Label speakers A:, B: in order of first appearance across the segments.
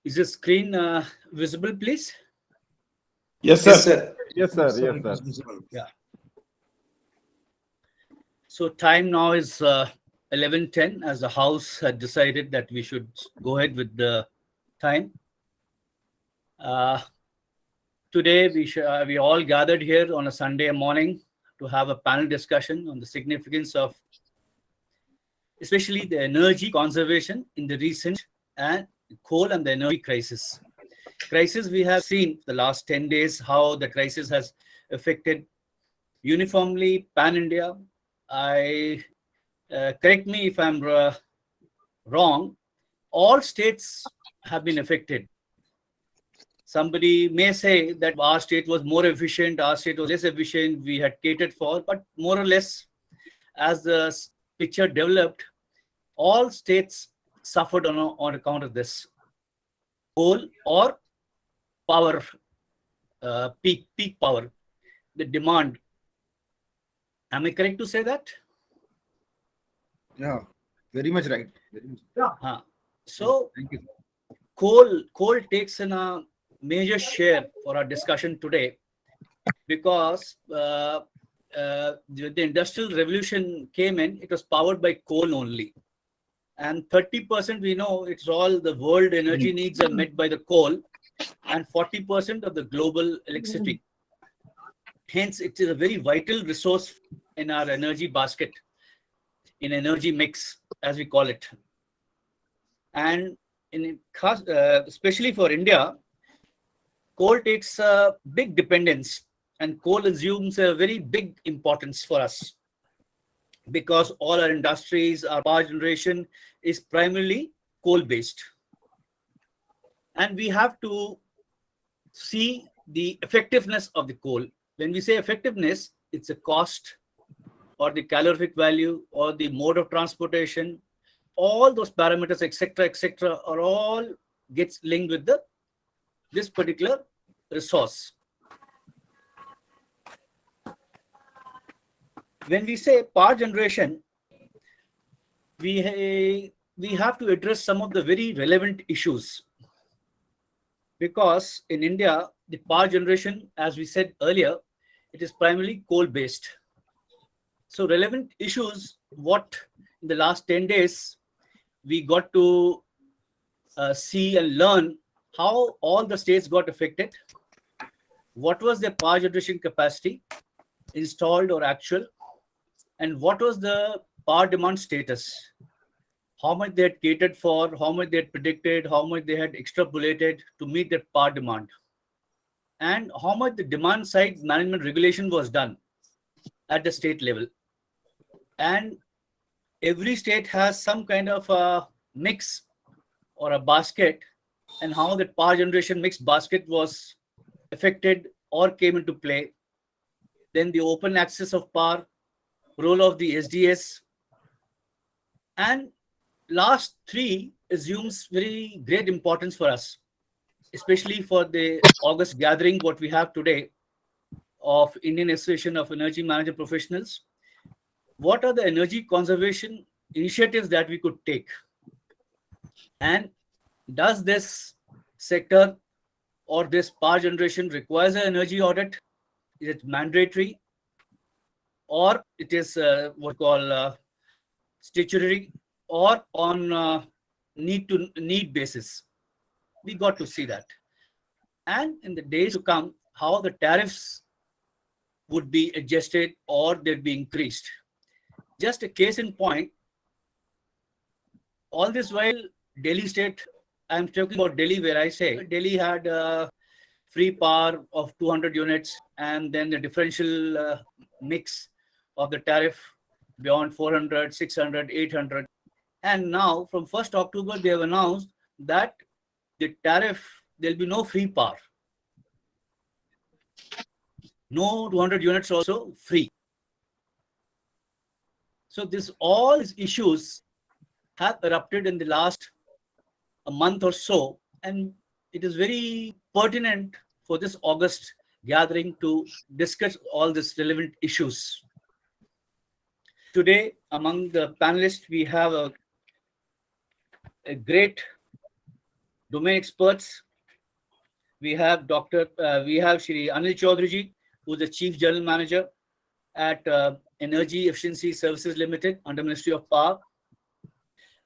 A: Is the screen visible, please?
B: Yes,
C: Yes,
B: sir.
C: sir.
D: Yes, sir.
C: Yes, sir.
D: Yes,
C: It
D: sir.
C: is visible.
A: Yeah. So time now is 11:10, as the House had decided that we should go ahead with the time. Uh, Today we all gathered here on a Sunday morning to have a panel discussion on the significance of especially the energy conservation in the recent and coal and the energy crisis. Crisis we have seen the last 10 days, how the crisis has affected uniformly pan-India. I correct me if I'm wrong. All states have been affected. Somebody may say that our state was more efficient, our state was less efficient, we had catered for, but more or less, as the picture developed, all states suffered on account of this coal or power, peak power, the demand. Am I correct to say that?
C: Yeah, very much right. Very much. Yeah.
A: So
C: Thank you.
A: coal takes in a major share for our discussion today because the industrial revolution came in, it was powered by coal only. And 30% we know it's all the world energy needs are met by the coal and 40% of the global electricity. Hence, it is a very vital resource in our energy basket, in energy mix, as we call it. And especially for India, coal takes a big dependence and coal assumes a very big importance for us because all our industries, our power generation is primarily coal based. And we have to see the effectiveness of the coal. When we say effectiveness, it's a cost or the calorific value or the mode of transportation, all those parameters, etc., are all gets linked with this particular resource. When we say power generation, we have to address some of the very relevant issues because in India, the power generation, as we said earlier, it is primarily coal based. So relevant issues, what in the last 10 days we got to see and learn how all the states got affected, what was their power generation capacity, installed or actual, and what was the power demand status, how much they had catered for, how much they had predicted, how much they had extrapolated to meet that power demand, and how much the demand side management regulation was done at the state level. And every state has some kind of a mix or a basket, and how that power generation mix basket was affected or came into play. Then the open access of power, role of the SDS, and last three assumes very great importance for us, especially for the August gathering, what we have today of Indian Association of Energy Management Professionals. What are the energy conservation initiatives that we could take? And does this sector or this power generation requires an energy audit? Is it mandatory? Or it is what we call statutory or on need to need basis? We got to see that. And in the days to come, how the tariffs would be adjusted or they'd be increased. Just a case in point, all this while Delhi state, I'm talking about Delhi where I say Delhi had free power of 200 units and then the differential mix of the tariff beyond 400, 600, 800. And now from 1st October, they have announced that the tariff, there'll be no free power. No 200 units also free. So this all these issues have erupted in the last a month or so, and it is very pertinent for this August gathering to discuss all these relevant issues. Today, among the panelists, we have a great domain experts. We have Shri Anil Chaudhary, who is the Chief General Manager at Energy Efficiency Services Limited under Ministry of Power,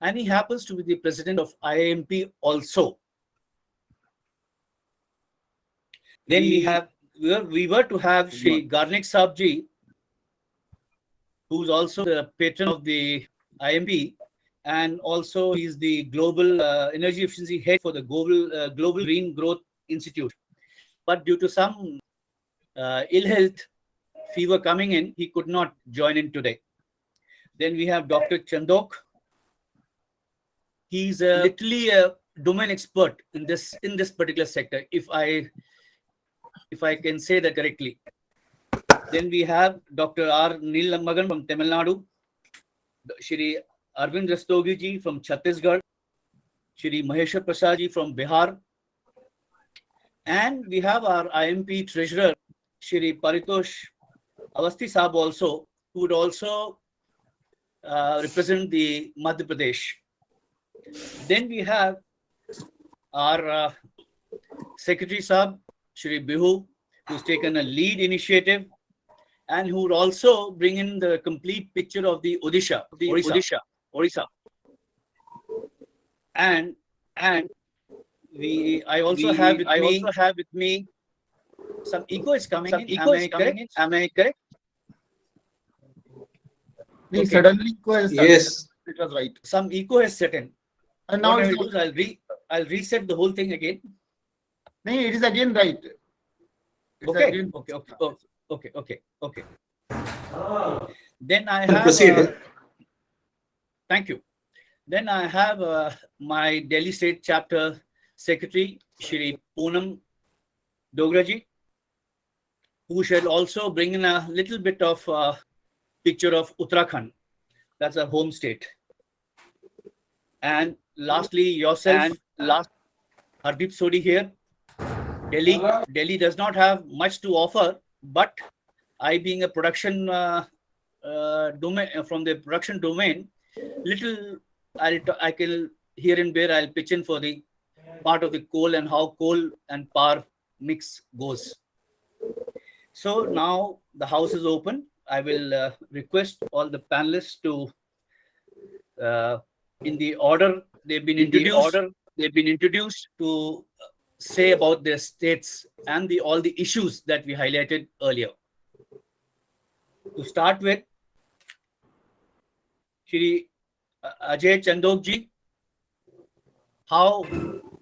A: and he happens to be the president of IAEMP also. Then we were to have Shri Garnik Sabji, who's also the patron of the IMP, and also he's the global energy efficiency head for the Global Green Growth Institute. But due to some ill health, fever coming in, he could not join in today. Then we have Dr. Chandok. He's literally a domain expert in this particular sector, if I can say that correctly. Then we have Dr. R. Neelamagan from Tamil Nadu, Shri Arvind Rastogi ji from Chhattisgarh, Shri Maheshwar Prasad ji from Bihar, and we have our IMP treasurer, Shri Paritosh Avasti Saab also, who would also represent the Madhya Pradesh. Then we have our Secretary Saab, Shri Bihu, who's taken a lead initiative and who would also bring in the complete picture of the Odisha. And I also have with me some echo is coming in. Am I correct?
C: Okay. Suddenly,
B: Yes.
C: it was right.
A: Some echo has set in.
C: And now
A: What
C: it's
A: I will do is I'll reset the whole thing again.
C: no, it is again right. It's
A: Okay.
C: again-
A: Okay. Then I have.
B: Proceed.
A: Thank you. Then I have my Delhi State Chapter Secretary, Shri Poonam Dograji, who shall also bring in a little bit of picture of Uttarakhand. That's our home state. And lastly, yourself, Hardeep Sodi here. Delhi does not have much to offer, but I, being a production domain from the production domain, little I can here and there I'll pitch in for the part of the coal and how coal and power mix goes. So now the house is open. I will request all the panelists to, in the order they've been introduced, to say about their states and all the issues that we highlighted earlier. To start with, Shri Ajay Chandok ji, how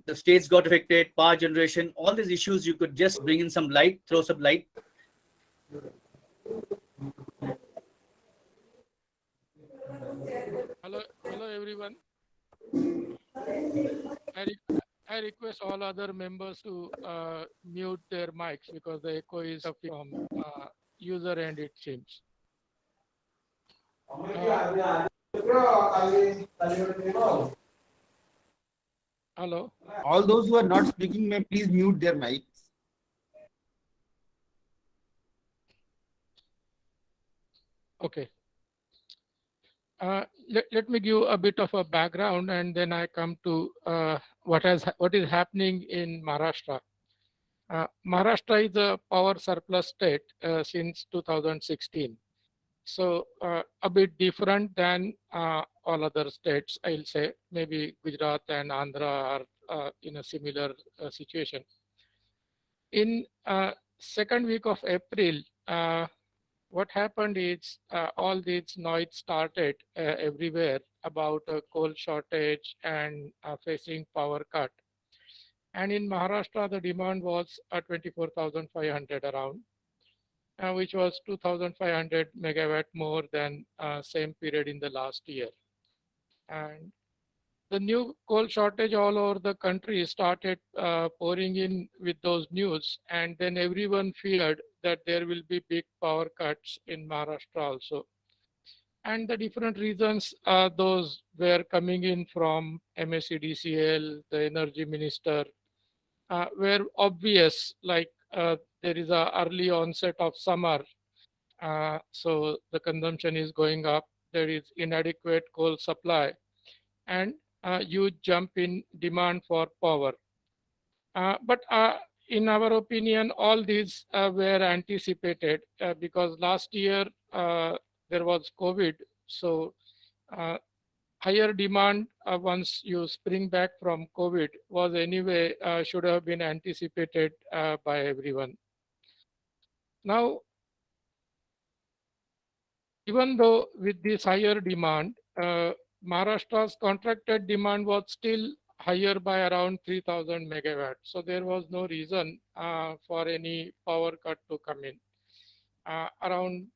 A: the states got affected, power generation, all these issues, you could just bring in some light, throw some light.
D: Hello everyone. I request all other members to mute their mics because the echo is from user end, it seems. Hello.
C: All those who are not speaking may please mute their mics.
D: Okay. Let me give a bit of a background and then I come to what is happening in Maharashtra. Maharashtra is a power surplus state since 2016. So a bit different than all other states, I'll say. Maybe Gujarat and Andhra are in a similar situation. In second week of April, what happened is all this noise started everywhere about a coal shortage and facing power cut. And in Maharashtra, the demand was 24,500 around, which was 2,500 megawatt more than same period in the last year. And the new coal shortage all over the country started pouring in with those news, and then everyone feared that there will be big power cuts in Maharashtra also. And the different reasons those were coming in from MSEDCL, the energy minister, were obvious, like there is a early onset of summer, so the consumption is going up, there is inadequate coal supply, and huge jump in demand for power. But in our opinion, all these were anticipated because last year there was COVID. So uh, higher demand once you spring back from COVID was anyway should have been anticipated by everyone. Now, even though with this higher demand, Maharashtra's contracted demand was still higher by around 3,000 megawatts. So there was no reason for any power cut to come in. Around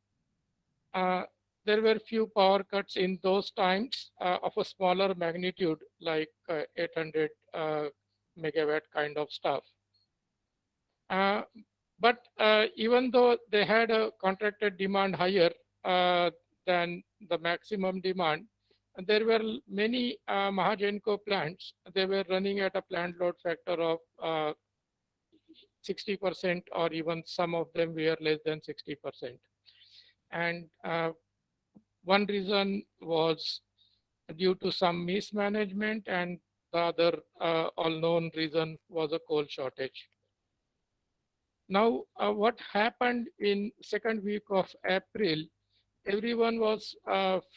D: uh, there were few power cuts in those times of a smaller magnitude, like 800 megawatt kind of stuff. Uh, but even though they had a contracted demand higher uh, than the maximum demand, there were many Mahagenco plants. They were running at a plant load factor of 60%, or even some of them were less than 60%. And one reason was due to some mismanagement, and the other all-known reason was a coal shortage. Now, what happened in second week of April, everyone was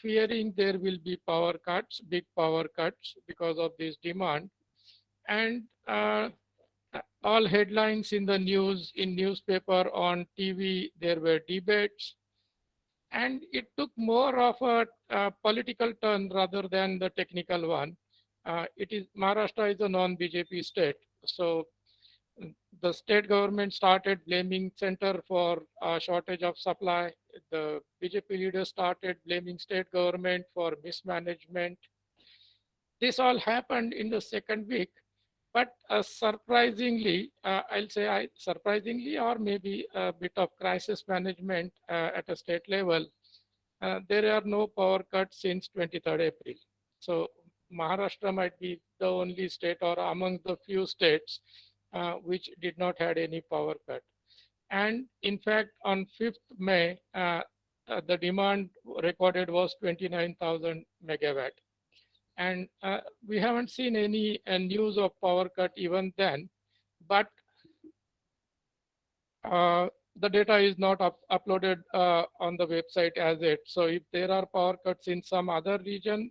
D: fearing there will be power cuts, big power cuts because of this demand. And all headlines in the news, in newspaper, on TV, there were debates. And it took more of a political turn rather than the technical one. It is Maharashtra is a non-BJP state. So the state government started blaming center for shortage of supply. The BJP leaders started blaming state government for mismanagement. This all happened in the second week, but surprisingly, I'll say surprisingly, or maybe a bit of crisis management at a state level, there are no power cuts since 23rd April. So Maharashtra might be the only state or among the few states which did not had any power cut. And in fact, on 5th May, the demand recorded was 29,000 megawatt. And we haven't seen any news of power cut even then, but the data is not uploaded on the website as yet. So if there are power cuts in some other region,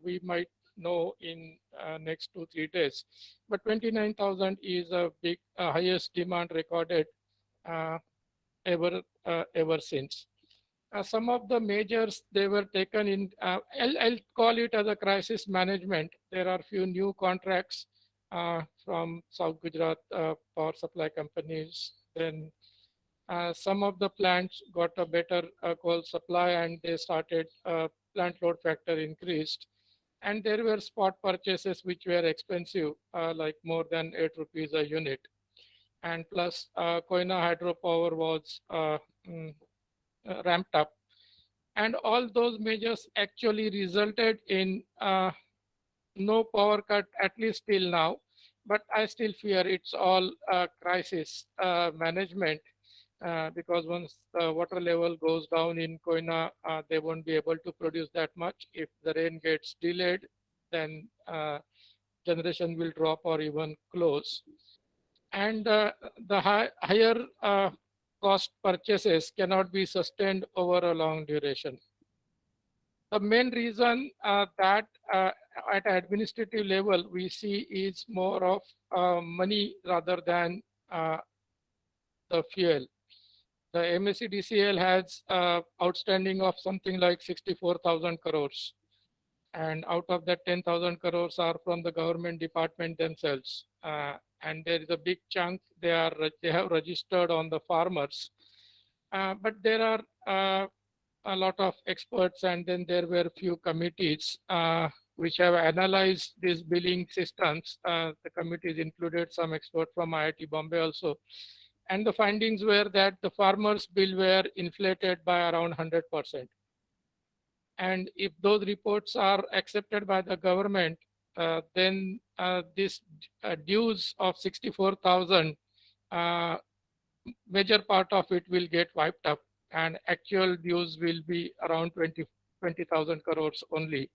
D: we might know in next 2-3 days. But 29,000 is a big highest demand recorded uh, ever since. Some of the measures they were taken in, I'll call it as a crisis management. There are few new contracts from South Gujarat power supply companies. Then some of the plants got a better coal supply, and they started plant load factor increased. And there were spot purchases which were expensive, like more than 8 rupees a unit. And plus Koina hydropower was ramped up. And all those measures actually resulted in no power cut, at least till now. But I still fear it's all crisis management because once the water level goes down in Koina, they won't be able to produce that much. If the rain gets delayed, then generation will drop or even close. And the higher cost purchases cannot be sustained over a long duration. The main reason that at administrative level we see is more of money rather than the fuel. The MSCDCL has outstanding of something like 64,000 crores. And out of that, 10,000 crores are from the government department themselves. And there is a big chunk they have registered on the farmers. But there are a lot of experts, and then there were few committees which have analyzed these billing systems. The committees included some experts from IIT Bombay also. And the findings were that the farmers' bill were inflated by around 100%. And if those reports are accepted by the government, then this dues of 64,000, major part of it will get wiped up, and actual dues will be around 20,000 crores only.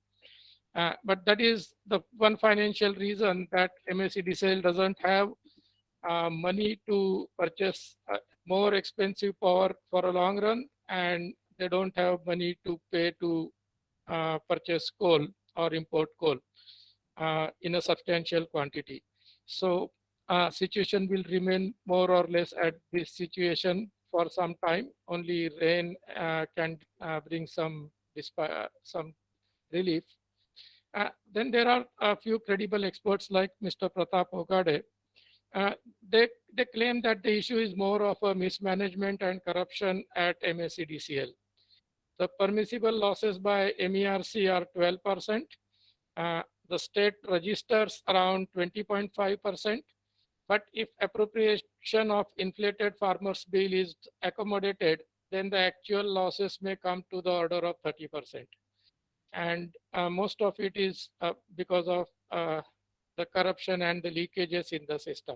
D: But that is the one financial reason that MSEDCL doesn't have money to purchase more expensive power for a long run, and they don't have money to pay to purchase coal or import coal in a substantial quantity. So situation will remain more or less at this situation for some time. Only rain can bring some relief. Then there are a few credible experts like Mr. Pratap Ogade. Uh, they claim that the issue is more of a mismanagement and corruption at MSEDCL. The permissible losses by MERC are 12%. The state registers around 20.5%. But if appropriation of inflated farmers' bill is accommodated, then the actual losses may come to the order of 30%. And most of it is because of the corruption and the leakages in the system.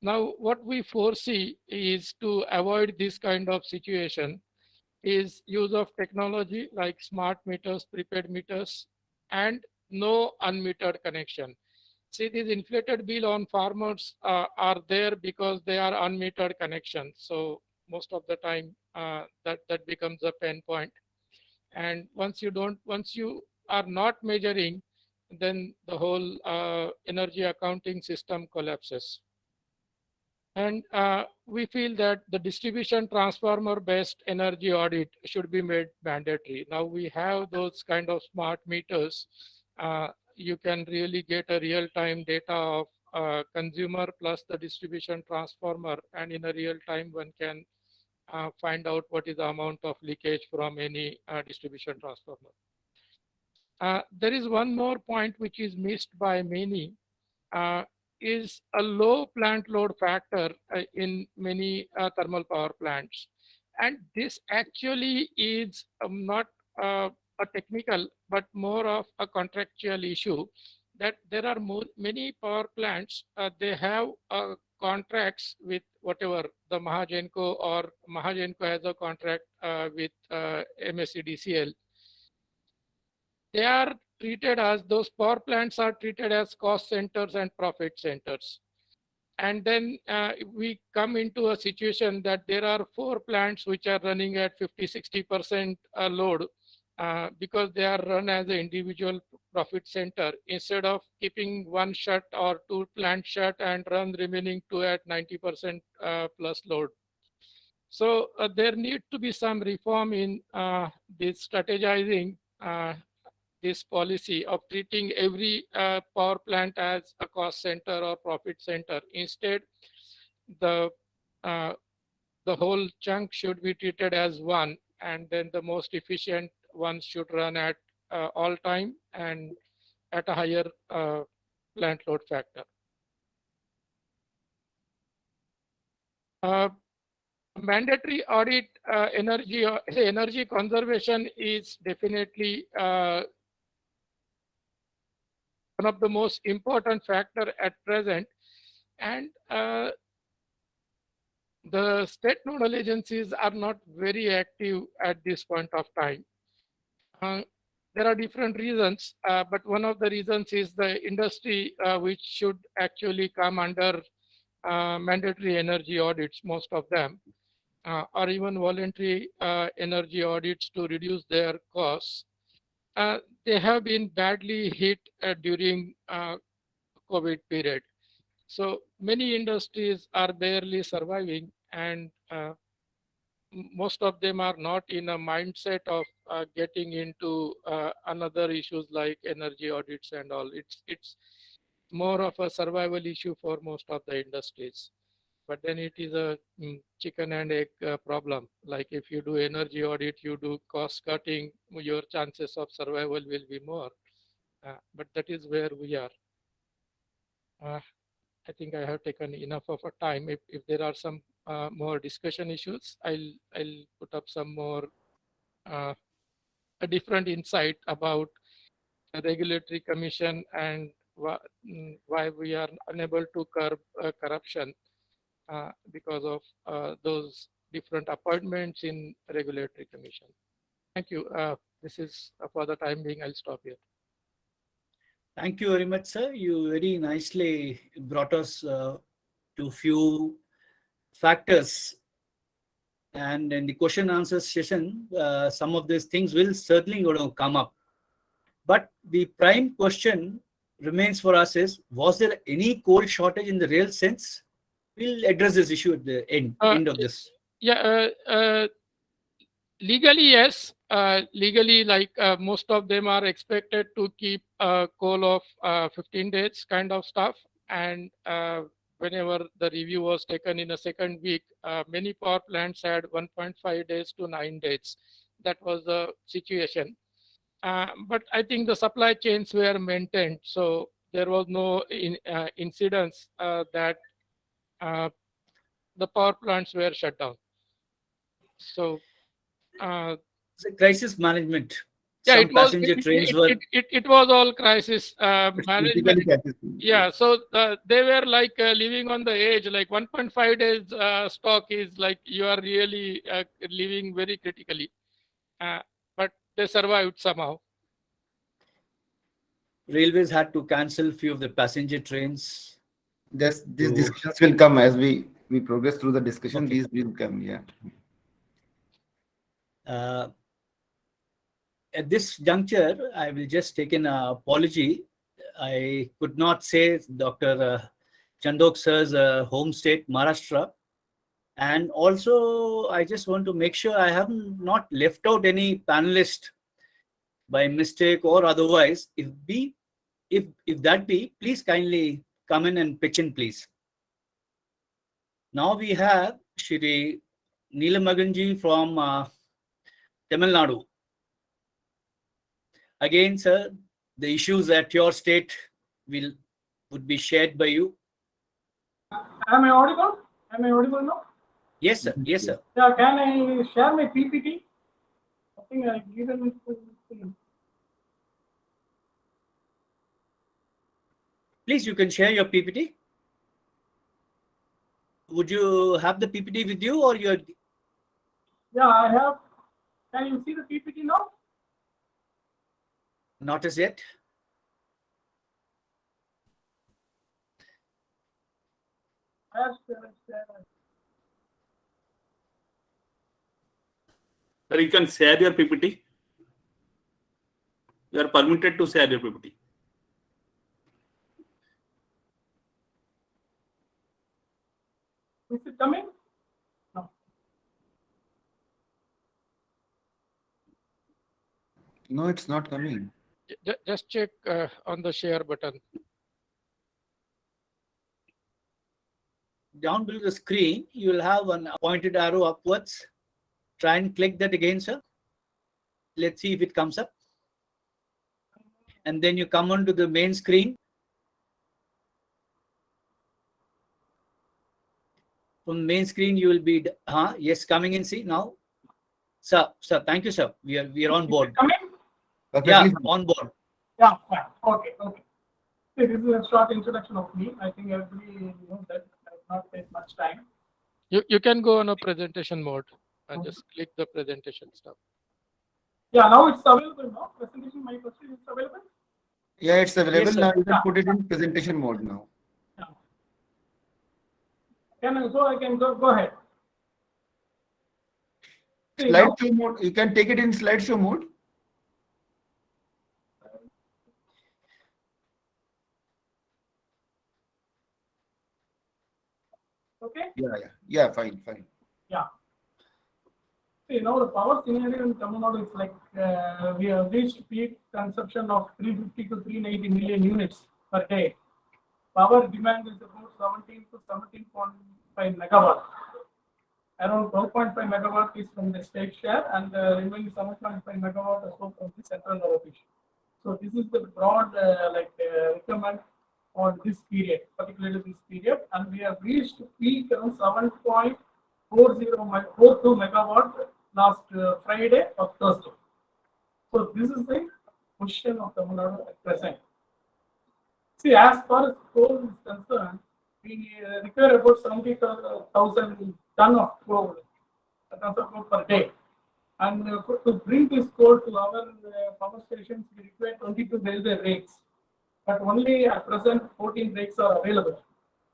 D: Now, what we foresee is to avoid this kind of situation is use of technology like smart meters, prepaid meters, and no unmetered connection. See, these inflated bill on farmers are there because they are unmetered connections. So most of the time that becomes a pain point. And once you are not measuring, then the whole energy accounting system collapses. And we feel that the distribution transformer based energy audit should be made mandatory. Now we have those kind of smart meters. You can really get a real time data of consumer plus the distribution transformer, and in a real time one can find out what is the amount of leakage from any distribution transformer. There is one more point which is missed by many, uh, is a low plant load factor in many thermal power plants. And this actually is not a technical, but more of a contractual issue, that there are many power plants, they have contracts with whatever the Mahagenco, or Mahagenco has a contract with MSEDCL. They are treated as, those power plants are treated as cost centers and profit centers. And then we come into a situation that there are 4 plants which are running at 50-60% load because they are run as an individual profit center, instead of keeping one shut or 2 plants shut and run remaining 2 at 90% plus load. So there need to be some reform in this strategizing this policy of treating every power plant as a cost center or profit center. Instead, the uh, the whole chunk should be treated as one, and then the most efficient ones should run at all time and at a higher plant load factor. Mandatory audit energy conservation is definitely one of the most important factor at present, and the state nodal agencies are not very active at this point of time. There are different reasons, but one of the reasons is the industry, which should actually come under mandatory energy audits, most of them, or even voluntary energy audits to reduce their costs. They have been badly hit during COVID period. So many industries are barely surviving, and most of them are not in a mindset of getting into another issues like energy audits and all. It's more of a survival issue for most of the industries. But then it is a chicken and egg problem. Like if you do energy audit, you do cost cutting, your chances of survival will be more. But that is where we are. I think I have taken enough of a time. If there are some more discussion issues, I'll put up some more a different insight about the regulatory commission and why we are unable to curb corruption because of those different appointments in regulatory commission. Thank you. This is for the time being. I'll stop here.
A: Thank you very much, sir. You very nicely brought us to few factors. And in the question answer session, some of these things will certainly going to come up. But the prime question remains for us is, was there any coal shortage in the real sense? We'll address this issue at the end of this.
D: Yeah, legally, yes. Legally, like most of them are expected to keep coal of 15 days kind of stuff. And whenever the review was taken in a second week, many power plants had 1.5 days to 9 days. That was the situation. But I think the supply chains were maintained. So there was no incidents that the power plants were shut down. So
A: It's a crisis management.
D: yeah,
A: Some passenger trains were.
D: it was all crisis
C: It's
D: management.
C: critically catches.
D: Yeah, so they were like living on the edge. Like 1.5 days stock is like you are really living very critically. But they survived somehow.
A: Railways had to cancel few of the passenger trains.
C: These
A: To-
C: discussions will come as we progress through the discussion.
A: Okay.
C: These will come. Yeah.
A: At this juncture, I will just take an apology. I could not say Dr. Chandok sir's home state, Maharashtra. And also, I just want to make sure I have not left out any panelist by mistake or otherwise. If that be, please kindly come in and pitch in, please. Now we have Shri Neelamaganji from Tamil Nadu. Again, sir, the issues at your state would be shared by you.
E: Am I audible? Am I audible now?
A: Yes, sir. Yes, sir.
E: Yeah, can I share my PPT? I think I've given it to you.
A: Please, you can share your PPT. Would you have the PPT with you, or you're?
E: Yeah, I have. Can you see the PPT now?
A: Not as yet.
E: Yes,
B: Sir, you can share your PPT. You are permitted to share your PPT.
E: Is it coming? No.
C: No, it's not coming.
D: Just check on the share button.
A: Down below the screen, you will have an pointed arrow upwards. Try and click that again, sir. Let's see if it comes up. And then you come onto the main screen. From main screen, you will be, yes, coming in. See now, sir. Thank you, sir. We are on board.
E: Coming?
A: Yeah,
C: Perfectly.
A: on board.
E: Yeah, fine. Okay. See, this is a short introduction of me. I think everybody knows that. I have not take much time.
D: You can go on a presentation mode and just click the presentation stuff.
E: Yeah, now it's available now. Presentation, my presentation is available.
C: Yeah, it's available
A: Yes, sir.
C: now. You can put it in presentation mode now.
E: Yeah. I can go ahead. See, now-
C: Slideshow mode. You can take it in slideshow mode.
E: Okay.
C: Yeah. Fine.
E: Yeah. See, now the power scenario in Tamil Nadu is like we have reached peak consumption of 350 to 390 million units per day. Power demand is about 17 to 17.5 megawatt. Around 12.5 megawatt is from the state share, and the remaining 7.5 megawatt is from the central allocation. So this is the broad requirement on this period, particularly this period, and we have reached peak around 7.42 megawatt last Friday or Thursday. So this is the position of Tamil Nadu at present. See, as far as coal is concerned, we require about 70,000 ton of coal per day. And to bring this coal to our power stations, we require 22 railway rakes, but only at present 14 rakes are available.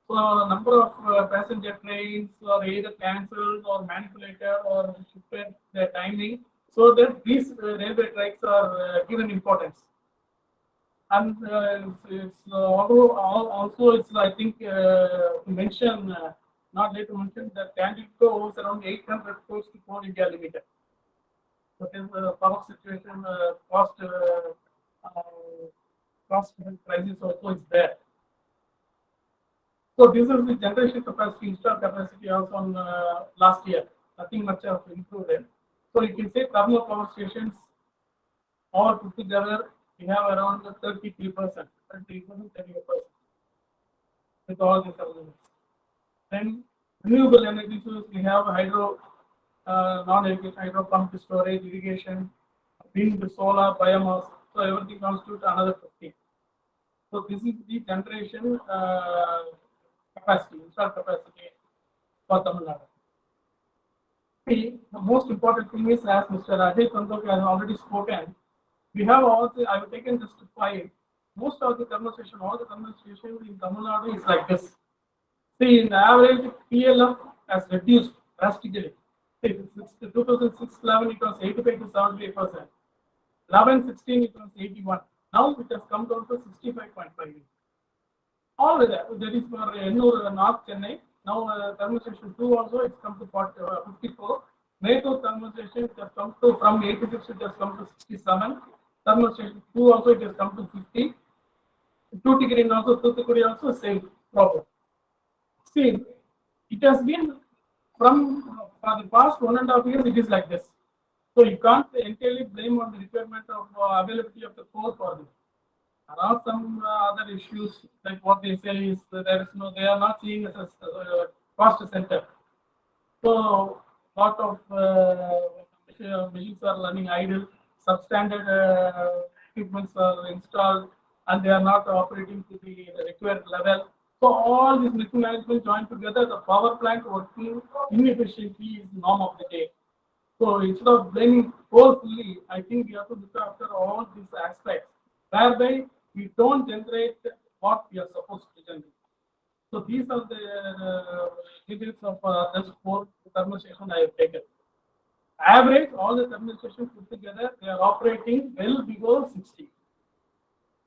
E: So number of passenger trains are either cancelled or manipulated or shifted their timing, so that these railway tracks are given importance. And also it's I think to mention, not yet to mention that Candico owes around 800 crores to Coal India Limited. That is the power situation, cost crisis also is there. So this is the generation capacity, installed capacity also on last year. Nothing much of improved. So you can say thermal power stations all put together, we have around 33%, 38% with all these elements. Then renewable energy source, we have hydro, non-irrigation hydro pump storage, irrigation, wind, solar, biomass. So everything comes to another 50. So this is the generation capacity, installed capacity for Tamil Nadu. The most important thing is, as Mr. Ajay Chandok has already spoken, we have also, I have taken just 5. Most of the thermal stations, all the thermal stations in Tamil Nadu is like this. See, in average, PLF has reduced drastically. See, 2006-11 it was 85 to 78%. 11-16 it was 81. Now it has come down to 65.5. All of that is for Ennur North Chennai. Now thermal station 2 also it's come to 54. Maytur thermal station it has come to from 86 it has come to 67. Thermal station 2 also it has come to 50. Tuticorin also, Tuticorin also same problem. See, it has been from for the past 1.5 years it is like this. So you can't entirely blame on the requirement of availability of the coal for this. There are some other issues like what they say is that there is no, they are not seeing it as a cost center. So lot of machines are running idle, substandard equipments are installed, and they are not operating to the required level. So all this mismanagement joined together, the power plant working inefficiently is norm of the day. So instead of blaming coal fully, I think we have to look after all these aspects, whereby we don't generate what we are supposed to generate. So these are the details of this 4 thermal stations I have taken. Average, all the thermal stations put together, they are operating well below 60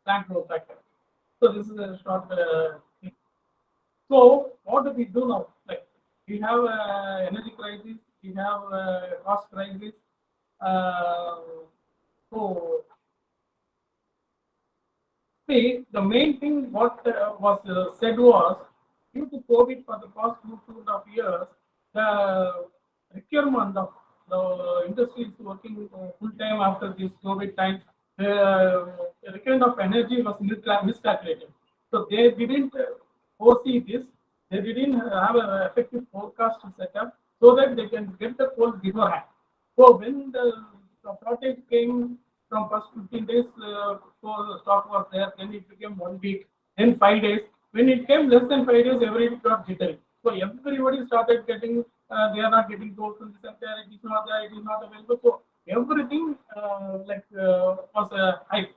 E: plant load factor. So this is a short thing. So what do we do now? Like we have energy crisis, we have cost crisis. So see, the main thing what was said was, due to COVID for the past 2.5 years, the requirement of the industry is working full time after this COVID time. The requirement of energy was miscalculated. So they didn't foresee this. They didn't have an effective forecast set up so that they can get the coal beforehand. So when the shortage came from first 15 days, coal stock was there, then it became 1 week, then 5 days. When it came less than 5 days, everybody got jittery. So everybody started getting, they are not getting coal from the center, it is not there, it is not available. So everything was a hype.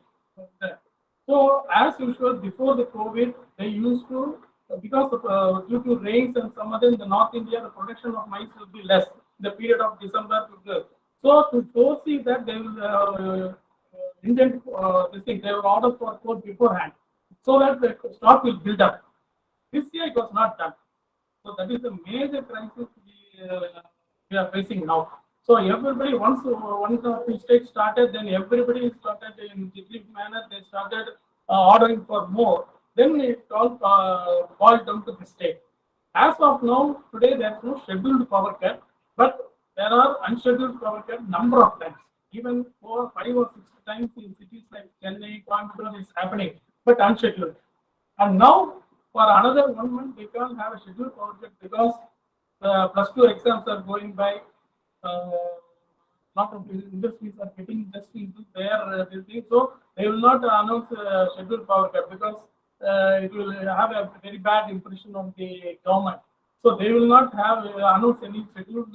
E: So as usual, before the COVID, they used to, because of, due to rains and some other in the North India, the production of maize will be less in the period of December to the. So to foresee that they will indent this thing, they will order for coal beforehand, so that the stock will build up. This year it was not done. So that is the major crisis we are facing now. So everybody, once the state started, then everybody started in jiggly manner. They started ordering for more. Then it all boiled down to the state. As of now, today there is no scheduled power cut, but there are unscheduled power cut number of times. Even 4, 5 or 6 times in cities like Chennai, Coimbatore is happening, but unscheduled. And now for another 1 month, we can't have a scheduled power cut because +2 exams are going by. Lot of industries are getting just into their thing, so they will not announce scheduled power cut because it will have a very bad impression on the government. So they will not have announce any scheduled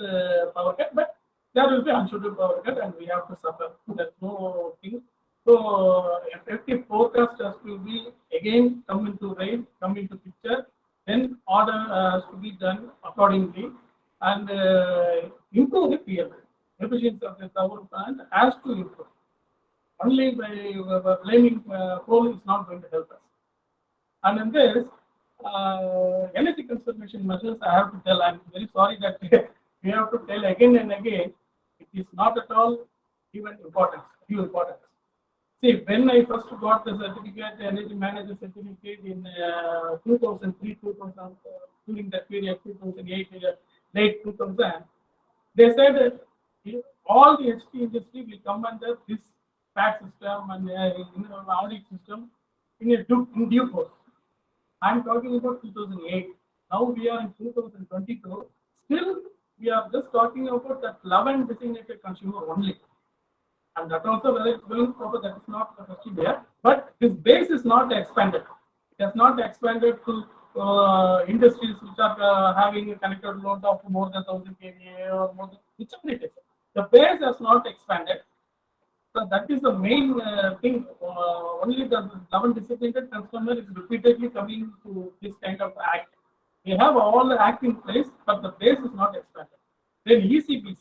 E: power cut, but there will be unscheduled power cut and we have to suffer. There's no thing. So effective forecast has to be again come into picture. Then order has to be done accordingly and improve the PL. Efficiency of the power plant has to improve. Only by blaming coal is not going to help us. And in this, energy conservation measures, I have to tell, I'm very sorry that we have to tell again and again, it is not at all even due importance. See, when I first got the certificate, energy manager certificate in 2003, 2000, during that period, 2008, late 2000, they said that all the HT industry will come under this PAT system and audit system in due course. I'm talking about 2008. Now we are in 2022. Still, we are just talking about that 11 designated consumer only. And that also, whether it's going forward, that is not the question there. But this base is not expanded. It has not expanded to industries which are having a connected load of more than 1000 kVA or more than whichever it is. The base has not expanded. So that is the main thing. Only the 11 designated consumer is repeatedly coming to this kind of act. We have all the act in place, but the base is not expanded. Then ECBs,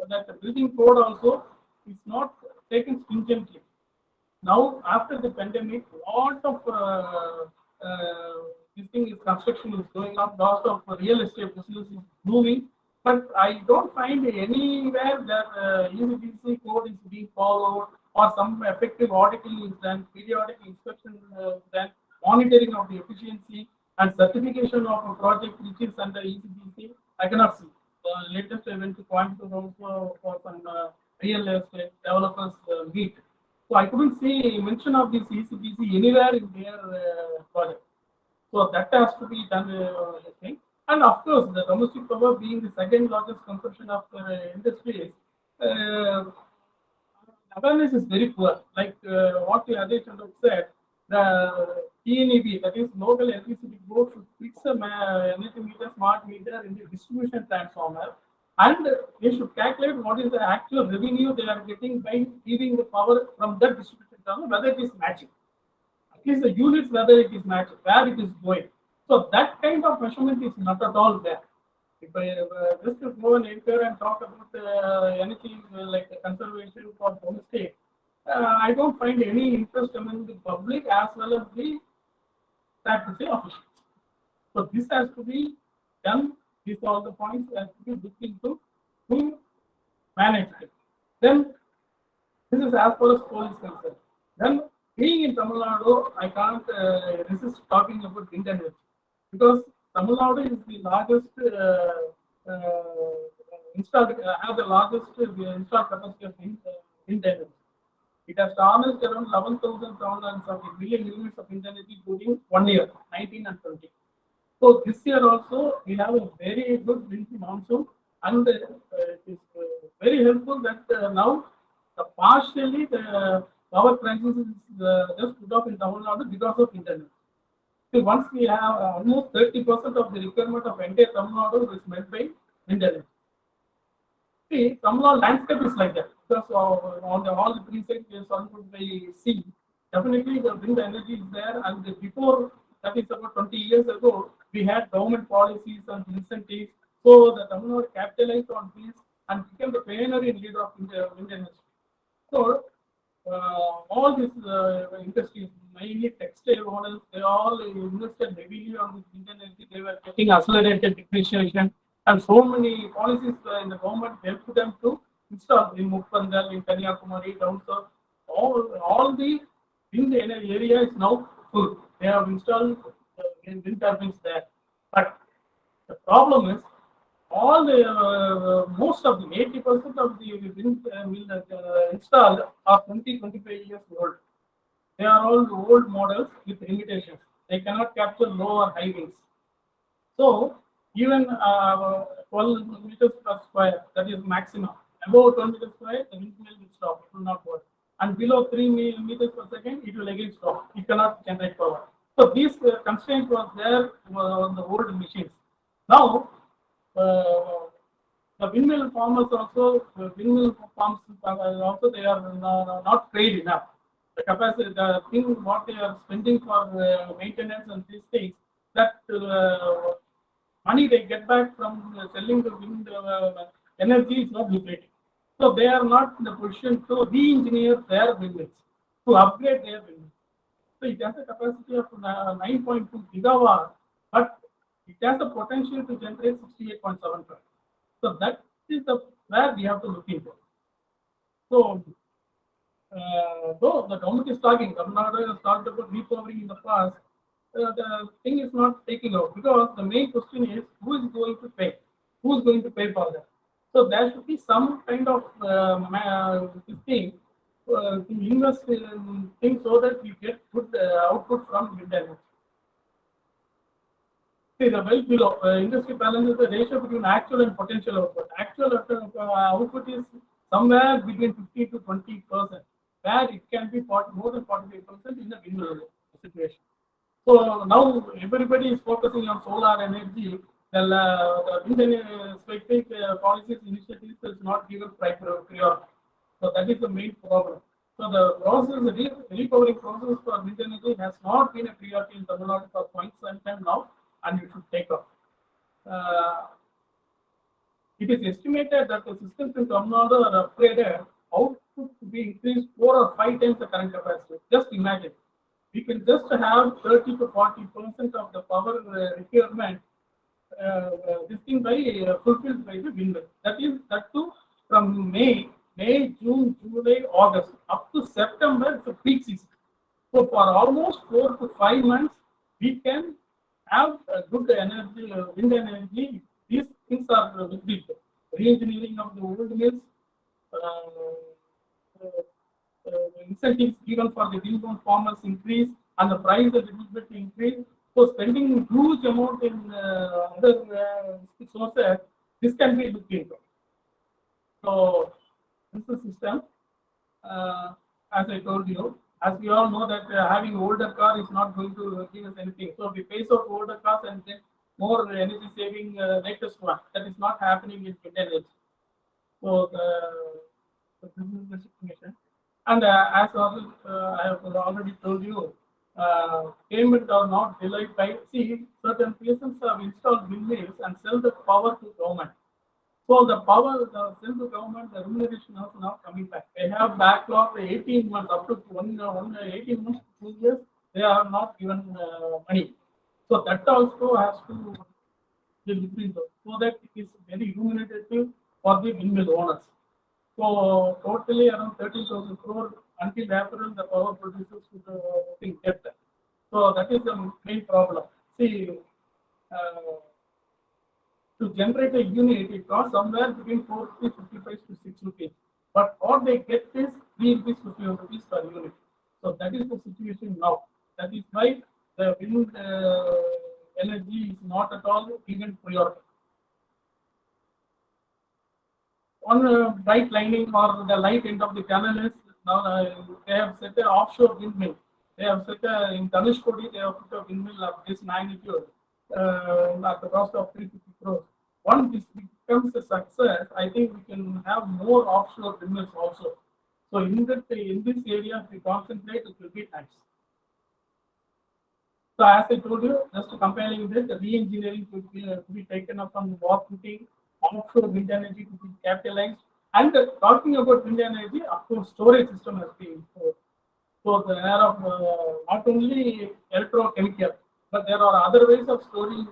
E: that the building code also is not taken stringently. Now, after the pandemic, lot of construction is going up, lot of real estate business is booming. But I don't find anywhere that ECBC code is being followed or some effective auditing is done, periodic inspection is done, monitoring of the efficiency and certification of a project which is under ECBC. I cannot see. Latest I went to Coimbatore also for some real estate developers meet. So I couldn't see mention of this ECBC anywhere in their project. So that has to be done, I think. And of course, the domestic power being the second largest consumption of industries, awareness is very poor. Like what the Ajay Chandok said, the TNEB, that is local electricity board, should fix a energy meter, smart meter in the distribution transformer, and they should calculate what is the actual revenue they are getting by giving the power from that distribution transformer, whether it is matching. At least the units, whether it is matching, where it is going. So that kind of measurement is not at all there. If I just to go and enter and talk about anything like the conservation for domestic, I don't find any interest among the public as well as the officials. So this has to be done. These are the points that have to be looked into to manage it. Then this is as far as coal is concerned. Then being in Tamil Nadu, I can't resist talking about wind energy. Because Tamil Nadu is the largest installed installed capacity of wind energy. It has harnessed around 11,700 million units of wind energy during 1 year, 19 and 20. So this year also we have a very good wind monsoon, and it is very helpful that now partially the power crisis is just put off in Tamil Nadu because of wind energy. See, once we have almost 30% of the requirement of entire Tamil Nadu is met by wind energy. See, Tamil Nadu landscape is like that because on all the three sides is surrounded by sea. Definitely the wind energy is there, and before, that is about 20 years ago, we had government policies and incentives. So the Tamil Nadu capitalized on this and became the pioneer in leader of wind energy. So all these industries, mainly textile owners, they all invested heavily on this wind energy. They were getting accelerated depreciation, and so many policies in the government helped them to install in Muppandal, in Kanyakumari, down south. All the wind energy area is now full. They have installed wind turbines there. But the problem is, all the most of the 80% of the wind installed are 20-25 years old. They are all old models with limitations. They cannot capture low or high winds. So even 12 meters per square, that is maximum. Above 12 meters square, the windmill will stop. It will not work. And below 3 meters per second, it will again stop. It cannot generate power. So this constraint was there on the old machines. Now, The windmill farmers also, windmill farms also they are not paid enough. The capacity, the thing what they are spending for maintenance and these things, that money they get back from selling the wind energy is not lucrative. So they are not in the position to re-engineer their windmills, to upgrade their windmills. So it has a capacity of 9.2 gigawatt, but it has the potential to generate 68.75. So that is the where we have to look into. So though the government is talking, Karnataka has talked about repowering in the past, the thing is not taking out because the main question is who is going to pay? Who is going to pay for that? So there should be some kind of this thing to invest in things so that we get good output from wind energy. See, the well below industry balance is the ratio between actual and potential output. Actual output is somewhere between 50 to 20%, where it can be more than 45% in the wind situation. So now everybody is focusing on solar energy. The wind specific policies initiatives is not given priority. So that is the main problem. So the process, the repowering process for wind energy has not been a priority in Tamil Nadu for quite some time now, and it should take off. It is estimated that the systems in Tamil Nadu are upgraded, output to be increased 4 or 5 times the current capacity. Just imagine. We can just have 30 to 40% of the power requirement this thing by fulfilled by the wind. That is that too from May, June, July, August up to September. It's a peak season. So for almost 4 to 5 months, we can have good energy, wind energy. These things are with the re-engineering of the old mills. Incentives given for the wind farmers increase and the price a little bit increase. So spending huge amount in other sources, this can be looked into. So this is the system. As I told you, as we all know that having older car is not going to give us anything. So we phase out older cars and get more energy saving latest one. That is not happening in wind energy. So this is the situation. And as also, I have already told you, payment are not delayed by, see, certain places have installed windmills and sell the power to government. So the power, the sell to government, the remuneration is now coming back. They have backlog 18 months, up to 18 months, 2 years, they are not given money. So that also has to be looked into, so that it is very remunerative for the windmill owners. So totally around 30,000 crore until April the power producers could get that. So that is the main problem. See, to generate a unit, it costs somewhere between 4 rupees 55 to 6 rupees. But what they get is 3 rupees 50 rupees per unit. So that is the situation now. That is why the wind energy is not at all given priority. On the bright lining or the light end of the tunnel is now they have set an offshore windmill. They have set in Dhanushkodi, they have put a windmill of this magnitude at the cost of 350 crores. Once this becomes a success, I think we can have more offshore windmills also. So in this area, if we concentrate, it will be nice. So as I told you, just comparing this, the re-engineering could be taken up on war footing, offshore wind energy to be capitalized. And talking about wind energy, of course, storage system has been improved. So there are not only electrochemical, but there are other ways of storing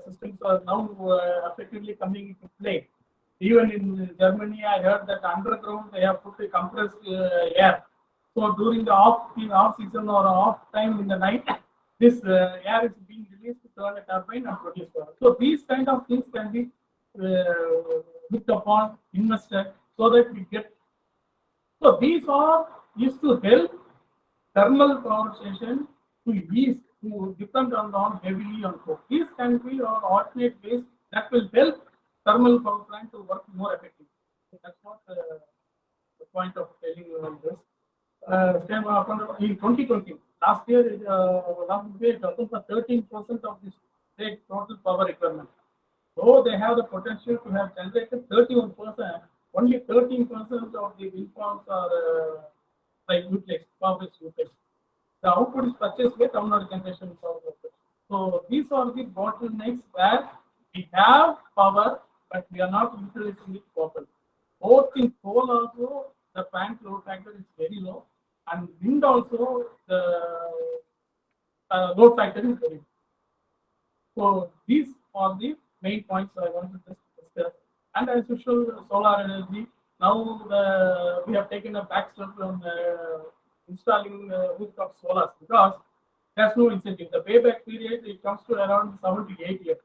E: systems are now effectively coming into play. Even in Germany, I heard that underground they have put a compressed air. So during the off season or off time in the night, this air is being released to turn a turbine and produce power. So these kind of things can be looked upon, invested, so that we get. So these are used to help thermal power station to ease, to depend on heavily on coal. These can be on alternate ways that will help thermal power plant to work more effectively. So that's what the point of telling you on this. In 2020, last year it accounted for 13% of the state total power requirement. though they have the potential to have generated 31%, only 13% of the wind farms are like utilized, power-based utilized. The output is purchased by Tamil Nadu Generation Power Corporation. So these are the bottlenecks where we have power, but we are not utilizing it properly. Both in coal also, the plant load factor is very low, and wind also, the load factor is very low. So these are the main points I want to discuss. And as usual, solar energy. Now we have taken a back step from installing rooftop solars because there's no incentive. The payback period, it comes to around 7 to 8 years,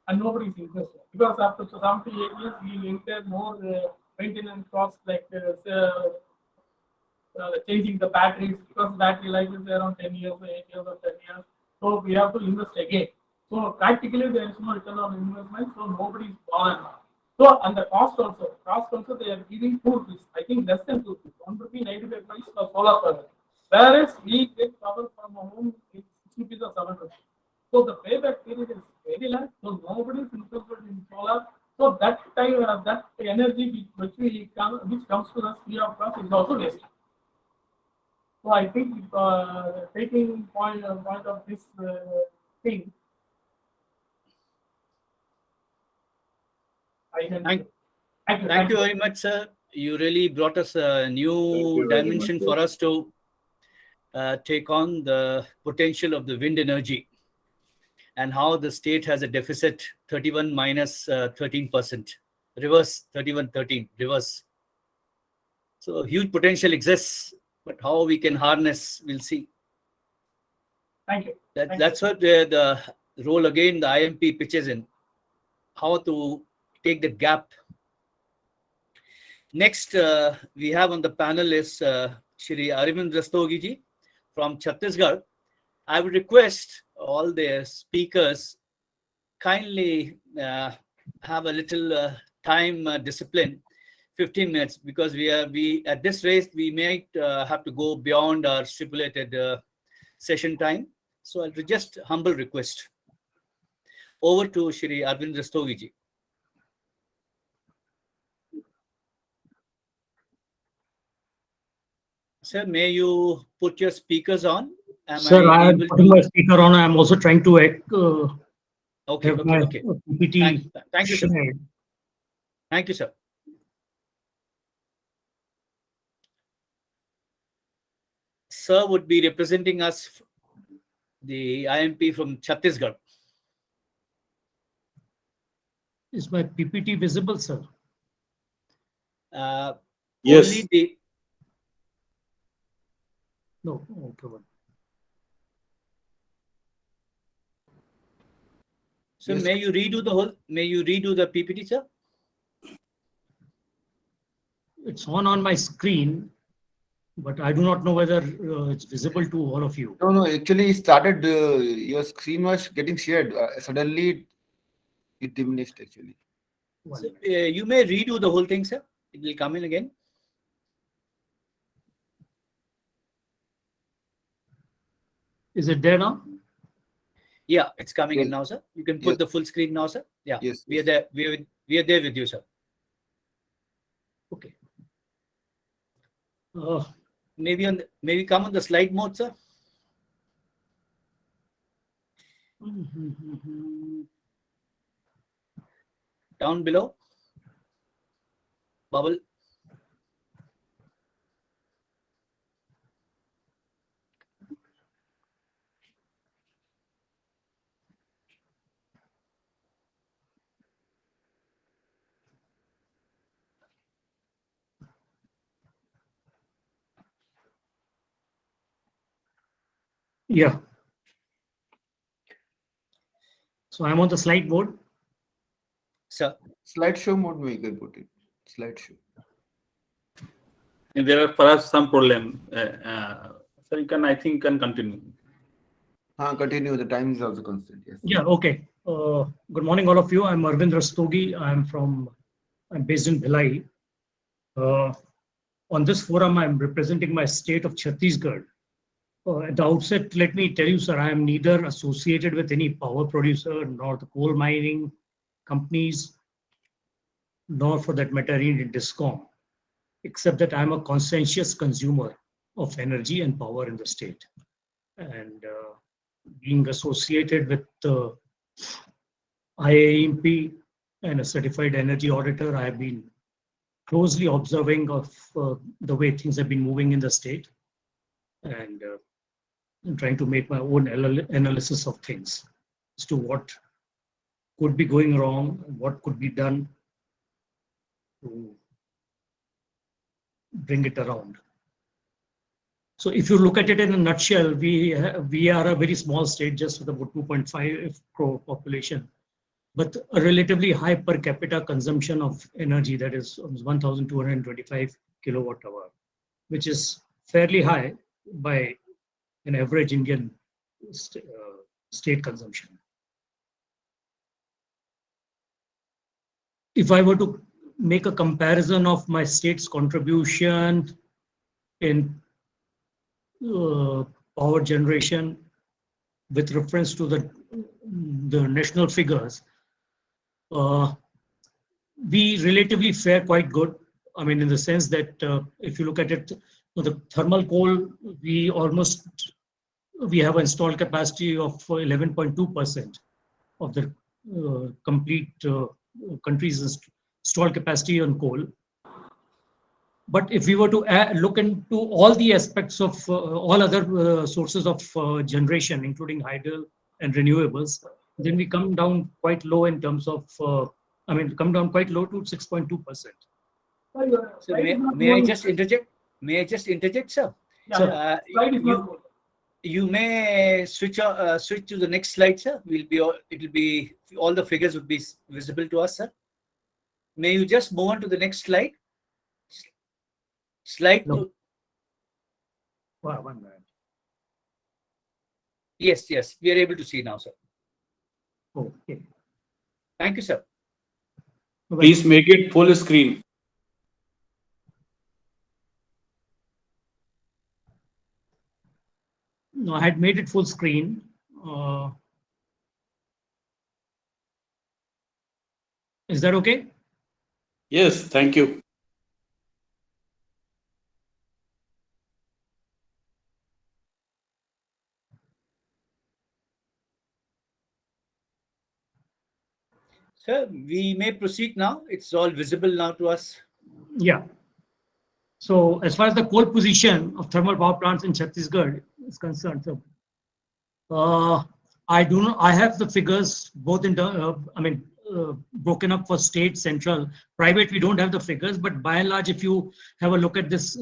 E: and nobody is interested because after 7 to 8 years, we incur more maintenance costs like changing the batteries because battery life is around 10 years, 8 years, or 10 years. So we have to invest again. So practically there is no return on investment, so nobody is bothered. So and the cost also they are giving 2 rupees. I think less than 2 rupees, 1 rupee 95 paise for solar power. Whereas we get power from a home, it's 6 rupees or 7 rupees. So the payback period is very less. So nobody is interested in solar. So that time, that energy which comes to us free of cost is also wasted. So I think taking point of this thing, I can.
A: Thank you very much, sir. You really brought us a new dimension for us to take on the potential of the wind energy and how the state has a deficit 31 minus 13%, reverse 31, 13, reverse. So huge potential exists, but how we can harness, we'll see.
E: Thank you.
A: That's what the role again the IAEMP pitches in, how to take the gap. Next, we have on the panel is Shri Arvind Rastogi ji from Chhattisgarh. I would request all the speakers kindly have a little time discipline, 15 minutes, because we at this race we might have to go beyond our stipulated session time. So I'll just humble request. Over to Shri Arvind Rastogi ji. Sir, may you put your speakers on?
F: Sir, I am putting my speaker on. I am also trying to
A: okay.
F: PPT.
A: Thank you, sir. Thank you, sir. Sir would be representing us, the IAEMP from Chhattisgarh.
F: Is my PPT visible, sir?
B: Yes.
A: Only the
F: No. Okay.
A: so
B: Yes.
A: may you redo the PPT, sir?
F: It's on my screen, but I do not know whether it's visible to all of you.
C: No, actually it started, your screen was getting shared. Suddenly it diminished actually.
A: So, you may redo the whole thing, sir. It will come in again.
F: Is it there now?
A: Yeah, it's coming in
C: Yes.
A: now, sir. You can put
C: Yes.
A: the full screen now, sir. Yeah,
C: Yes,
A: we are
C: yes.
A: there. We are there with you, sir.
F: Okay.
A: Maybe come on the slide mode, sir. Down below. Bubble.
F: Yeah. So I'm on the slide mode.
A: Sir.
C: Slideshow mode we can put it. Slideshow.
B: And there are perhaps some problem. So you can, I think, can continue.
C: Continue. The time is also constant. Yes.
F: Yeah. Okay. Good morning, all of you. I'm Arvind Rastogi. I'm based in Bhilai. On this forum, I'm representing my state of Chhattisgarh. At the outset, let me tell you, sir, I am neither associated with any power producer nor the coal mining companies, nor for that matter in DISCOM, except that I'm a conscientious consumer of energy and power in the state. And being associated with IAEMP and a certified energy auditor, I have been closely observing of the way things have been moving in the state, and trying to make my own analysis of things as to what could be going wrong, what could be done to bring it around. So if you look at it in a nutshell, we are a very small state, just with about 2.5 crore population, but a relatively high per capita consumption of energy, that is 1,225 kilowatt hour, which is fairly high by an average Indian state consumption. If I were to make a comparison of my state's contribution in power generation with reference to the national figures, we relatively fare quite good. I mean, in the sense that if you look at it, the thermal coal, we have an installed capacity of 11.2% of the complete country's installed capacity on coal. But if we were to look into all the aspects of all other sources of generation, including hydro and renewables, then we come down quite low in terms of, come down quite low to 6.2%.
A: So may I just interject? May I just interject, sir?
E: Yeah, slide is not good.
A: You may switch to the next slide, sir. It will be all the figures would be visible to us, sir. May you just move on to the next slide? Slide
F: No.
A: to,
F: Wow, 1 minute.
A: yes, we are able to see now, sir.
F: Okay.
A: Thank you, sir.
G: Please make it full screen.
F: No, I had made it full screen. Is that okay?
G: Yes, thank you.
A: Sir, we may proceed now. It's all visible now to us.
F: Yeah. So as far as the coal position of thermal power plants in Chhattisgarh is concerned, so I have the figures both in broken up for state, central, private. We don't have the figures, but by and large, if you have a look at this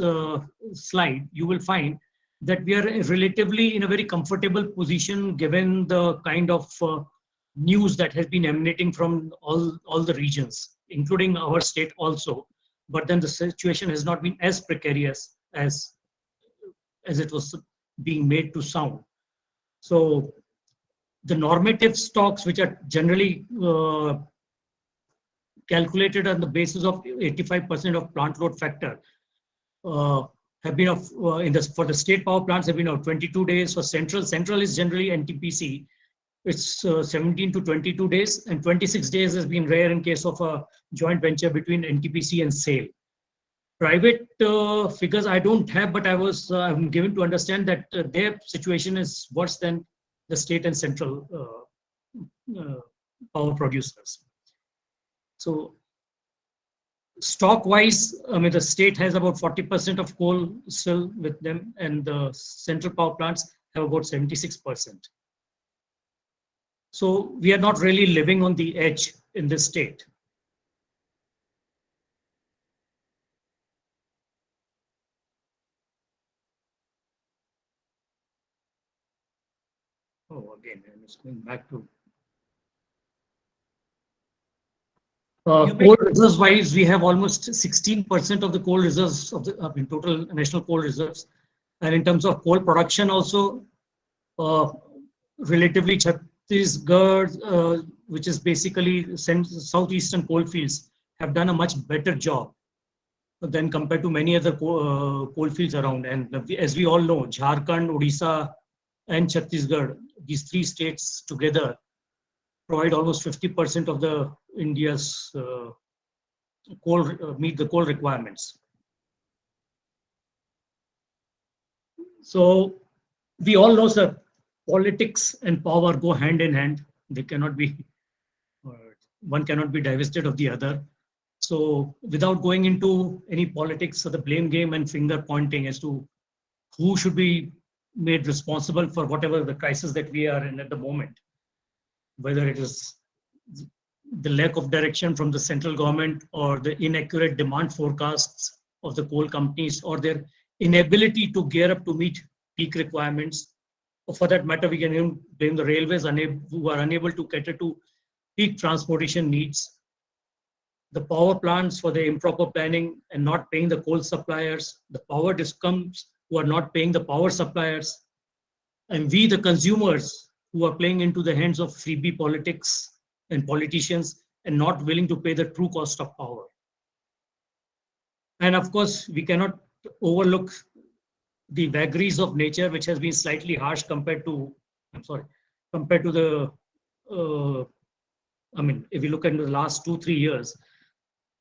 F: slide, you will find that we are relatively in a very comfortable position given the kind of news that has been emanating from all the regions, including our state also. But then the situation has not been as precarious as it was being made to sound. So the normative stocks, which are generally calculated on the basis of 85% of plant load factor, have been for the state power plants have been of 22 days. For central is generally NTPC. It's 17 to 22 days, and 26 days has been rare in case of a joint venture between NTPC and SAIL. Private figures I don't have, but I'm given to understand that their situation is worse than the state and central power producers. So stock-wise, the state has about 40% of coal still with them, and the central power plants have about 76%. So we are not really living on the edge in this state. Oh, again, I'm just going back to coal reserves wise. We have almost 16% of the coal reserves of the total national coal reserves, and in terms of coal production also, relatively Chhattisgarh, which is basically southeastern coal fields, have done a much better job than compared to many other coal fields around. And as we all know, Jharkhand, Odisha, and Chhattisgarh, these three states together, provide almost 50% of the India's coal, meet the coal requirements. So we all know that politics and power go hand in hand. They cannot be, one cannot be divested of the other. So without going into any politics or the blame game and finger pointing as to who should be made responsible for whatever the crisis that we are in at the moment, whether it is the lack of direction from the central government or the inaccurate demand forecasts of the coal companies or their inability to gear up to meet peak requirements. Or for that matter, we can even blame the railways who are unable to cater to peak transportation needs, the power plants for the improper planning and not paying the coal suppliers, the power discoms who are not paying the power suppliers, and we, the consumers, who are playing into the hands of freebie politics and politicians and not willing to pay the true cost of power. And of course, we cannot overlook the vagaries of nature, which has been slightly harsh compared to, compared to the, if you look at the last 2-3 years,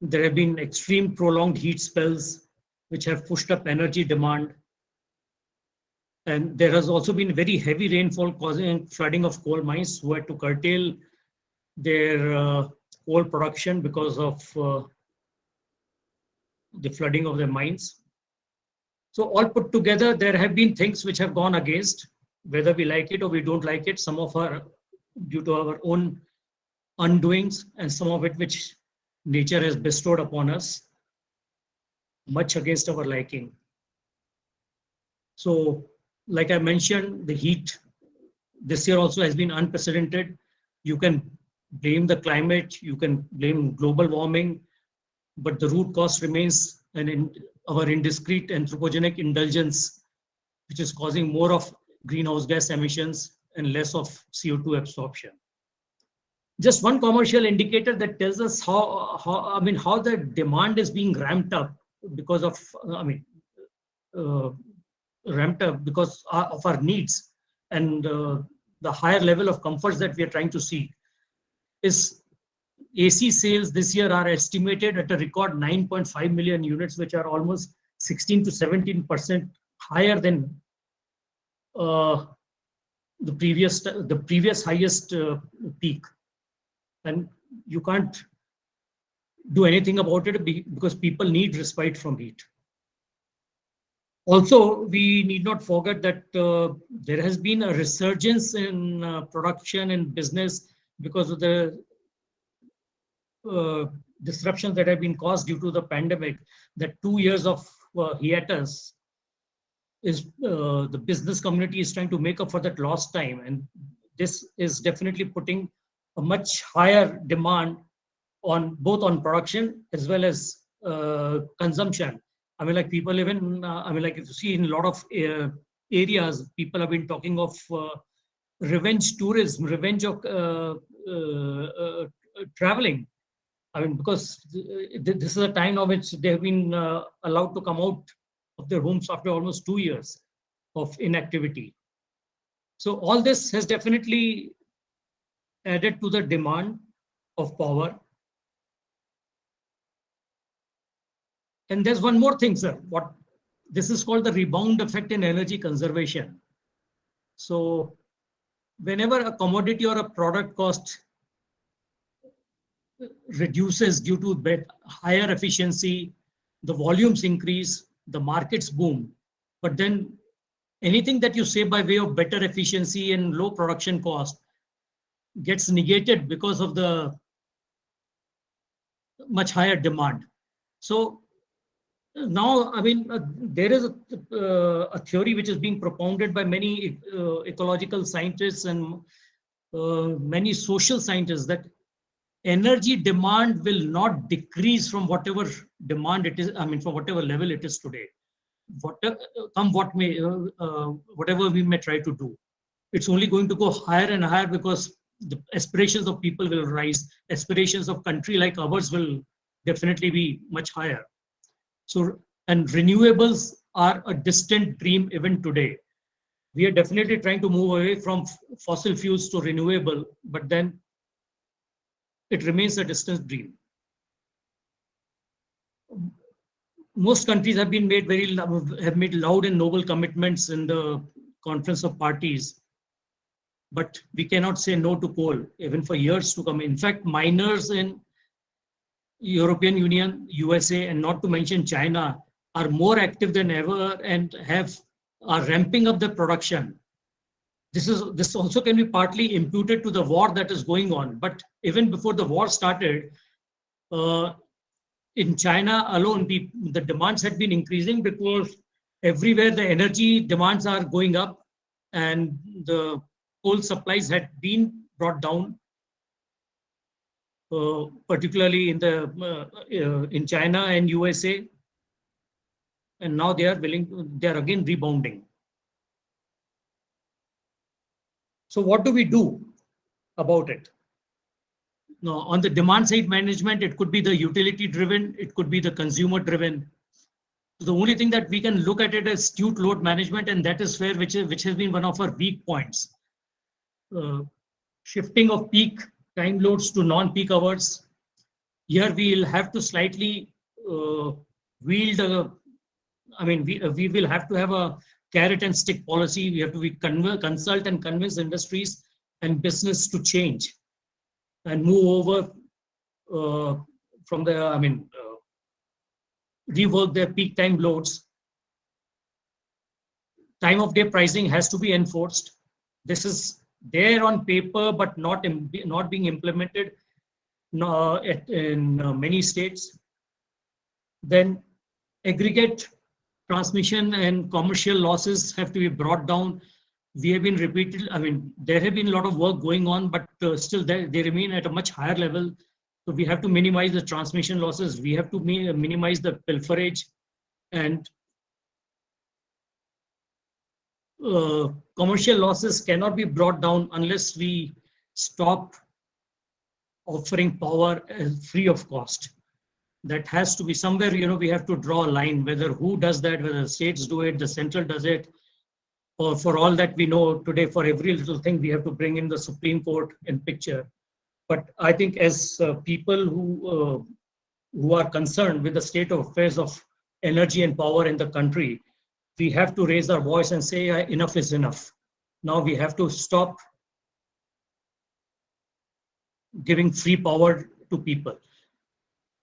F: there have been extreme prolonged heat spells, which have pushed up energy demand. And there has also been very heavy rainfall causing flooding of coal mines who had to curtail their coal production because of the flooding of their mines. So all put together, there have been things which have gone against, whether we like it or we don't like it, some of our due to our own undoings and some of it which nature has bestowed upon us, much against our liking. So like I mentioned, the heat this year also has been unprecedented. You can blame the climate, you can blame global warming, but the root cause remains our indiscreet anthropogenic indulgence, which is causing more of greenhouse gas emissions and less of CO2 absorption. Just one commercial indicator that tells us how the demand is being ramped up because of ramped up because of our needs and the higher level of comforts that we are trying to see is AC sales this year are estimated at a record 9.5 million units, which are almost 16 to 17% higher than the previous highest peak. And you can't do anything about it because people need respite from heat. Also, we need not forget that there has been a resurgence in production and business because of the disruptions that have been caused due to the pandemic. That 2 years of hiatus is the business community is trying to make up for that lost time, and this is definitely putting a much higher demand on both on production as well as consumption. Like people even, like if you see in a lot of areas, people have been talking of revenge tourism, revenge of traveling. Because this is a time of which they have been allowed to come out of their homes after almost 2 years of inactivity. So all this has definitely added to the demand of power. And there's one more thing, sir. What this is called the rebound effect in energy conservation. So whenever a commodity or a product cost reduces due to higher efficiency, the volumes increase, the markets boom. But then anything that you say by way of better efficiency and low production cost gets negated because of the much higher demand. So now, there is a theory which is being propounded by many ecological scientists and many social scientists that energy demand will not decrease from whatever demand it is, from whatever level it is today. Whatever we may try to do, it's only going to go higher and higher because the aspirations of people will rise. Aspirations of country like ours will definitely be much higher. So, and renewables are a distant dream even today. We are definitely trying to move away from fossil fuels to renewable, but then it remains a distant dream. Most countries have been made have made loud and noble commitments in the Conference of Parties, but we cannot say no to coal even for years to come. In fact, miners in European Union, USA, and not to mention China are more active than ever and are ramping up the production. This also can be partly imputed to the war that is going on. But even before the war started, in China alone, the demands had been increasing because everywhere the energy demands are going up and the coal supplies had been brought down, particularly in China and USA. And now they are again rebounding. So what do we do about it? Now, on the demand side management, it could be the utility driven, it could be the consumer driven. The only thing that we can look at it as astute load management, and that is which has been one of our weak points. Shifting of peak time loads to non-peak hours. Here we will have to slightly wield. We will have to have a carrot and stick policy. We have to consult and convince industries and business to change and move over from the, rework their peak time loads. Time of day pricing has to be enforced. This is there on paper, but not being implemented in many states. Then aggregate transmission and commercial losses have to be brought down. We have been there have been a lot of work going on, but still they remain at a much higher level. So we have to minimize the transmission losses. We have to minimize the pilferage, and commercial losses cannot be brought down unless we stop offering power free of cost. That has to be somewhere, we have to draw a line, whether who does that, whether the states do it, the central does it, or for all that we know today, for every little thing, we have to bring in the Supreme Court in picture. But I think as people who are concerned with the state of affairs of energy and power in the country, we have to raise our voice and say enough is enough. Now we have to stop giving free power to people.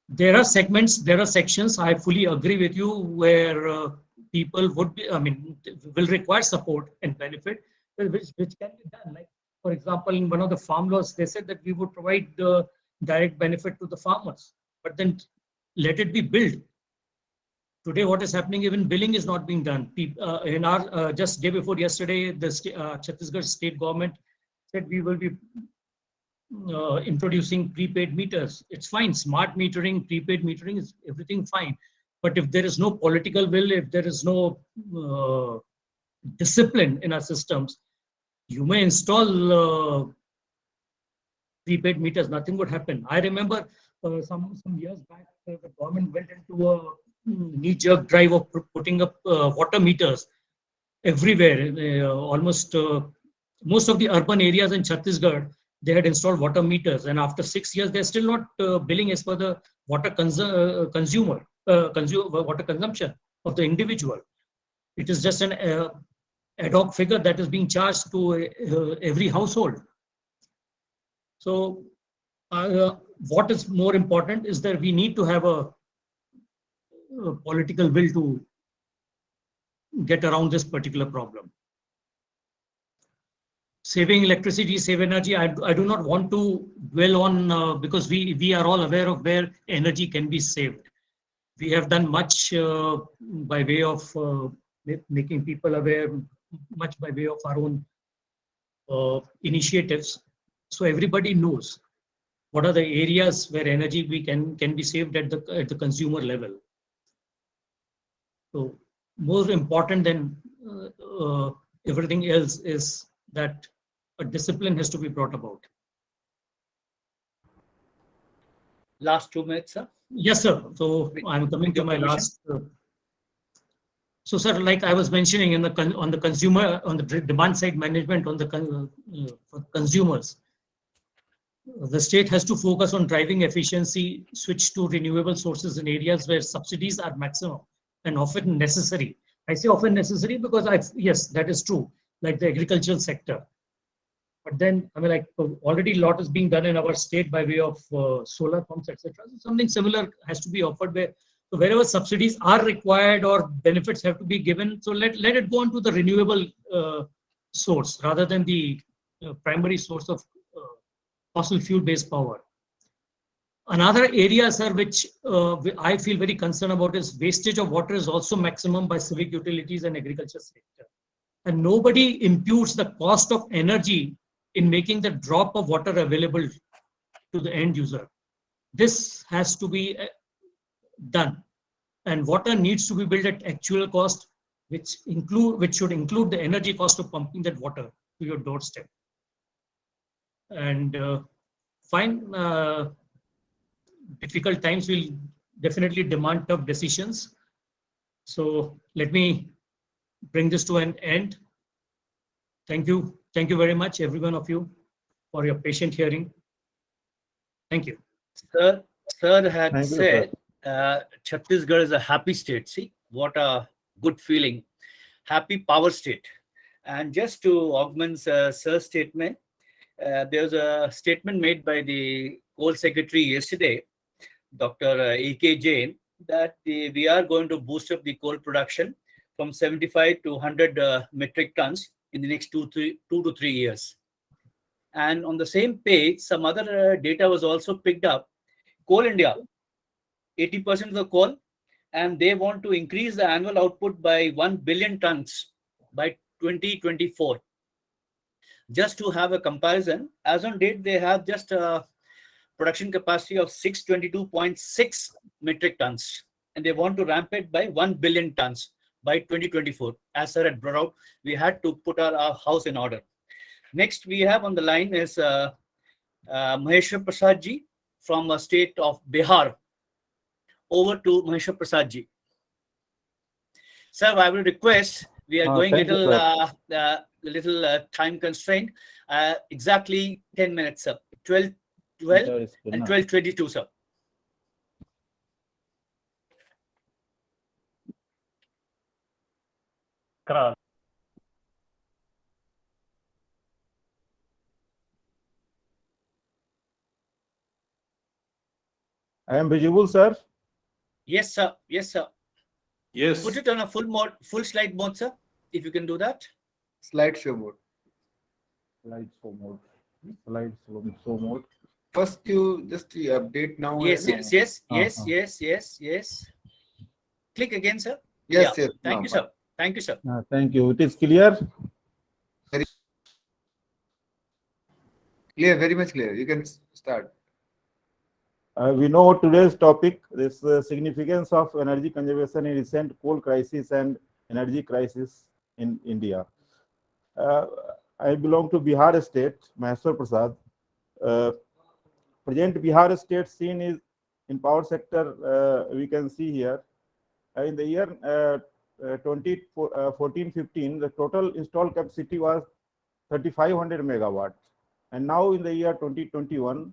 F: There are sections, I fully agree with you, where people will require support and benefit, which can be done. Like, for example, in one of the farm laws, they said that we would provide the direct benefit to the farmers, but then let it be billed. Today, what is happening, even billing is not being done. In our just day before yesterday, the Chhattisgarh state government said we will be introducing prepaid meters. It's fine. Smart metering, prepaid metering is everything fine. But if there is no political will, if there is no discipline in our systems, you may install prepaid meters, nothing would happen. I remember some years back, the government went into a knee-jerk drive of putting up water meters everywhere. Almost most of the urban areas in Chhattisgarh, they had installed water meters, and after 6 years, they're still not billing as per the water water consumption of the individual. It is just an ad hoc figure that is being charged to every household. So what is more important is that we need to have a political will to get around this particular problem. Saving electricity, save energy, I do not want to dwell on because we are all aware of where energy can be saved. We have done much by way of making people aware, much by way of our own initiatives. So everybody knows what are the areas where energy can be saved at the consumer level. So more important than everything else is that a discipline has to be brought about.
A: Last 2 minutes, sir.
F: Yes, sir. So I'm coming to my last. So, sir, like I was mentioning, on the demand side management for consumers, the state has to focus on driving efficiency, switch to renewable sources in areas where subsidies are maximum and often necessary. I say often necessary because yes, that is true, like the agricultural sector. But then, I mean, like already a lot is being done in our state by way of solar pumps, etc. So something similar has to be offered where, so wherever subsidies are required or benefits have to be given, so let it go on to the renewable source rather than the primary source of fossil fuel-based power. Another area, sir, which I feel very concerned about is wastage of water is also maximum by civic utilities and agriculture sector. And nobody imputes the cost of energy in making the drop of water available to the end user. This has to be done. And water needs to be built at actual cost, which should include the energy cost of pumping that water to your doorstep. And difficult times will definitely demand tough decisions. So let me bring this to an end. Thank you. Thank you very much, every one of you, for your patient hearing. Thank you.
A: Sir had said Chhattisgarh is a happy state. See, what a good feeling. Happy power state. And just to augment Sir's statement, there was a statement made by the Coal Secretary yesterday, Dr. E.K. Jain, that we are going to boost up the coal production from 75 to 100 metric tons in the next 2 to 3 years. And on the same page, some other data was also picked up. Coal India, 80% of the coal, and they want to increase the annual output by 1 billion tons by 2024. Just to have a comparison, as on date, they have just a production capacity of 622.6 metric tons, and they want to ramp it by 1 billion tons by 2024. As Sir had brought out, we had to put our house in order. Next, we have on the line is Maheshwar Prasad ji from a state of Bihar. Over to Maheshwar Prasad ji. Sir, I will request, we are going little time constraint, exactly 10 minutes, sir. 12 and 12:22, sir.
H: I am visible, sir.
A: Yes, sir. Yes, sir.
G: Yes.
A: Put it on a full slide mode, sir, if you can do that.
C: Slideshow mode.
H: Slideshow mode. Slideshow mode.
C: First, you just update now.
A: Yes. Click again, sir.
C: Yes.
A: Thank you, sir. Thank you, sir.
H: Thank you. It is clear.
C: Clear, very much clear. You can start.
H: We know today's topic, this significance of energy conservation in recent coal crisis and energy crisis in India. I belong to Bihar state, Maheshwar Prasad. Present Bihar state scene is in power sector, we can see here. In the year 2014-15, the total installed capacity was 3500 megawatt. And now in the year 2021,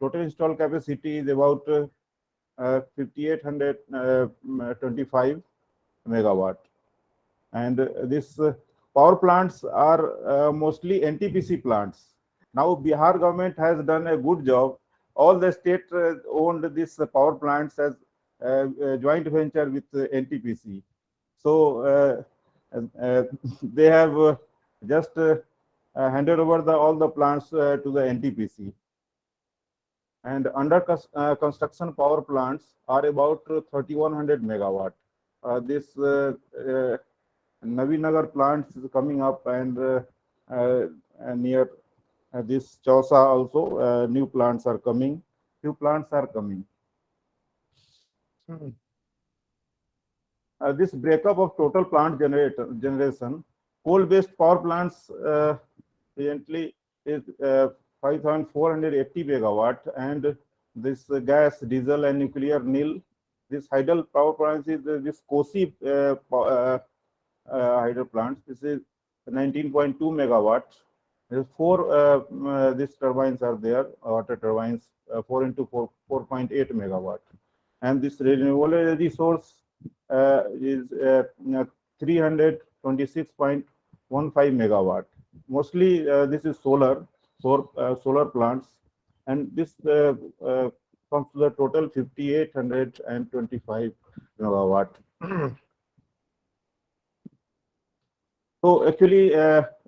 H: total installed capacity is about 5825 megawatt. And this power plants are mostly NTPC plants. Now Bihar government has done a good job. All the state owned these power plants as a joint venture with NTPC. So they have just handed over all the plants to the NTPC. And under construction power plants are about 3100 megawatt. This Navinagar plant is coming up, and near this Chausa also new plants are coming. Few plants are coming. This breakup of total plant generation, coal-based power plants presently is 5,480 megawatt, and this gas, diesel, and nuclear nil. This hydel power plants is this Kosi hydro plants. This is 19.2 megawatt, There's four these turbines are there, water turbines, 4 into 4, 4.8 megawatt. And this renewable energy source is 326.15 megawatt. Mostly this is solar plants, and this comes to the total 5,825 megawatt. So actually,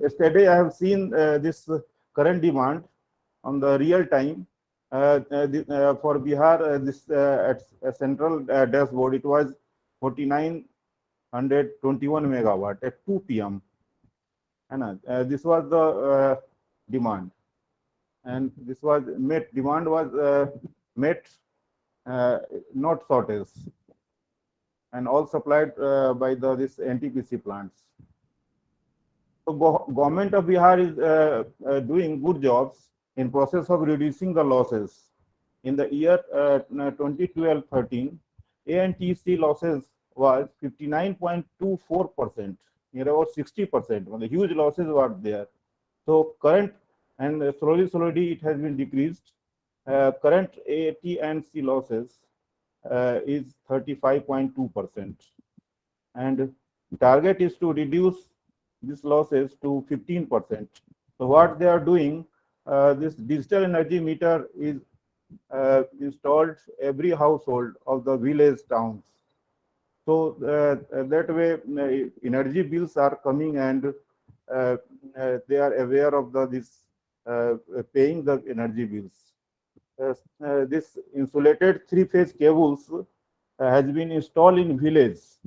H: yesterday I have seen this current demand on the real time for Bihar. This at a central dashboard, it was 4,921 megawatt at 2 p.m. And this was the demand, and this was met. Demand was met, not shortage, and all supplied by this NTPC plants. So government of Bihar is doing good jobs in process of reducing the losses. In the year 2012-13, ANTC losses was 59.24%, near about 60%. The huge losses were there. So current, and slowly it has been decreased. Current AT&C losses is 35.2%, and target is to reduce these losses to 15%. So what they are doing, this digital energy meter is installed every household of the village towns. So that way energy bills are coming, and they are aware of this paying the energy bills. This insulated three-phase cables has been installed in villages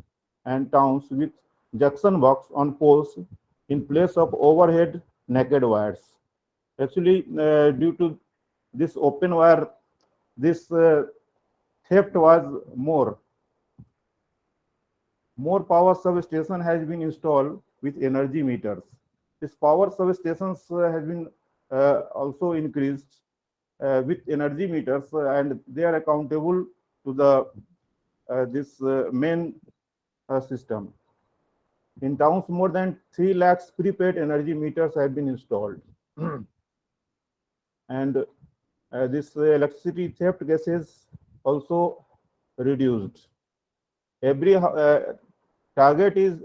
H: and towns with junction box on poles in place of overhead naked wires. Actually, due to this open wire, this theft was more. More power substation has been installed with energy meters. This power substations has been also increased with energy meters, and they are accountable to the this main system. In towns, more than 3 lakhs prepaid energy meters have been installed. And this electricity theft cases also reduced. Every target is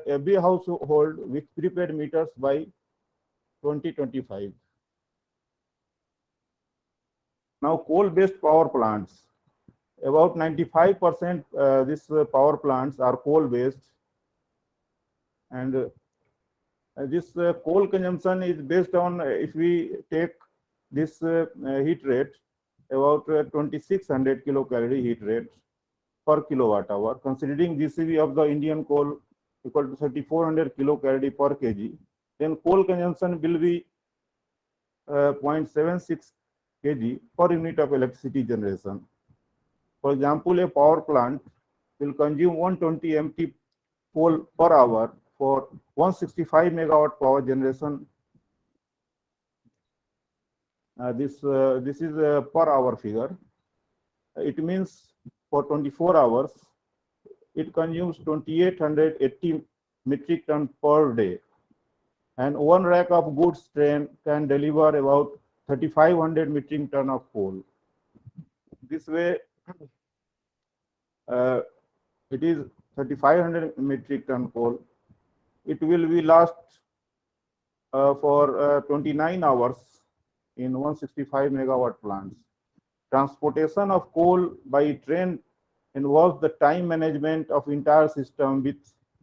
H: every household with prepaid meters by 2025. Now, coal-based power plants. About 95% these power plants are coal-based, and this coal consumption is based on, if we take this heat rate, about 2600 kilocalorie heat rate per kilowatt hour, considering GCV of the Indian coal equal to 3400 kilocalorie per kg, then coal consumption will be 0.76 kg per unit of electricity generation. For example, a power plant will consume 120 MT coal per hour for 165 megawatt power generation. This is a per hour figure. It means for 24 hours, it consumes 2880 metric ton per day. And one rack of goods train can deliver about 3500 metric ton of coal. This way, it is 3500 metric ton coal. It will be last for 29 hours in 165 megawatt plants. Transportation of coal by train involves the time management of entire system with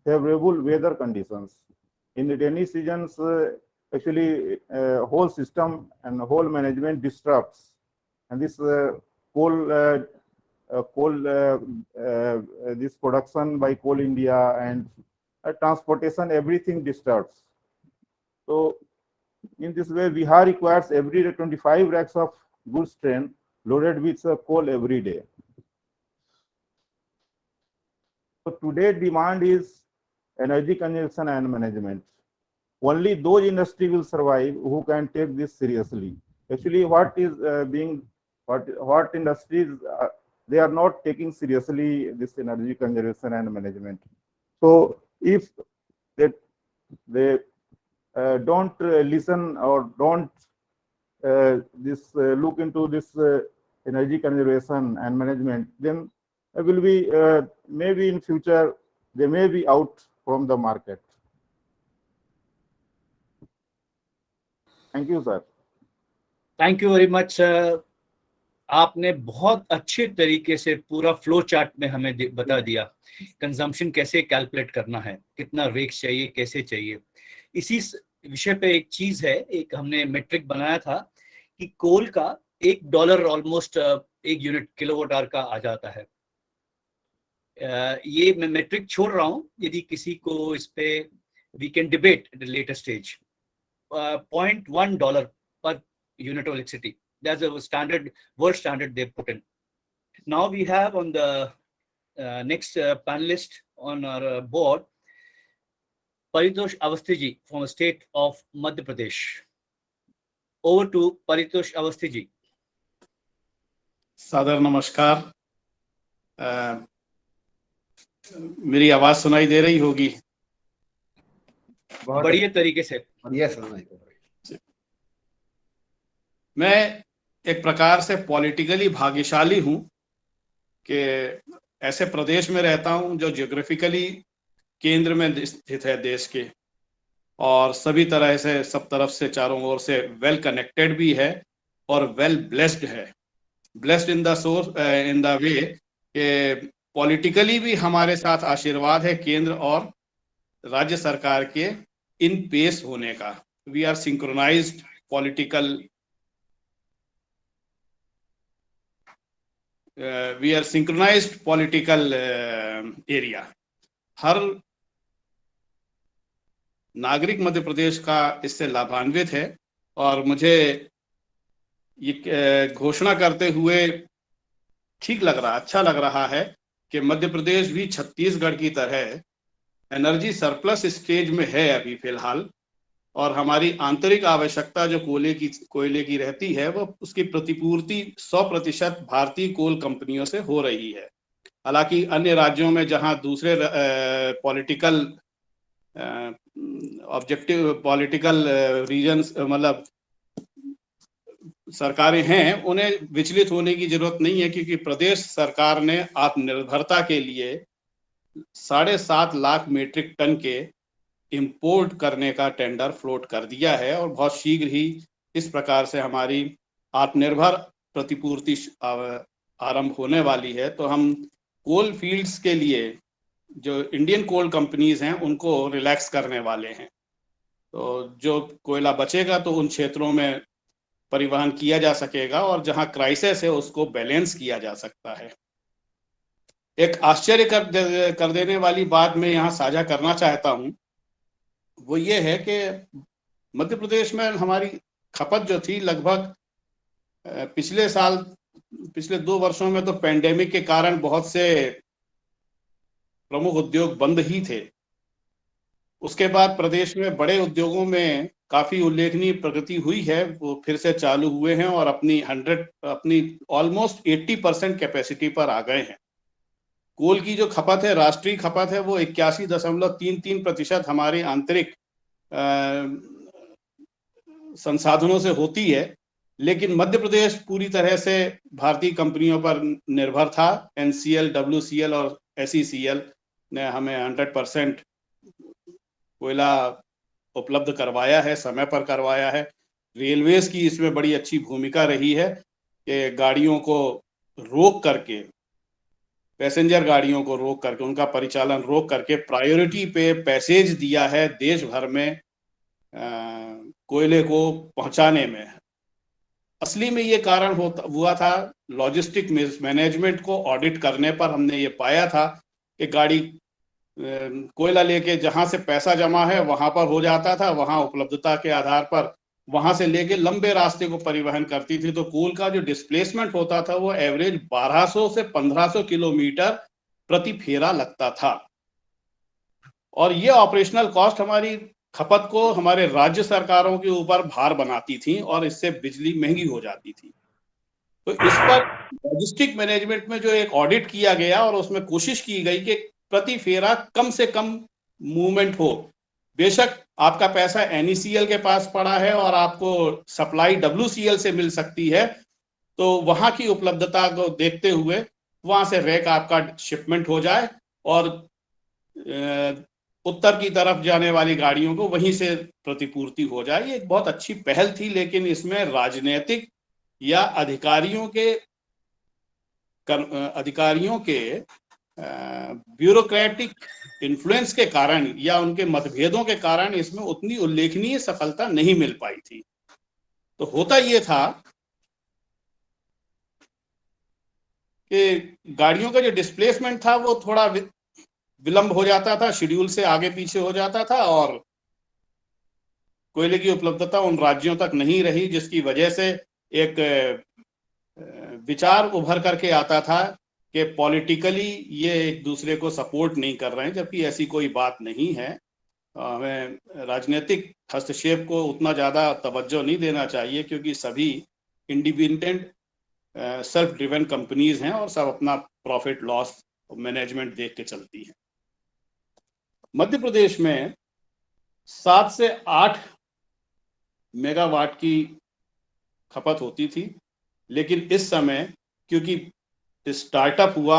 H: favorable weather conditions. In the rainy seasons, actually whole system and whole management disrupts, and this this production by Coal India and transportation, everything disturbs. So in this way, Bihar requires every day 25 racks of goods train loaded with coal every day. So today demand is energy consumption and management. Only those industry will survive who can take this seriously. Actually, what industries they are not taking seriously this energy conservation and management. So if they don't listen or don't look into this energy conservation and management, then will be maybe in future they may be out from the market. Thank you, sir.
A: Thank you very much sir. आपने बहुत अच्छे तरीके से पूरा flow chart में हमें बता दिया कंजम्पशन कैसे कैलकुलेट करना है, कितना रेक्स चाहिए, कैसे चाहिए। इसी विषय पे एक चीज है, एक हमने मेट्रिक बनाया था कि कोल का $1 ऑलमोस्ट 1 यूनिट किलोवाट आवर का आ जाता है। ये मैं मेट्रिक छोड़ रहा हूँ, यदि किसी को इस पे we can debate at the latest stage. $0.1 per unit of electricity. That's a standard, world standard they put in. Now we have on the next panelist on our board, Paritosh Awasthi ji from the state of Madhya Pradesh. Over to Paritosh Awasthi ji.
G: सादर नमस्कार। मेरी आवाज सुनाई दे रही होगी?
A: बढ़िया तरीके से।
C: बढ़िया सुनाई।
G: मैं एक प्रकार से पॉलिटिकली भाग्यशाली हूं कि ऐसे प्रदेश में रहता हूं जो ज्योग्राफिकली केंद्र में स्थित है देश के, और सभी तरह से सब तरफ से चारों ओर से वेल कनेक्टेड भी है और वेल ब्लेस्ड है। Blessed in the source in the way कि पॉलिटिकली भी हमारे साथ आशीर्वाद है केंद्र और राज्य सरकार के इन पेस होने का। We are synchronized political area. हर नागरिक मध्य प्रदेश का इससे लाभान्वित है, और मुझे ये घोषणा करते हुए ठीक लग रहा, अच्छा लग रहा है कि मध्य प्रदेश भी छत्तीसगढ़ की तरह एनर्जी सरप्लस स्टेज में है अभी फिलहाल, और हमारी आंतरिक आवश्यकता जो कोयले की रहती है वो उसकी प्रतिपूर्ति 100% भारतीय कोल कंपनियों से हो रही है। हालांकि अन्य राज्यों में जहां दूसरे पॉलिटिकल ऑब्जेक्टिव पॉलिटिकल रीजन्स मतलब सरकारें हैं, उन्हें विचलित होने की जरूरत नहीं है, क्योंकि प्रदेश सरकार ने आत्मनिर्भरता के लिए 7.5 लाख मीट्रिक टन के इंपोर्ट करने का टेंडर फ्लोट कर दिया है, और बहुत शीघ्र ही इस प्रकार से हमारी आत्मनिर्भर प्रतिपूर्ति आरंभ होने वाली है। तो हम कोल फील्ड्स के लिए जो इंडियन कोल कंपनीज हैं उनको रिलैक्स करने वाले हैं। तो जो कोयला बचेगा तो उन क्षेत्रों में परिवहन किया जा सकेगा, और जहां क्राइसिस है उसको बैलेंस किया जा सकता है। एक आश्चर्य कर देने वाली बात मैं यहाँ साझा करना चाहता हूँ, वो ये है कि मध्य प्रदेश में हमारी खपत जो थी लगभग पिछले 2 वर्षों में तो पेंडेमिक के कारण बहुत से प्रमुख उद्योग बंद ही थे। उसके बाद प्रदेश में बड़े उद्योगों में काफी उल्लेखनीय प्रगति हुई है, वो फिर से चालू हुए हैं और अपनी ऑलमोस्ट 80% कैपेसिटी पर आ गए हैं। कोल की जो खपत है, राष्ट्रीय खपत है, वो 81.33% हमारे आंतरिक संसाधनों से होती है, लेकिन मध्य प्रदेश पूरी तरह से भारतीय कंपनियों पर निर्भर था। NCL, WCL और SECL ने हमें 100% कोयला उपलब्ध करवाया है, समय पर करवाया है। रेलवेज की इसमें बड़ी अच्छी भूमिका रही है कि गाड़ियों को रोक करके, पैसेंजर गाड़ियों को रोक करके, उनका परिचालन रोक करके प्रायोरिटी पे पैसेज दिया है देश भर में कोयले को पहुंचाने में। असली में ये कारण हुआ था लॉजिस्टिक मैनेजमेंट को ऑडिट करने पर हमने ये पाया था कि गाड़ी कोयला लेके जहां से पैसा जमा है वहां पर हो जाता था, वहां उपलब्धता के आधार पर वहां से लेके लंबे रास्ते को परिवहन करती थी। तो कोल का जो डिस्प्लेसमेंट होता था वो एवरेज 1200 से 1500 किलोमीटर प्रति फेरा लगता था, और ये ऑपरेशनल कॉस्ट हमारी खपत को हमारे राज्य सरकारों के ऊपर भार बनाती थी, और इससे बिजली महंगी हो जाती थी। तो इस पर लॉजिस्टिक मैनेजमेंट में जो एक ऑडिट किया गया और उसमें कोशिश की गई कि प्रति फेरा कम से कम मूवमेंट हो, बेशक आपका पैसा NECL के पास पड़ा है और आपको सप्लाई WCL से मिल सकती है, तो वहां की उपलब्धता को देखते हुए वहां से रैक आपका शिपमेंट हो जाए और उत्तर की तरफ जाने वाली गाड़ियों को वहीं से प्रतिपूर्ति हो जाए। ये एक बहुत अच्छी पहल थी, लेकिन इसमें राजनीतिक या अधिकारियों के ब्यूरोक्रेटिक इन्फ्लुएंस के कारण या उनके मतभेदों के कारण इसमें उतनी उल्लेखनीय सफलता नहीं मिल पाई थी। तो होता ये था कि गाड़ियों का जो डिस्प्लेसमेंट था वो थोड़ा विलंब हो जाता था, शेड्यूल से आगे पीछे हो जाता था और कोयले की उपलब्धता उन राज्यों तक नहीं रही, जिसकी वजह से एक विचार उभर करके आता था कि पॉलिटिकली ये एक दूसरे को सपोर्ट नहीं कर रहे हैं, जबकि ऐसी कोई बात नहीं है। हमें राजनीतिक हस्तक्षेप को उतना ज़्यादा तवज्जो नहीं देना चाहिए, क्योंकि सभी इंडिपेंडेंट सेल्फ ड्रिवन कंपनीज हैं और सब अपना प्रॉफिट लॉस मैनेजमेंट देख के चलती हैं। मध्य प्रदेश में 7 से 8 मेगावाट की खपत होती थी, लेकिन इस समय क्योंकि स्टार्टअप हुआ,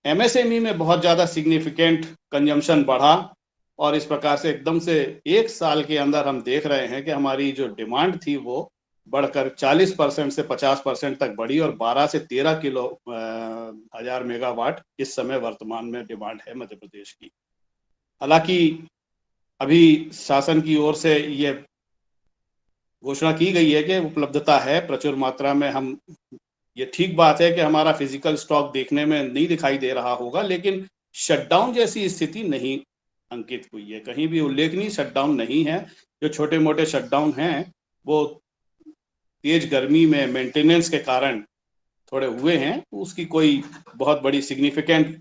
G: MSME में बहुत ज्यादा सिग्निफिकेंट कंजम्पशन बढ़ा और इस प्रकार से एकदम से एक साल के अंदर हम देख रहे हैं कि हमारी जो डिमांड थी वो बढ़कर 40% से 50% तक बढ़ी और 12 से 13 किलो हजार मेगावाट इस समय वर्तमान में डिमांड है मध्य प्रदेश की। हालांकि अभी शासन की ओर से ये घोषणा की गई है कि उपलब्धता है प्रचुर मात्रा में। हम ये ठीक बात है कि हमारा फिजिकल स्टॉक देखने में नहीं दिखाई दे रहा होगा, लेकिन शटडाउन जैसी स्थिति नहीं अंकित हुई है, कहीं भी उल्लेखनीय शटडाउन नहीं है। जो छोटे मोटे शटडाउन हैं वो तेज गर्मी में मेंटेनेंस के कारण थोड़े हुए हैं, उसकी कोई बहुत बड़ी सिग्निफिकेंट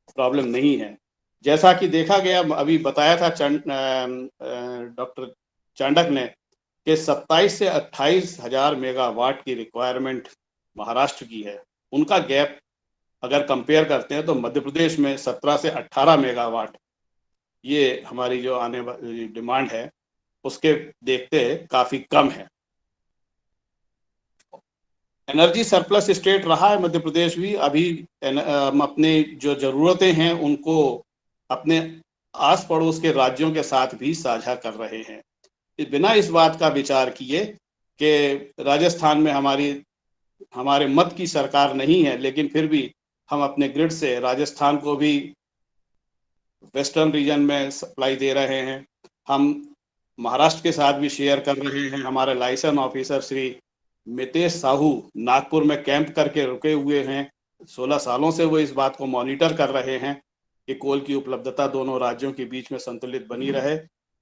G: प्रॉब्लम नहीं है। जैसा कि देखा गया, अभी बताया था डॉक्टर चांडक ने कि 27 से 28 हजार मेगावाट की रिक्वायरमेंट महाराष्ट्र की है। उनका गैप अगर कंपेयर करते हैं तो मध्य प्रदेश में 17 से 18 मेगावाट ये हमारी जो आने वाली डिमांड है उसके देखते काफी कम है। एनर्जी सरप्लस स्टेट रहा है मध्य प्रदेश भी। अभी अपने जो जरूरतें हैं उनको अपने आस पड़ोस के राज्यों के साथ भी साझा कर रहे हैं, बिना इस बात का विचार किए कि राजस्थान में हमारे मत की सरकार नहीं है, लेकिन फिर भी हम अपने ग्रिड से राजस्थान को भी वेस्टर्न रीजन में सप्लाई दे रहे हैं। हम महाराष्ट्र के साथ भी शेयर कर रहे हैं। हमारे लाइसेंस ऑफिसर श्री मितेश साहू नागपुर में कैंप करके रुके हुए हैं। 16 सालों से वो इस बात को मॉनिटर कर रहे हैं कि कोल की उपलब्धता दोनों राज्यों के बीच में संतुलित बनी रहे।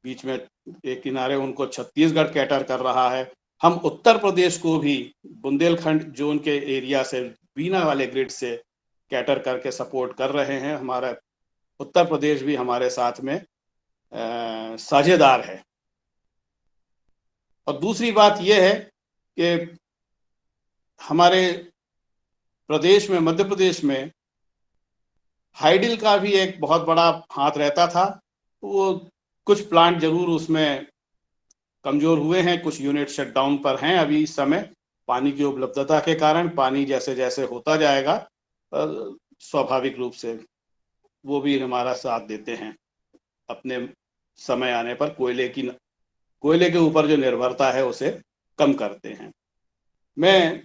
G: बीच में एक किनारे उनको छत्तीसगढ़ कैटर कर रहा है। हम उत्तर प्रदेश को भी बुंदेलखंड जोन के एरिया से बीना वाले ग्रिड से कैटर करके सपोर्ट कर रहे हैं। हमारा उत्तर प्रदेश भी हमारे साथ में साझेदार है। और दूसरी बात यह है कि हमारे प्रदेश में, मध्य प्रदेश में हाइडिल का भी एक बहुत बड़ा हाथ रहता था। वो कुछ प्लांट जरूर उसमें कमजोर हुए हैं, कुछ यूनिट शटडाउन पर हैं अभी इस समय पानी की उपलब्धता के कारण। पानी जैसे जैसे होता जाएगा स्वाभाविक रूप से वो भी हमारा साथ देते हैं। अपने समय आने पर कोयले के ऊपर जो निर्भरता है उसे कम करते हैं। मैं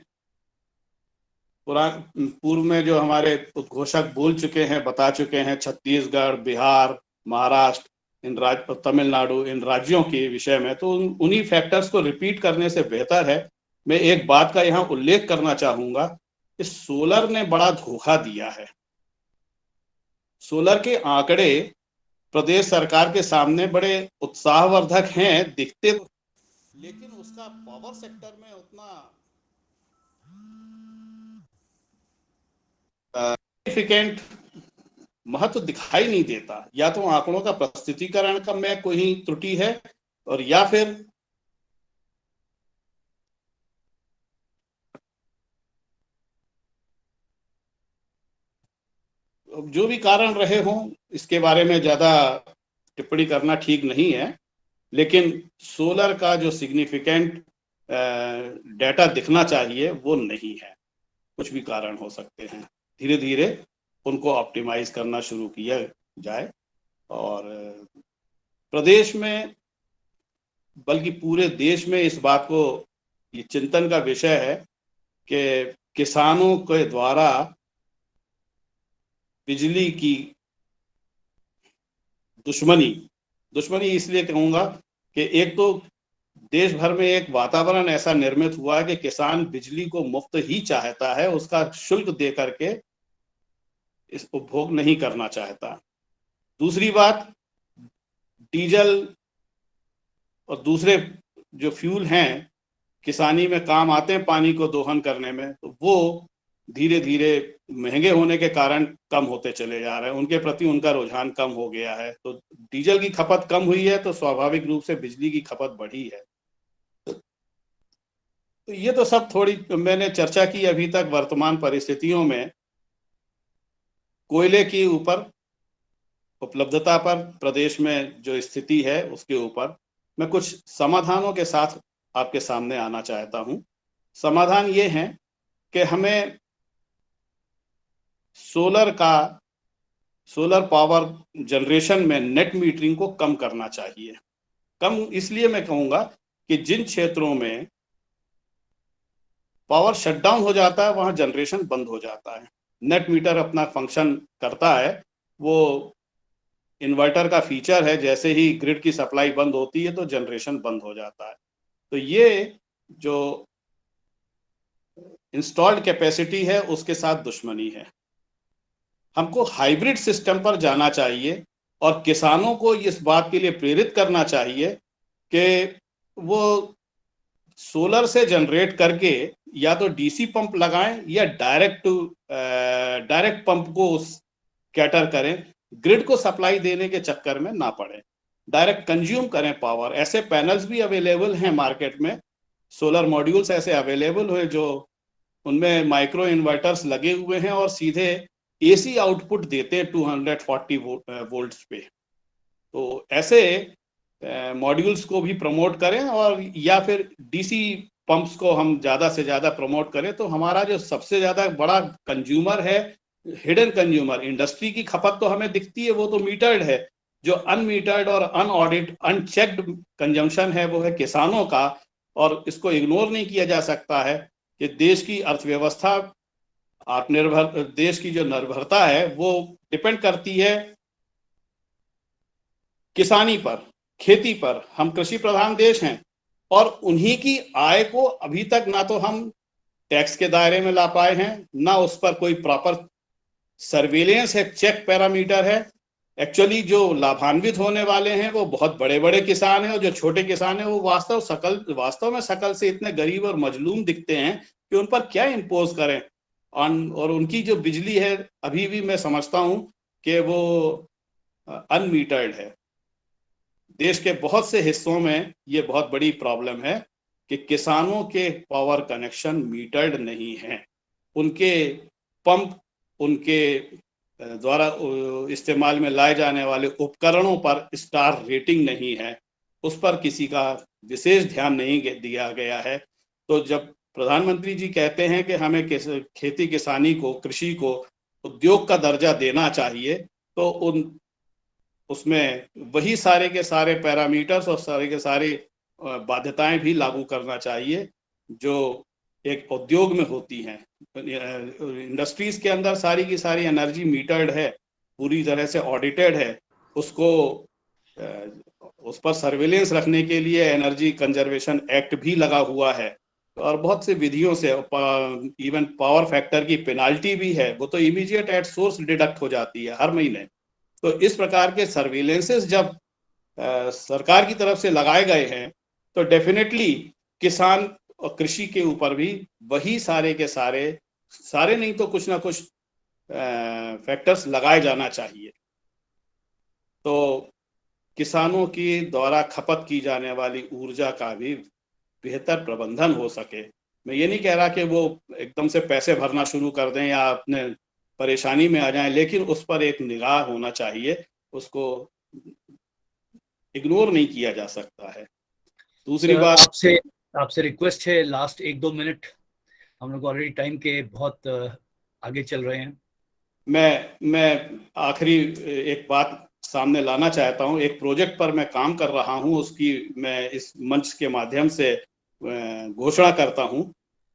G: पूर्व में जो हमारे उद्घोषक बोल चुके हैं, बता चुके हैं, छत्तीसगढ़, बिहार, महाराष्ट्र, तमिलनाडु, इन राज्यों के विषय में, तो उन्हीं फैक्टर्स को रिपीट करने से बेहतर है मैं एक बात का यहाँ उल्लेख करना चाहूंगा कि सोलर ने बड़ा धोखा दिया है। सोलर के आंकड़े प्रदेश सरकार के सामने बड़े उत्साहवर्धक हैं दिखते, लेकिन उसका पावर सेक्टर में उतना सिग्निफिकेंट महत्व दिखाई नहीं देता। या तो आंकड़ों का प्रस्तुतिकरण का में कोई त्रुटि है और या फिर जो भी कारण रहे हों इसके बारे में ज्यादा टिप्पणी करना ठीक नहीं है, लेकिन सोलर का जो सिग्निफिकेंट डाटा दिखना चाहिए वो नहीं है। कुछ भी कारण हो सकते हैं, धीरे धीरे उनको ऑप्टिमाइज करना शुरू किया जाए। और प्रदेश में बल्कि पूरे देश में इस बात को ये चिंतन का विषय है कि किसानों के द्वारा बिजली की दुश्मनी इसलिए कहूंगा कि एक तो देश भर में एक वातावरण ऐसा निर्मित हुआ है कि किसान बिजली को मुफ्त ही चाहता है, उसका शुल्क दे करके इस उपभोग नहीं करना चाहता। दूसरी बात, डीजल और दूसरे जो फ्यूल हैं किसानी में काम आते हैं पानी को दोहन करने में, तो वो धीरे धीरे महंगे होने के कारण कम होते चले जा रहे हैं, उनके प्रति उनका रुझान कम हो गया है। तो डीजल की खपत कम हुई है तो स्वाभाविक रूप से बिजली की खपत बढ़ी है। तो ये तो सब थोड़ी मैंने चर्चा की अभी तक वर्तमान परिस्थितियों में कोयले की ऊपर उपलब्धता पर प्रदेश में जो स्थिति है उसके ऊपर मैं कुछ समाधानों के साथ आपके सामने आना चाहता हूं। समाधान ये है कि हमें सोलर पावर जनरेशन में नेट मीटरिंग को कम करना चाहिए। कम इसलिए मैं कहूंगा कि जिन क्षेत्रों में पावर शटडाउन हो जाता है वहां जनरेशन बंद हो जाता है। नेट मीटर अपना फंक्शन करता है, वो इन्वर्टर का फीचर है, जैसे ही ग्रिड की सप्लाई बंद होती है तो जनरेशन बंद हो जाता है। तो ये जो इंस्टॉल्ड कैपेसिटी है उसके साथ दुश्मनी है। हमको हाइब्रिड सिस्टम पर जाना चाहिए और किसानों को इस बात के लिए प्रेरित करना चाहिए कि वो सोलर से जनरेट करके या तो डीसी पंप लगाएं या डायरेक्ट पंप को कैटर करें, ग्रिड को सप्लाई देने के चक्कर में ना पड़े, डायरेक्ट कंज्यूम करें पावर। ऐसे पैनल्स भी अवेलेबल हैं मार्केट में, सोलर मॉड्यूल्स ऐसे अवेलेबल हुए जो उनमें माइक्रो इन्वर्टर्स लगे हुए हैं और सीधे एसी आउटपुट देते हैं 240 वोल्ट्स पे। तो ऐसे मॉड्यूल्स को भी प्रमोट करें और या फिर डीसी पंप्स को हम ज्यादा से ज्यादा प्रमोट करें। तो हमारा जो सबसे ज्यादा बड़ा कंज्यूमर है, हिडन कंज्यूमर, इंडस्ट्री की खपत तो हमें दिखती है, वो तो मीटर्ड है। जो अनमीटर्ड और अनचेक्ड कंजम्पशन है वो है किसानों का, और इसको इग्नोर नहीं किया जा सकता है कि देश की अर्थव्यवस्था आत्मनिर्भर, देश की जो निर्भरता है वो डिपेंड करती है किसानी पर, खेती पर। हम कृषि प्रधान देश हैं और उन्हीं की आय को अभी तक ना तो हम टैक्स के दायरे में ला पाए हैं, ना उस पर कोई प्रॉपर सर्वेलेंस है, चेक पैरामीटर है। एक्चुअली जो लाभान्वित होने वाले हैं वो बहुत बड़े बड़े किसान हैं और जो छोटे किसान हैं वो वास्तव में शकल से इतने गरीब और मजलूम दिखते हैं कि उन पर क्या इम्पोज करें। और उनकी जो बिजली है अभी भी मैं समझता हूं कि वो अनमीटर्ड है। देश के बहुत से हिस्सों में ये बहुत बड़ी प्रॉब्लम है कि किसानों के पावर कनेक्शन मीटर्ड नहीं है, उनके पंप, उनके द्वारा इस्तेमाल में लाए जाने वाले उपकरणों पर स्टार रेटिंग नहीं है, उस पर किसी का विशेष ध्यान नहीं दिया गया है। तो जब प्रधानमंत्री जी कहते हैं कि हमें खेती किसानी को, कृषि को उद्योग का दर्जा देना चाहिए, तो उसमें वही सारे के सारे पैरामीटर्स और सारे के सारे बाध्यताएं भी लागू करना चाहिए जो एक उद्योग में होती हैं। इंडस्ट्रीज के अंदर सारी की सारी एनर्जी मीटर्ड है, पूरी तरह से ऑडिटेड है, उसको उस पर सर्वेलेंस रखने के लिए एनर्जी कंजर्वेशन एक्ट भी लगा हुआ है और बहुत से विधियों से इवन पावर फैक्टर की पेनाल्टी भी है, वो तो इमीडिएट एट सोर्स डिडक्ट हो जाती है हर महीने। तो इस प्रकार के सर्वेलेंसेस जब सरकार की तरफ से लगाए गए हैं तो डेफिनेटली किसान और कृषि के ऊपर भी वही सारे के सारे नहीं तो कुछ ना कुछ फैक्टर्स लगाए जाना चाहिए, तो किसानों की द्वारा खपत की जाने वाली ऊर्जा का भी बेहतर प्रबंधन हो सके। मैं ये नहीं कह रहा कि वो एकदम से पैसे भरना शुरू कर दें या अपने परेशानी में आ जाएं, लेकिन उस पर एक निगाह होना चाहिए, उसको इग्नोर नहीं किया जा सकता है। दूसरी
A: सर,
G: बात,
A: आपसे रिक्वेस्ट है, लास्ट 1-2 मिनट, हम लोग ऑलरेडी टाइम के बहुत आगे चल रहे हैं।
G: मैं आखिरी एक बात सामने लाना चाहता हूं। एक प्रोजेक्ट पर मैं काम कर रहा हूं, उसकी मैं इस मंच के माध्यम से घोषणा करता हूं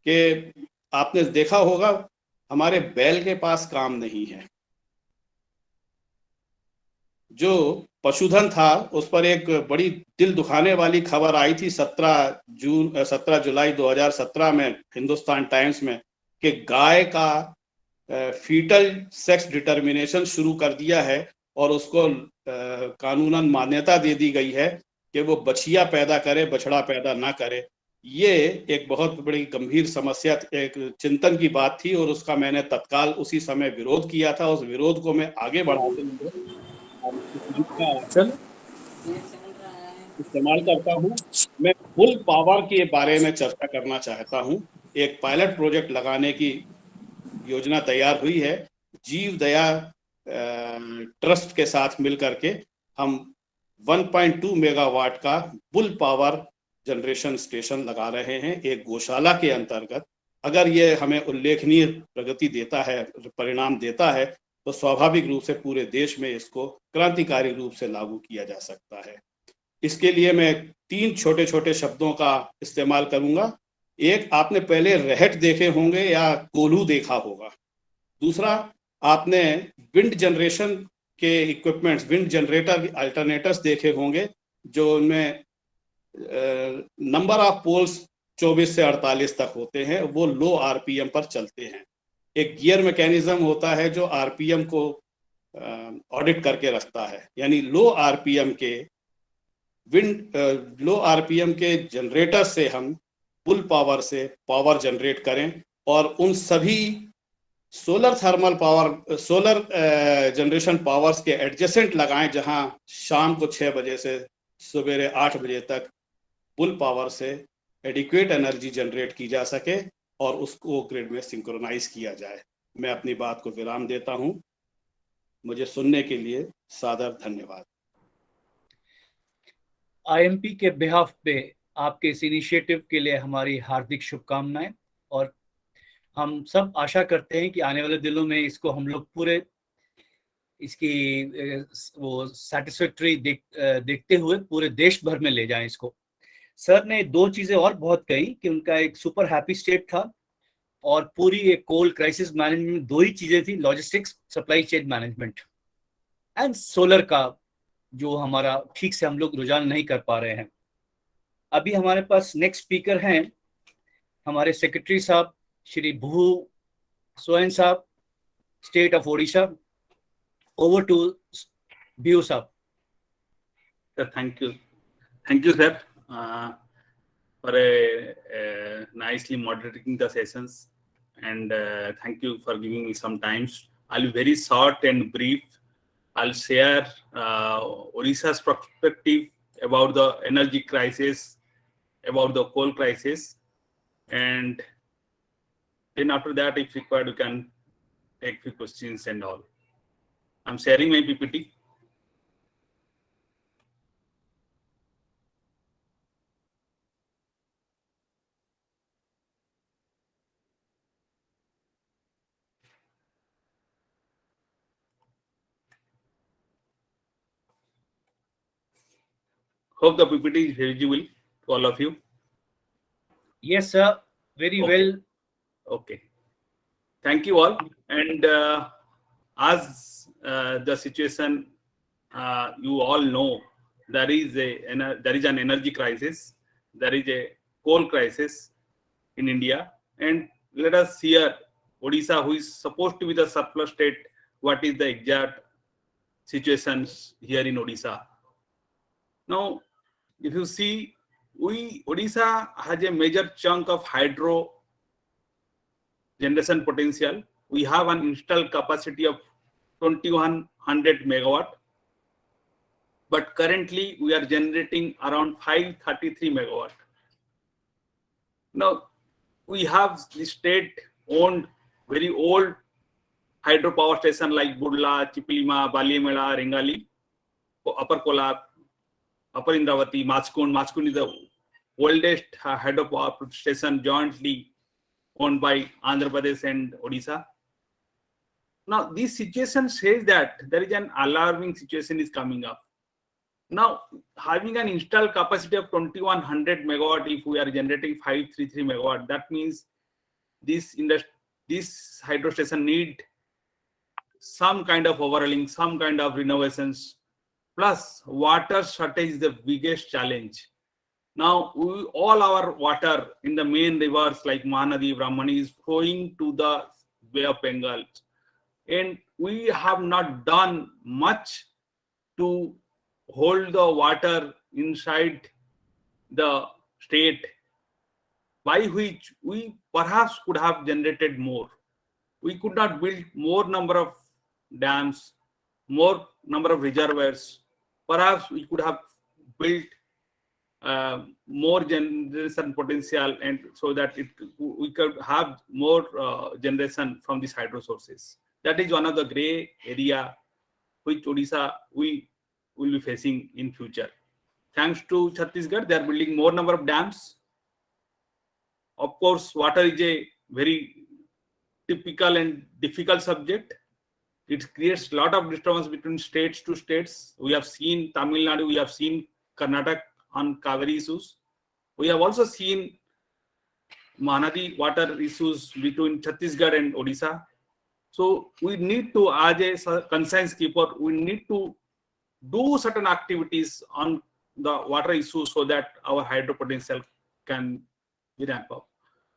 G: कि आपने देखा होगा हमारे बैल के पास काम नहीं है। जो पशुधन था उस पर एक बड़ी दिल दुखाने वाली खबर आई थी 17 जुलाई 2017 में हिंदुस्तान टाइम्स में, कि गाय का फीटल सेक्स डिटर्मिनेशन शुरू कर दिया है और उसको कानूनन मान्यता दे दी गई है कि वो बछिया पैदा करे, बछड़ा पैदा ना करे। ये एक बहुत बड़ी गंभीर समस्या, एक चिंतन की बात थी और उसका मैंने तत्काल उसी समय विरोध किया था। उस विरोध को मैं आगे बढ़ाते हुए इस्तेमाल करता हूँ। मैं फुल पावर के बारे में चर्चा करना चाहता हूँ। एक पायलट प्रोजेक्ट लगाने की योजना तैयार हुई है। जीव दया ट्रस्ट के साथ मिलकर के हम 1.2 मेगावाट का फुल पावर जनरेशन स्टेशन लगा रहे हैं एक गौशाला के अंतर्गत। अगर ये हमें उल्लेखनीय प्रगति देता है, परिणाम देता है, तो स्वाभाविक रूप से पूरे देश में इसको क्रांतिकारी रूप से लागू किया जा सकता है। इसके लिए मैं 3 छोटे छोटे शब्दों का इस्तेमाल करूंगा। एक, आपने पहले रहट देखे होंगे या कोल्हू देखा होगा। दूसरा, आपने विंड जनरेशन के इक्विपमेंट्स, विंड जनरेटर अल्टरनेटर्स देखे होंगे, जो उनमें नंबर ऑफ पोल्स 24 से 48 तक होते हैं। वो लो आरपीएम पर चलते हैं। एक गियर मैकेनिज्म होता है जो आरपीएम को ऑडिट करके रखता है। यानी लो आरपीएम के जनरेटर से हम फुल पावर से पावर जनरेट करें और उन सभी solar thermal power, solar generation powers के एडजेसेंट लगाएं, जहां शाम को 6 बजे से सवेरे 8 बजे तक फुल पावर से एडिक्वेट एनर्जी जनरेट की जा सके और उसको ग्रिड में सिंक्रोनाइज किया जाए। मैं अपनी बात को विराम देता हूं। मुझे सुनने के लिए सादर धन्यवाद।
A: आईएमपी के बिहाफ पे आपके इस इनिशिएटिव के लिए हमारी हार्दिक शुभकामनाएं, और हम सब आशा करते हैं कि आने वाले दिनों में इसको हम लोग पूरे इसकी वो सेटिस्फैक्टरी देखते हुए पूरे देश भर में ले जाएं इसको। सर ने 2 चीजें और बहुत कही कि उनका एक सुपर हैप्पी स्टेट था और पूरी एक कोल क्राइसिस मैनेजमेंट 2 ही चीजें थी, logistics, supply chain management and solar का, जो हमारा ठीक से हम लोग रुझान नहीं कर पा रहे हैं। अभी हमारे पास नेक्स्ट स्पीकर हैं हमारे सेक्रेटरी साहब Shri Bhu Soyan Sahab, state of Odisha. Over to Bhu Sahab.
B: Thank you, sir, for nicely moderating the sessions, and thank you for giving me some time. I'll be very short and brief. I'll share Odisha's perspective about the energy crisis, about the coal crisis, and then after that, if required, we can take few questions and all. I'm sharing my PPT. Hope the PPT is visible to all of you.
A: Yes, sir. Very well.
B: Okay. Thank you all. And as the situation you all know, there is an energy crisis, there is a coal crisis in India, and let us hear Odisha, who is supposed to be the surplus state, what is the exact situations here in Odisha. Now, if you see, Odisha has a major chunk of hydro generation potential. We have an installed capacity of 2100 megawatt, but currently we are generating around 533 megawatt. Now, we have the state owned very old hydropower station like Budla, Chipilima, Baliamela, Ringali, Upper Kolab, Upper Indravati, Machkund. Machkund is the oldest hydropower station jointly owned by Andhra Pradesh and Odisha. Now, this situation says that there is an alarming situation is coming up. Now, having an installed capacity of 2100 megawatt, if we are generating 533 megawatt, that means this hydro station need some kind of overhauling, some kind of renovations. Plus, water shortage is the biggest challenge. Now, all our water in the main rivers like Mahanadi, Brahmani is flowing to the Bay of Bengal. And we have not done much to hold the water inside the state, by which we perhaps could have generated more. We could not build more number of dams, more number of reservoirs. Perhaps we could have built more generation potential, and so that we could have more generation from these hydro sources. That is one of the gray area which Odisha will be facing in future. Thanks to Chhattisgarh, they are building more number of dams. Of course, water is a very typical and difficult subject. It creates a lot of disturbance between states to states. We have seen Tamil Nadu, we have seen Karnataka on Kaveri issues. We have also seen Mahanadi water issues between Chhattisgarh and Odisha. So we need to, as a conscience keeper, we need to do certain activities on the water issue so that our hydro potential can be ramped up.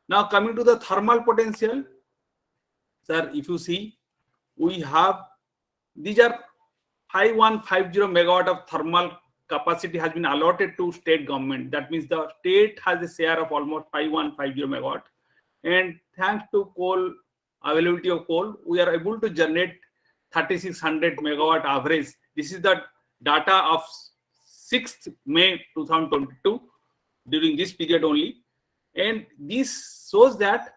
B: Now coming to the thermal potential, sir, if you see, we have, these are 5150 megawatt of thermal capacity has been allotted to state government. That means the state has a share of almost 5150 megawatt. And thanks to coal, availability of coal, we are able to generate 3600 megawatt average. This is the data of 6th May 2022 during this period only. And this shows that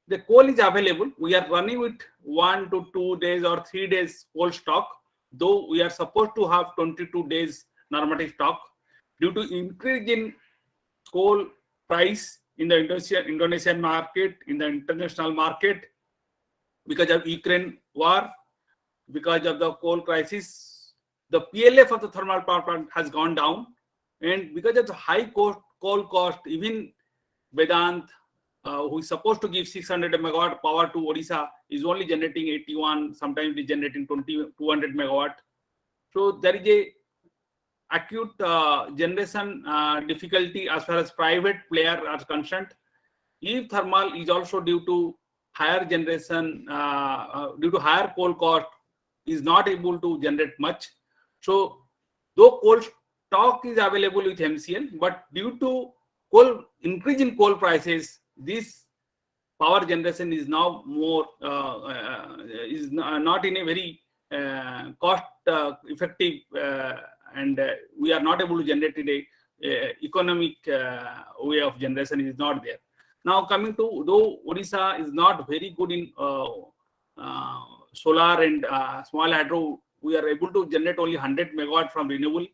B: the coal is available. We are running with 1 to 2 days or 3 days coal stock, though we are supposed to have 22 days normative stock. Due to increase in coal price in the Indonesian market, in the international market, because of Ukraine war, because of the coal crisis, the PLF of the thermal power plant has gone down. And because of the high coal cost, even Vedant, who is supposed to give 600 megawatt power to Odisha, is only generating 81, sometimes it is generating 200 megawatt. So there is a acute generation difficulty as far as private player are concerned. If thermal is also due to higher generation, due to higher coal cost, is not able to generate much. So though coal stock is available with MCL, but due to increase in coal prices, this power generation is now more is not in a very cost effective, and we are not able to generate in a economic way of generation is not there. Now coming to, though Odisha is not very good in solar and small hydro, we are able to generate only 100 megawatt from renewable.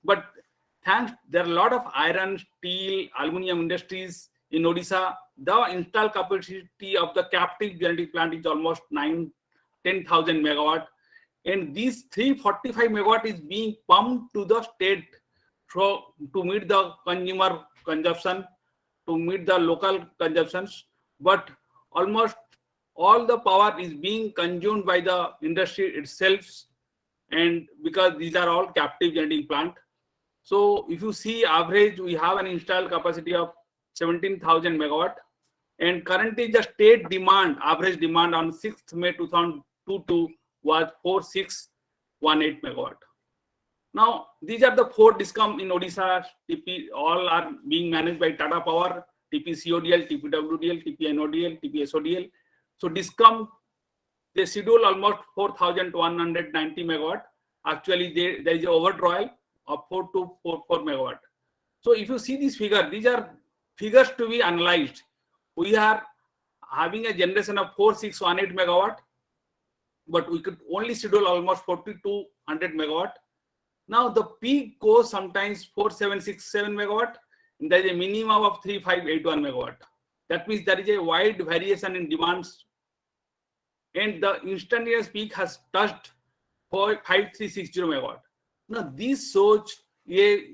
B: But thanks, there are a lot of iron, steel, aluminum industries in Odisha. The installed capacity of the captive generating plant is almost 10,000 megawatt. And these 345 megawatt is being pumped to the state to meet the consumer consumption, to meet the local consumptions. But almost all the power is being consumed by the industry itself. And because these are all captive generating plant. So if you see average, we have an installed capacity of 17,000 megawatt. And currently the state demand, average demand on 6th May 2022 was 4618 megawatt. Now, these are the 4 DISCOM in Odisha. TP, all are being managed by Tata Power, TPCODL, TPWDL, TPNODL, TPSODL. So DISCOM, they schedule almost 4,190 megawatt. Actually, there is an overdrawal of 4 to 4 megawatt. So if you see this figure, these are figures to be analyzed. We are having a generation of 4618 megawatt, but we could only schedule almost 4,200 megawatt. Now the peak goes sometimes 4,767 megawatt. And there is a minimum of 3,581 megawatt. That means there is a wide variation in demands, and the instantaneous peak has touched 5,360 megawatt. Now this shows a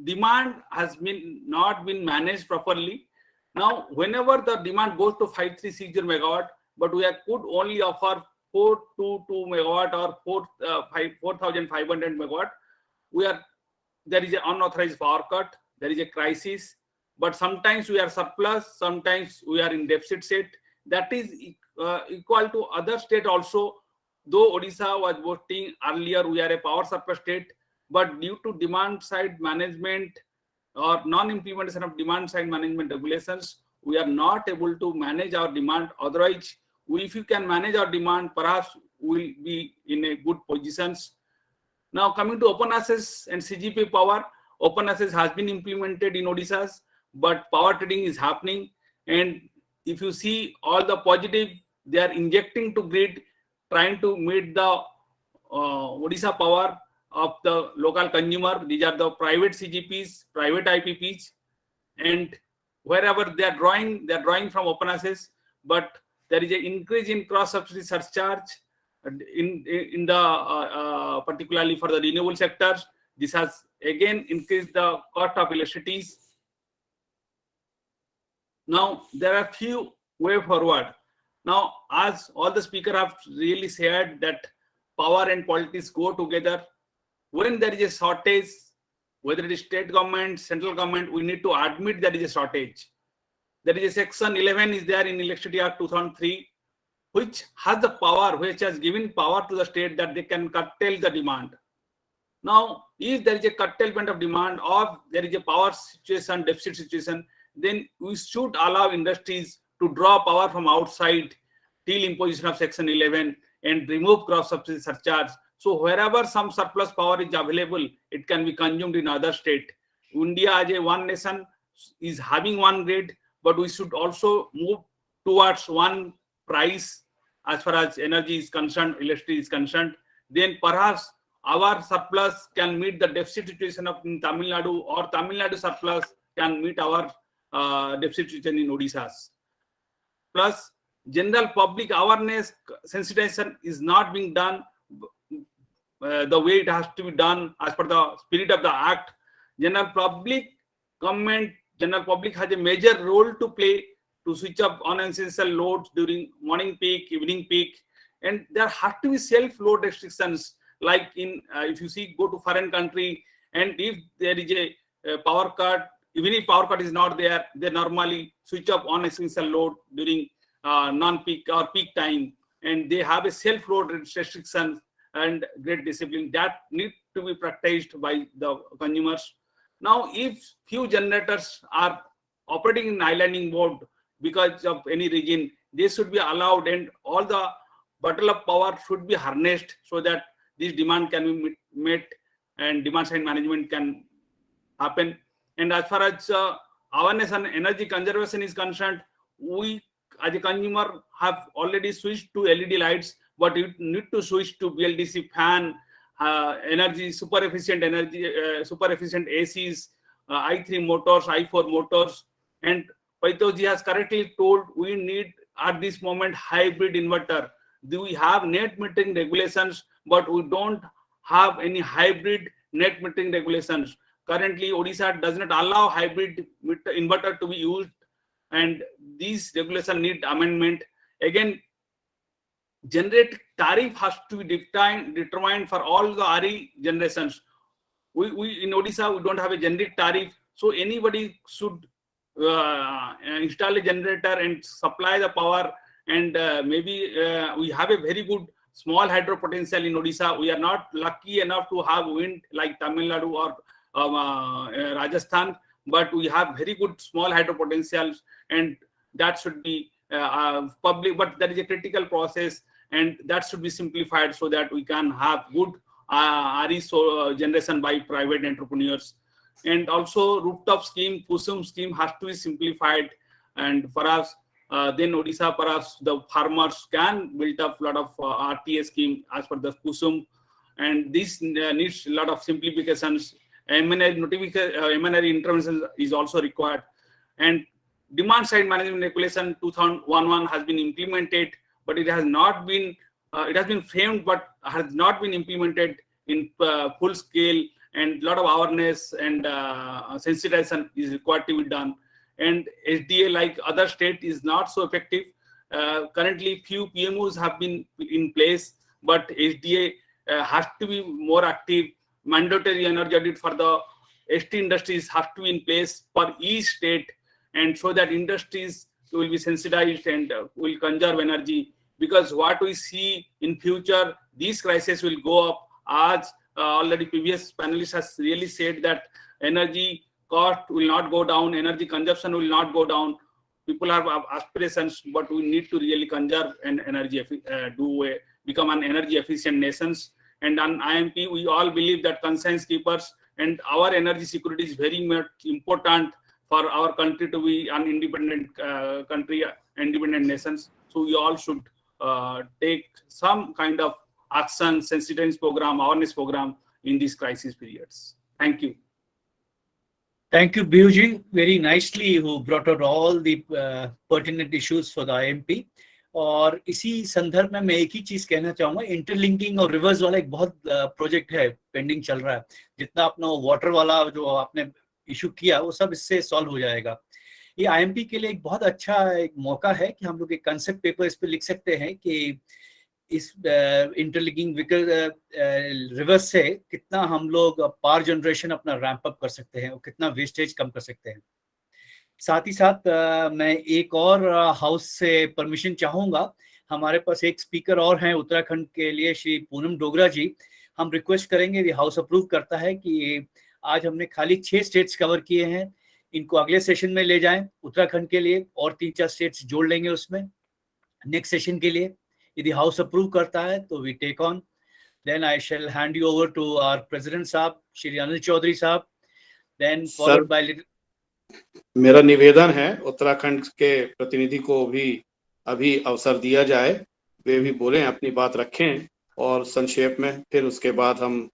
B: demand has not been managed properly. Now whenever the demand goes to 5,360 megawatt, but we could only offer 422 megawatt or 4,500 megawatt, there is an unauthorized power cut, there is a crisis, but sometimes we are surplus, sometimes we are in deficit state. That is equal to other state also. Though Odisha was voting earlier, we are a power surplus state, but due to demand side management or non-implementation of demand side management regulations, we are not able to manage our demand. Otherwise, if you can manage our demand, perhaps we'll be in a good positions. Now coming to open access and CGP power, open access has been implemented in Odisha, but power trading is happening. And if you see all the positive, they are injecting to grid, trying to meet the Odisha power of the local consumer. These are the private CGPs, private IPPs, and wherever they are drawing from open access. But there is an increase in cross subsidy surcharge in the particularly for the renewable sectors. This has again increased the cost of electricity. Now there are few way forward. Now, as all the speakers have really said that power and politics go together. When there is a shortage, whether it is state government, central government, we need to admit there is a shortage. There is a section 11 is there in Electricity Act 2003, which has the power, which has given power to the state that they can curtail the demand. Now, if there is a curtailment of demand or there is a power situation, deficit situation, then we should allow industries to draw power from outside till imposition of section 11 and remove cross subsidy surcharge. So wherever some surplus power is available, it can be consumed in other state. India as a one nation is having one grid, but we should also move towards one price as far as energy is concerned, electricity is concerned. Then perhaps our surplus can meet the deficit situation of in Tamil Nadu, or Tamil Nadu surplus can meet our deficit situation in Odisha. Plus, general public awareness sensitization is not being done the way it has to be done as per the spirit of the act. General public has a major role to play to switch up non-essential loads during morning peak, evening peak, and there have to be self-load restrictions. Like in if you see, go to foreign country, and if there is a power cut, even if power cut is not there, they normally switch up on essential load during non-peak or peak time, and they have a self-load restriction and great discipline that need to be practiced by the consumers. Now, if few generators are operating in islanding mode because of any reason, they should be allowed, and all the bottle of power should be harnessed so that this demand can be met and demand side management can happen. And as far as awareness and energy conservation is concerned, we as a consumer have already switched to LED lights, but you need to switch to BLDC fan, energy, super efficient ACs, i3 motors, i4 motors. And Paitoji has correctly told we need at this moment hybrid inverter. Do we have net metering regulations, but we don't have any hybrid net metering regulations. Currently, Odisha does not allow hybrid inverter to be used, and these regulations need amendment. Again, generate tariff has to be determined for all the RE generations. We in Odisha, we don't have a generic tariff, so anybody should install a generator and supply the power. And maybe we have a very good small hydro potential in Odisha. We are not lucky enough to have wind like Tamil Nadu or Rajasthan, but we have very good small hydro potentials, and that should be public. But there is a critical process, and that should be simplified so that we can have good RE generation by private entrepreneurs. And also rooftop scheme, KUSUM scheme has to be simplified. And for us, then Odisha, perhaps the farmers can build up a lot of RTA scheme as per the Kusum, and this needs a lot of simplifications. M&R intervention is also required, and demand side management regulation 2011 has been implemented, but it has not been it has been framed but has not been implemented in full scale, and a lot of awareness and sensitization is required to be done. And SDA, like other state, is not so effective. Currently few PMOs have been in place, but SDA has to be more active. Mandatory energy audit for the ST industries has to be in place for each state, and so that industries will be sensitized and will conserve energy. Because what we see in future, these crises will go up, as already previous panelists has really said that energy cost will not go down, energy consumption will not go down. People have aspirations, but we need to really conserve and energy, become an energy efficient nations. And on IMP, we all believe that conscience keepers and our energy security is very much important for our country to be an independent country, independent nations. So we all should take some kind of action, sensitization program, awareness program in these crisis periods. Thank you.
A: Thank you, Biyuji, very nicely, who brought out all the pertinent issues for the IMP. और इसी संदर्भ में मैं एक ही चीज कहना चाहूंगा, interlinking और रिवर्स वाला एक बहुत प्रोजेक्ट है, पेंडिंग चल रहा है. जितना अपना वाटर वाला जो आपने इशू किया वो सब इससे सॉल्व हो जाएगा. ये आईएमपी के लिए एक बहुत अच्छा एक मौका है कि हम लोग एक कंसेप्ट पेपर इस पे लिख सकते हैं कि इस इंटरलिंकिंग रिवर्स से कितना हम लोग पावर जनरेशन अपना रैंप अप कर सकते हैं और कितना वेस्टेज कम कर सकते हैं. साथ ही साथ मैं एक और हाउस से परमिशन चाहूंगा. हमारे पास एक स्पीकर और हैं उत्तराखंड के लिए, श्री पूनम डोगरा जी. हम रिक्वेस्ट करेंगे, यदि हाउस अप्रूव करता है, कि आज हमने खाली 6 स्टेट्स कवर किए हैं, इनको अगले सेशन में ले जाएं उत्तराखंड के लिए, और 3-4 स्टेट्स जोड़ लेंगे उसमें नेक्स्ट सेशन के लिए. यदि हाउस अप्रूव करता है तो we take on. Then I shall hand you over to our president Sahab, Shri Anil Chaudhary साहब. देन फॉलोड बाय,
G: मेरा निवेदन है उत्तराखंड के प्रतिनिधि को भी अभी अवसर दिया जाए, वे भी बोलें, अपनी बात रखें, और संक्षेप में फिर उसके बाद हम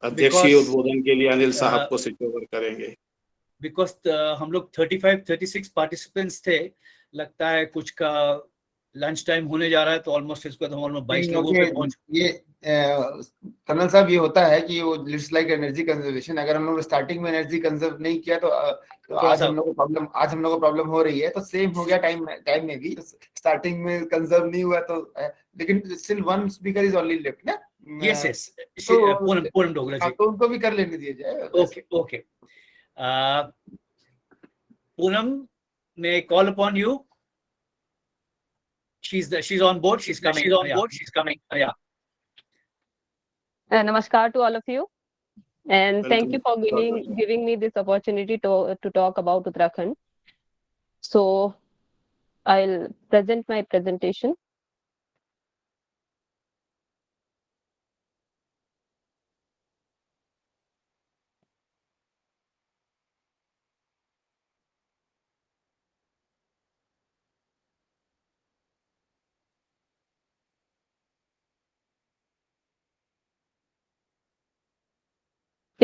G: अध्यक्षीय उद्बोधन के लिए अनिल साहब को स्विच ओवर करेंगे.
A: बिकॉज हम लोग 35-36 पार्टिसिपेंट्स थे, लगता है कुछ का लंच टाइम होने जा रहा है, तो ऑलमोस्ट इसको तो हम 22 लोगों पे पहुंच.
C: ये कर्नल साहब, ये होता है कि वो लिस्ट लाइक एनर्जी कंजर्वेशन, अगर हम लोग स्टार्टिंग में एनर्जी कंजर्व नहीं किया तो आज हम लोग को प्रॉब्लम हो रही है. तो सेम हो गया टाइम में भी, स्टार्टिंग में कंजर्व नहीं हुआ तो, लेकिन still one speaker is only left ना.
A: यस पूनम डोगरा जी,
C: तो उनको भी कर लेने दिया जाए.
A: Okay. Poonam, may I call upon you? She's on board. She's coming. Yeah.
I: Namaskar to all of you, and thank you for giving me this opportunity to talk about Uttarakhand. So I'll present my presentation.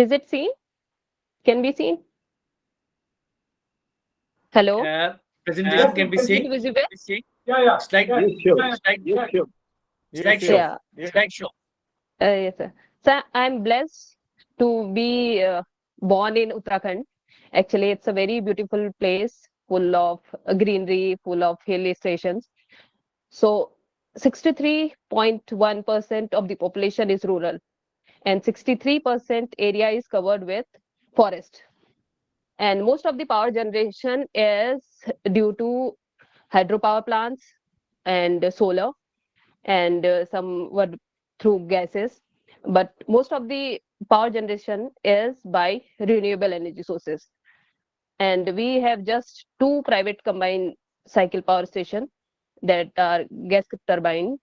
I: Is it seen? Can be seen? Hello?
A: Presentation can be seen.
I: Visible?
E: Yeah.
A: Slide show.
I: Yes, sir. So I'm blessed to be born in Uttarakhand. Actually, it's a very beautiful place, full of greenery, full of hill stations. So 63.1% of the population is rural, and 63% area is covered with forest. And most of the power generation is due to hydropower plants and solar, and some were through gases. But most of the power generation is by renewable energy sources. And we have just 2 private combined cycle power stations that are gas turbine,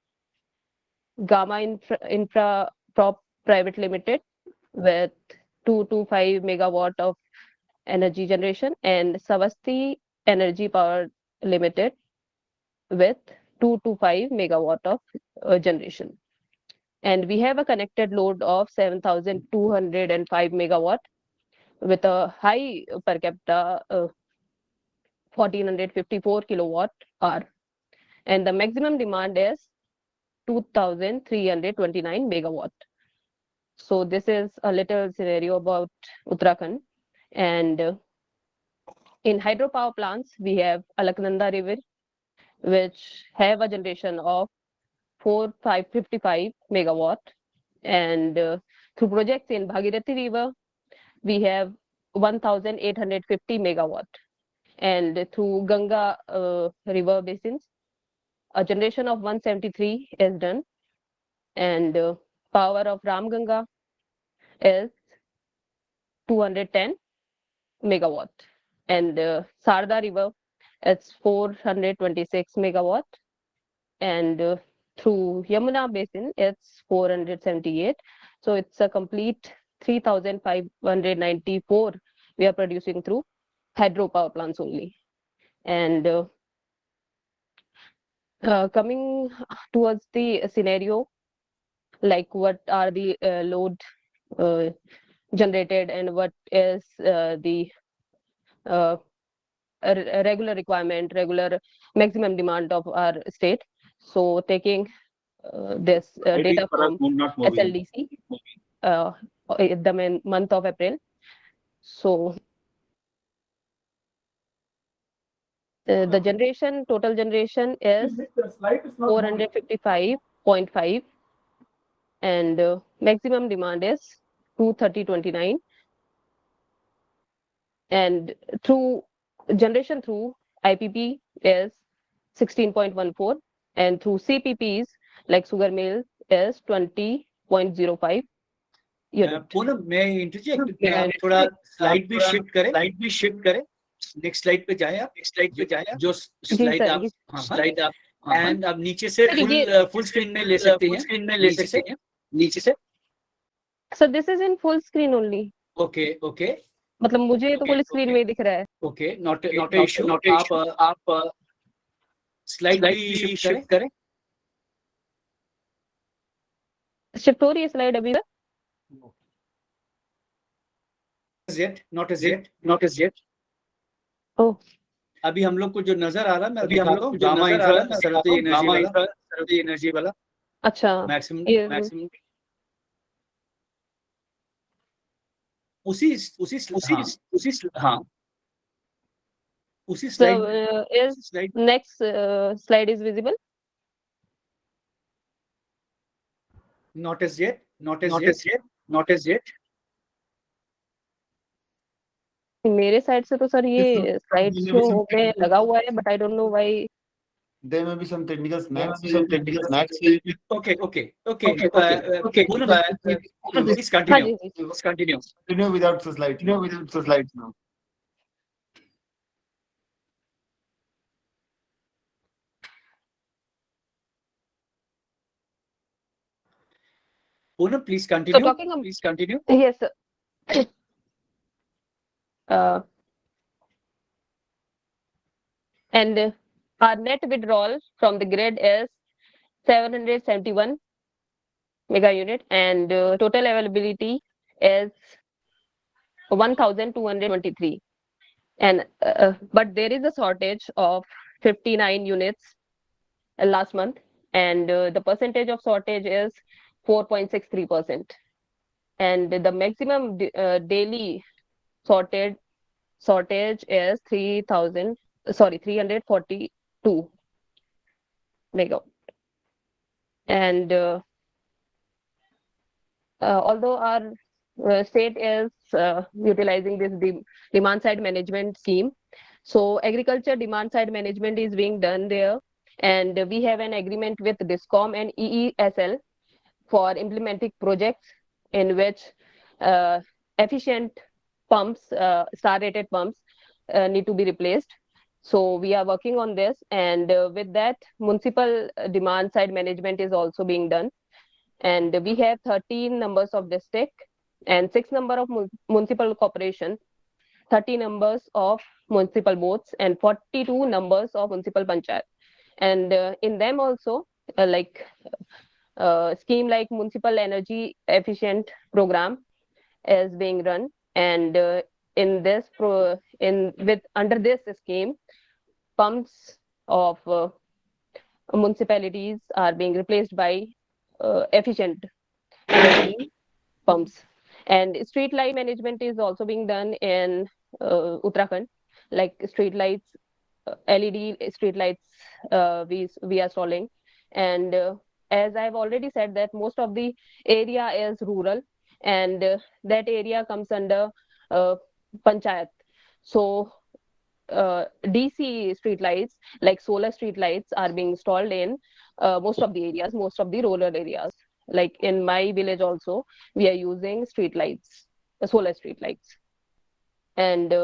I: Gamma Infra Prop Private Limited, with 2 to 5 megawatt of Energy Generation, and Savasti Energy Power Limited with 2 to 5 megawatt of generation. And we have a connected load of 7,205 megawatt with a high per capita 1454 kilowatt hour. And the maximum demand is 2,329 megawatt. So this is a little scenario about Uttarakhand. And in hydropower plants, we have Alaknanda River, which have a generation of 4,555 megawatt. And through projects in Bhagirathi River, we have 1,850 megawatt. And through Ganga river basins, a generation of 173 is done. And power of Ram Ganga is 210 megawatt. And Sarda river, it's 426 megawatt. And through Yamuna basin, it's 478. So it's a complete 3,594 we are producing through hydropower plants only. And coming towards the scenario, like what are the load generated and what is the regular requirement, regular maximum demand of our state. So taking this data from SLDC the month of April. So the generation, total generation is
E: The slide is not moving.
I: 455.5 and maximum demand is 230.29. And through generation through IPP is 16.14 and through CPPs like sugar mill is 20.05 unit.
A: Poonam मैं interject आप थोड़ा slide भी shift करें next slide पे जाएं आप जो slide आप एंड आप नीचे से फुल स्क्रीन में ले सकते हैं नीचे से
I: So this is in full screen only.
A: Okay
I: मतलब मुझे तो फुल स्क्रीन में ही दिख रहा है.
A: ओके नॉट अ इशू आप स्लाइड भी शिफ्ट करें
I: शिफ्ट हो रही है स्लाइड अभी तक.
A: not as yet
I: Oh.
A: अभी हम लोग को जो नजर आ रहा है मैं अभी हम लोग को गामा इंफ्रा सरदे एनर्जी वाला
I: अच्छा
A: मैक्सिमम उसी
I: So is next slide is visible?
A: not as yet
I: मेरे साइड से तो सर ये स्लाइड शो में लगा हुआ है but I don't know why.
C: There may be some technical snacks.
A: Okay. Please continue.
C: Continue without the slides now.
A: Poonam, please
I: So
A: continue.
I: talking yes sir. And our net withdrawal from the grid is 771 mega unit and total availability is 1,223. And but there is a shortage of 59 units last month, and the percentage of shortage is 4.63%. And the maximum daily shortage is 342 megawatt. And although our state is utilizing this demand side management scheme, so agriculture demand side management is being done there, and we have an agreement with DISCOM and EESL for implementing projects in which efficient pumps, star rated pumps need to be replaced. So we are working on this, and with that municipal demand side management is also being done. And we have 13 numbers of district and 6 number of municipal corporation 30 numbers of municipal boards, and 42 numbers of municipal panchayat. And in them also, scheme like municipal energy efficient program is being run. And in this under this scheme, pumps of municipalities are being replaced by efficient energy pumps. And street light management is also being done in Uttarakhand, like street lights, LED street lights we are installing. And as I've already said, that most of the area is rural, and that area comes under panchayat. So DC street lights, like solar street lights, are being installed in most of the areas, most of the rural areas. Like in my village also, we are using street lights, solar street lights. And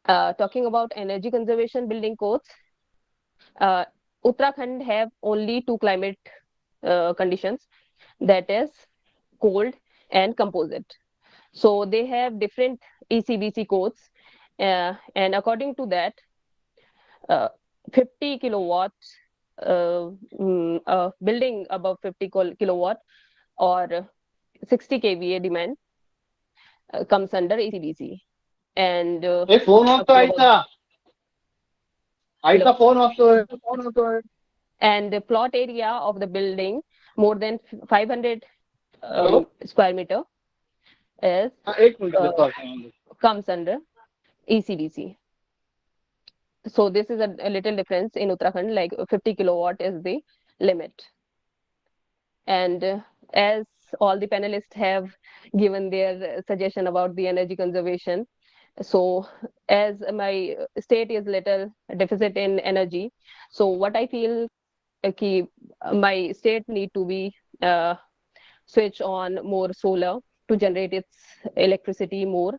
I: talking about energy conservation building codes, Uttarakhand have only two climate conditions, that is cold and composite. So they have different ECBC codes, and according to that, 50 kilowatts building above 50 kilowatt or 60 kVA demand comes under ECBC. And
J: phone off
I: and the plot area of the building more than 500 square meter is comes under ECBC. So this is a little difference in Uttarakhand, like 50 kilowatt is the limit. And as all the panelists have given their suggestion about the energy conservation, so as my state is little deficit in energy, so what I feel my state need to be switch on more solar to generate its electricity more,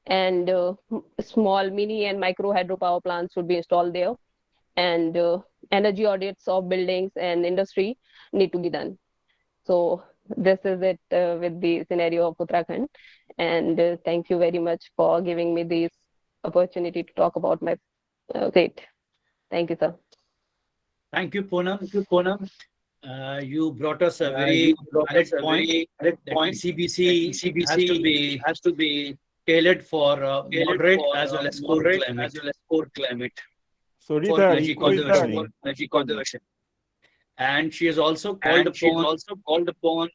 I: and small mini and micro hydropower plants would be installed there, and energy audits of buildings and industry need to be done. So this is it with the scenario of Uttarakhand, and thank you very much for giving me this opportunity to talk about my state. Thank you, sir.
A: Thank you, Poonam. You brought us a very valid point that ECBC has to be tailored for moderate as well as core climate
H: Sorry,
A: for
H: the
A: energy
H: echo is
A: conservation. And she has also called upon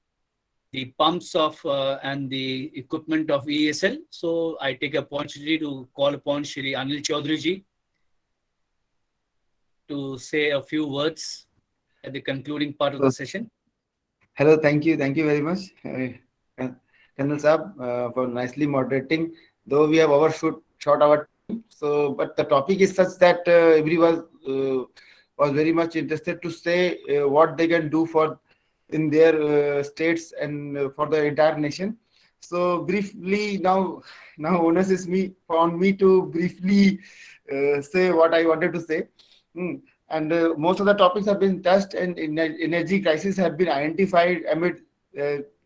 A: the pumps of and the equipment of ESL. So I take a opportunity to call upon Shri Anil Chaudhary ji to say a few words at the concluding part of the session.
C: Hello, thank you very much, Colonel Saab, for nicely moderating. Though we have short our time, so but the topic is such that everyone was very much interested to say what they can do for in their states and for the entire nation. So briefly, now onus is on me to briefly say what I wanted to say. And most of the topics have been touched, and energy crisis have been identified amid.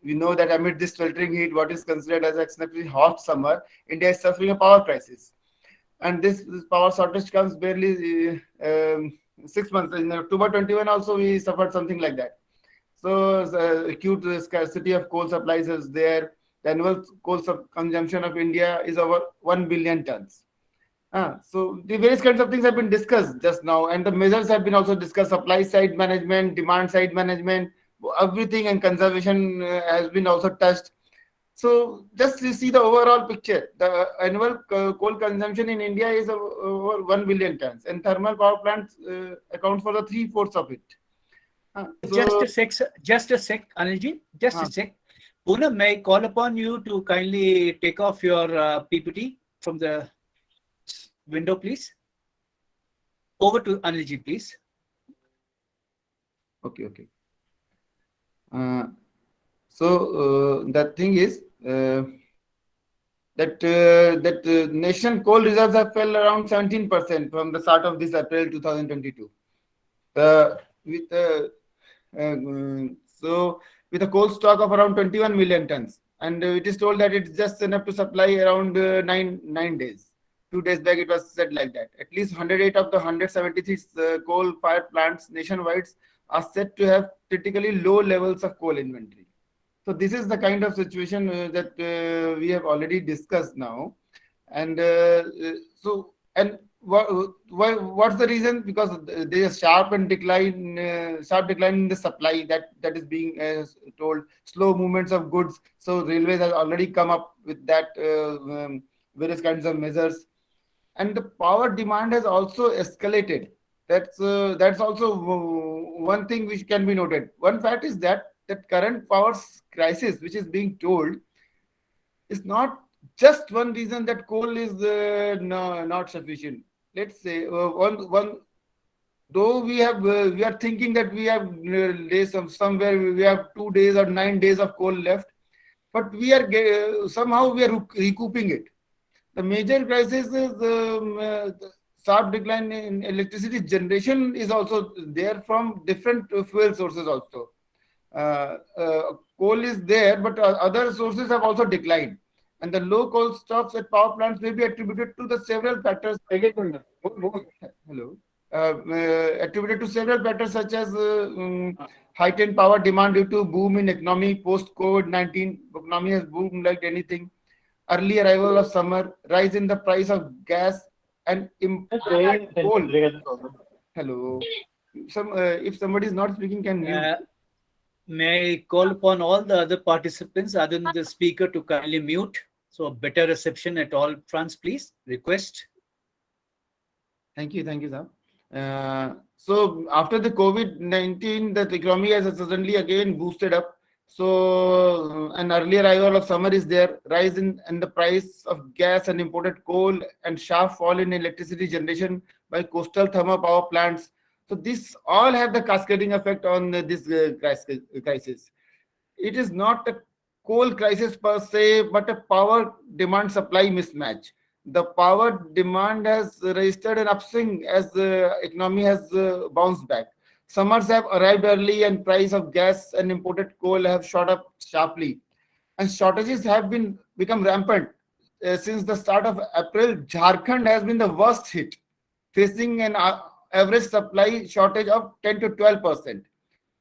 C: We know that amid this sweltering heat, what is considered as exceptionally hot summer, India is suffering a power crisis, and this power shortage comes barely 6 months. In October 21, also we suffered something like that. So acute scarcity of coal supplies is there. The annual coal consumption of India is over 1 billion tons. So the various kinds of things have been discussed just now, and the measures have been also discussed: supply side management, demand side management, everything, and conservation has been also touched. So just to see the overall picture, the annual coal consumption in India is over 1 billion tons, and thermal power plants account for the 3/4 of it.
A: Just a sec, Anilji. Just a sec. Poonam, may I call upon you to kindly take off your PPT from the window, please? Over to Anilji, please.
C: Okay. So the thing is that nation coal reserves have fell around 17% from the start of this April 2022. With a coal stock of around 21 million tons, and it is told that it's just enough to supply around 9 days. 2 days back it was said like that. At least 108 of the 173 coal-fired plants nationwide are said to have critically low levels of coal inventory. So this is the kind of situation that we have already discussed now, and what's the reason? Because there is sharp decline in the supply that is being told. Slow movements of goods. So railways has already come up with that various kinds of measures, and the power demand has also escalated. That's also one thing which can be noted. One fact is that current power crisis, which is being told, is not just one reason that coal is not sufficient. Let's say one. Though we are thinking that we have days somewhere we have 2 days or 9 days of coal left, but we are somehow we are recouping it. The major crisis is the sharp decline in electricity generation is also there from different fuel sources also. Coal is there, but other sources have also declined. And the low coal stocks at power plants may be attributed to the several factors. Hello. Attributed to several factors such as heightened power demand due to boom in economy post COVID-19. Economy has boomed like anything. Early arrival of summer, rise in the price of gas and coal. Hello. If somebody is not speaking, can mute.
A: May I call upon all the other participants other than the speaker to kindly mute? So better reception at all fronts, please. Request.
C: Thank you, sir. So after the COVID-19, the economy has suddenly again boosted up. So an early arrival of summer is there, rise in the price of gas and imported coal, and sharp fall in electricity generation by coastal thermal power plants. So this all have the cascading effect on this crisis. It is not a coal crisis per se, but a power demand supply mismatch. The power demand has registered an upswing as the economy has bounced back. Summers have arrived early and price of gas and imported coal have shot up sharply. And shortages have become rampant. Since the start of April, Jharkhand has been the worst hit, facing an average supply shortage of 10 to 12%,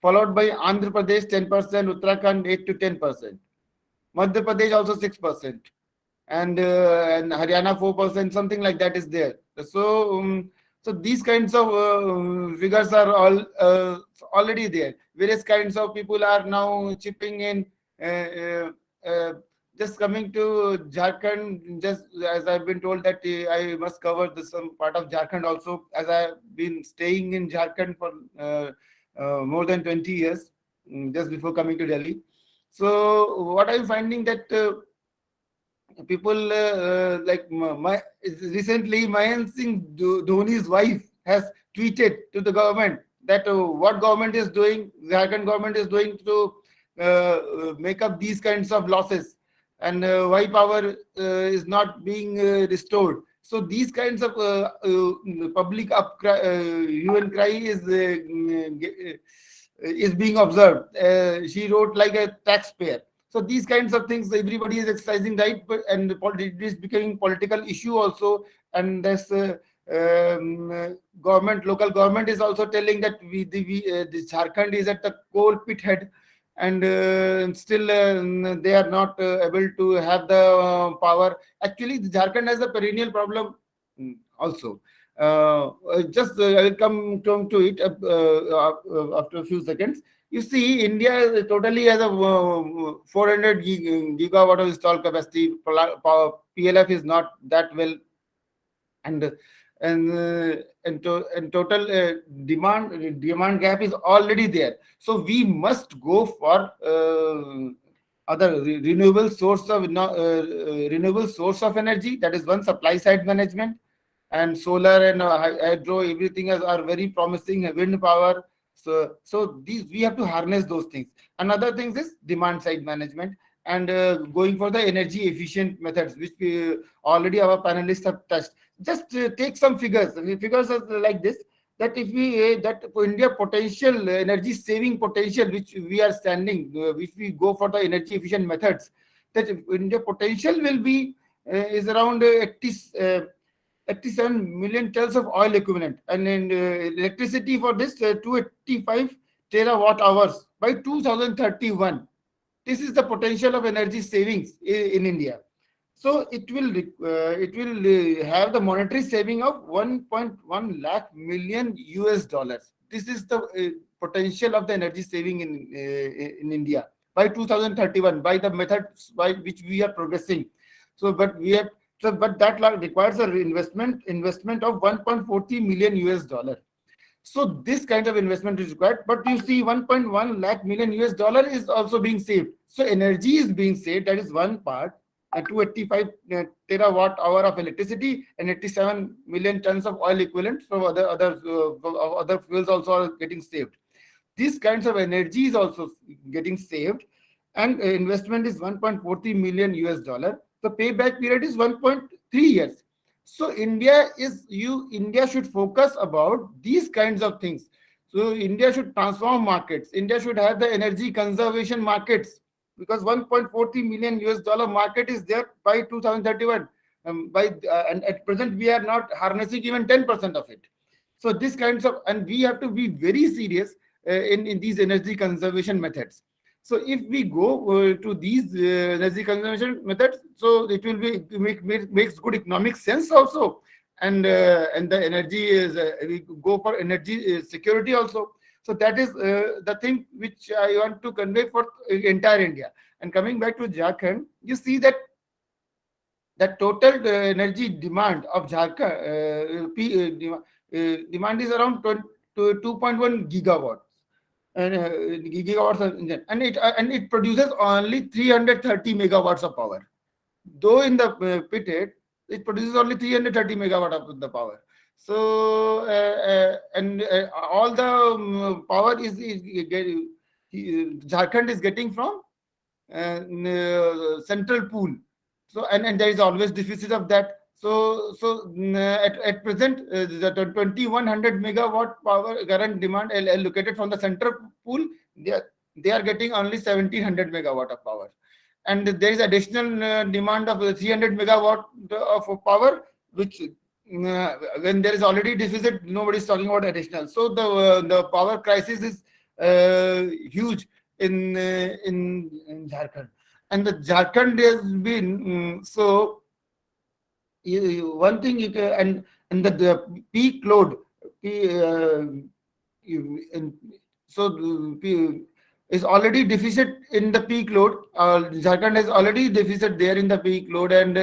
C: followed by Andhra Pradesh 10%, Uttarakhand 8 to 10%, Madhya Pradesh also 6%, and Haryana 4%, something like that is there. So these kinds of figures are all already there. Various kinds of people are now chipping in. Just coming to Jharkhand, just as I've been told that I must cover some part of Jharkhand also, as I've been staying in Jharkhand for more than 20 years, just before coming to Delhi. So what I'm finding that people like recently Mahendra Singh Dhoni's wife has tweeted to the government that what government is doing, Jharkhand government is doing to make up these kinds of losses, and why power is not being restored. So these kinds of public hue and cry is being observed. She wrote like a taxpayer. So these kinds of things, everybody is exercising right, and it is becoming political issue also. And this local government is also telling that the Jharkhand is at the coal pit head, and still they are not able to have the power. Actually, the Jharkhand has a perennial problem also. I will come to it after a few seconds. You see, India totally has a 400 gigawatt of installed capacity. PLF is not that well, and total demand gap is already there. So we must go for other renewable source of energy. That is one, supply side management, and solar and hydro, everything are very promising. Wind power. So these we have to harness those things. Another thing is demand side management, and going for the energy efficient methods, which already our panelists have touched. Just take some figures. Figures are like this: that if we that India potential energy saving potential, which we are standing, if we go for the energy efficient methods, that India potential will be is around 87 million tons of oil equivalent, and in electricity for this 285 terawatt hours by 2031. This is the potential of energy savings in India. So it will have the monetary saving of 1.1 lakh million US dollars. This is the potential of the energy saving in India by 2031 by the methods by which we are progressing. So, but we have but that requires a investment of 1.40 million US dollar. So this kind of investment is required, but you see 1.1 lakh million US dollar is also being saved. So energy is being saved. That is one part. 285 terawatt hour of electricity and 87 million tons of oil equivalent from other fuels also are getting saved. These kinds of energy is also getting saved, and investment is 1.40 million US dollar. The payback period is 1.3 years. So India should focus about these kinds of things. So India should transform markets. India should have the energy conservation markets, because 1.40 million US dollar market is there by 2031. And at present we are not harnessing even 10% of it. So this kinds of, and we have to be very serious in these energy conservation methods. So if we go to these energy conservation methods, so it will be makes good economic sense also, and the energy is we go for energy security also. So that is the thing which I want to convey for entire India. And coming back to Jharkhand, you see that the total energy demand of Jharkhand demand is around 2.1 gigawatts. And gigawatts, and it produces only 330 megawatts of power. Though in the pitted, it produces only 330 megawatt of the power. So all the power is Jharkhand is getting from central pool. So and there is always deficit of that. So at present the 2100 megawatt power current demand allocated from the central pool, they are getting only 1700 megawatt of power, and there is additional demand of 300 megawatt of power, which when there is already deficit, nobody is talking about additional. So the power crisis is huge in Jharkhand, and the Jharkhand has been so one thing you can, and the peak load is already deficit in the peak load. Jharkhand has already deficit there in the peak load, and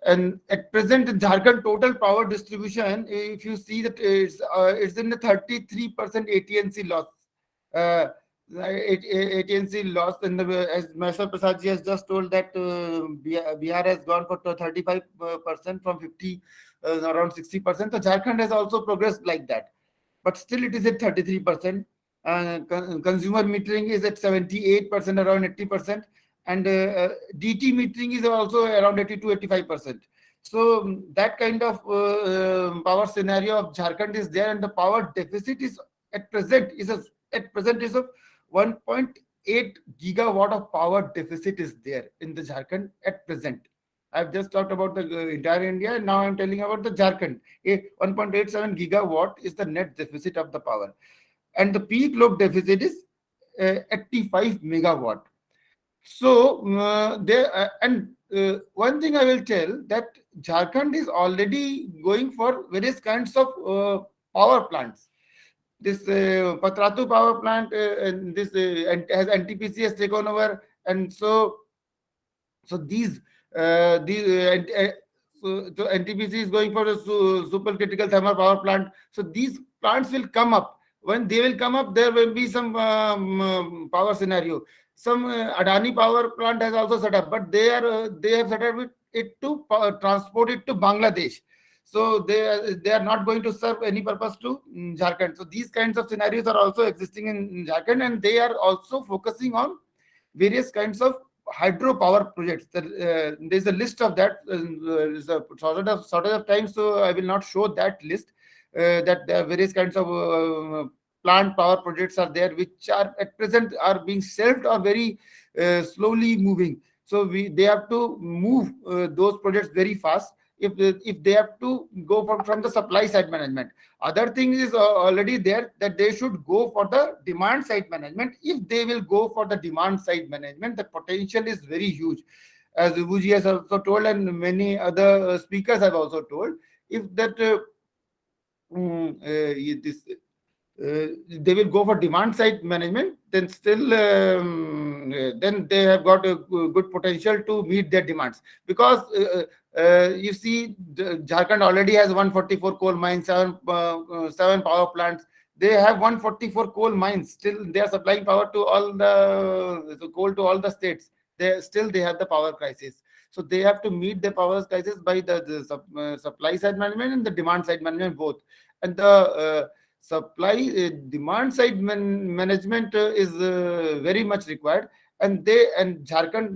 C: at present Jharkhand total power distribution, if you see that it's in the 33% AT&C loss. AT&C loss, and as Mr. Prasad ji has just told that Bihar has gone for 35% from 50, around 60%. So Jharkhand has also progressed like that, but still it is at 33%. Consumer metering is at 78%, around 80%, and DT metering is also around 80 to 85%. So that kind of power scenario of Jharkhand is there, and the power deficit is at present is of 1.8 gigawatt of power deficit is there in the Jharkhand at present. I've just talked about the entire India, and now I'm telling about the Jharkhand. 1.87 gigawatt is the net deficit of the power, and the peak load deficit is 85 megawatt. So one thing I will tell, that Jharkhand is already going for various kinds of power plants. This Patratu power plant, and this has NTPC has taken over, and so these so NTPC is going for a supercritical thermal power plant. So these plants will come up. When they will come up, there will be some power scenario. Some Adani power plant has also set up, but they have set up it to transport it to Bangladesh. So they are not going to serve any purpose to Jharkhand. So these kinds of scenarios are also existing in Jharkhand, and they are also focusing on various kinds of hydropower projects. There's a list of that. There's a shortage of time, so I will not show that list. That there are various kinds of plant power projects are there, which are at present are being shelved or very slowly moving. So they have to move those projects very fast if they have to go from the supply side management. Other thing is already there, that they should go for the demand side management. If they will go for the demand side management, the potential is very huge, as Vibuji has also told, and many other speakers have also told. If that they will go for demand side management, then still then they have got a good potential to meet their demands. Because you see, Jharkhand already has 144 coal mines, seven power plants. They have 144 coal mines. Still, they are supplying power to all the coal to all the states. They have the power crisis. So they have to meet the power crisis by the supply side management and the demand side management both. And the supply demand side management is very much required. And Jharkhand,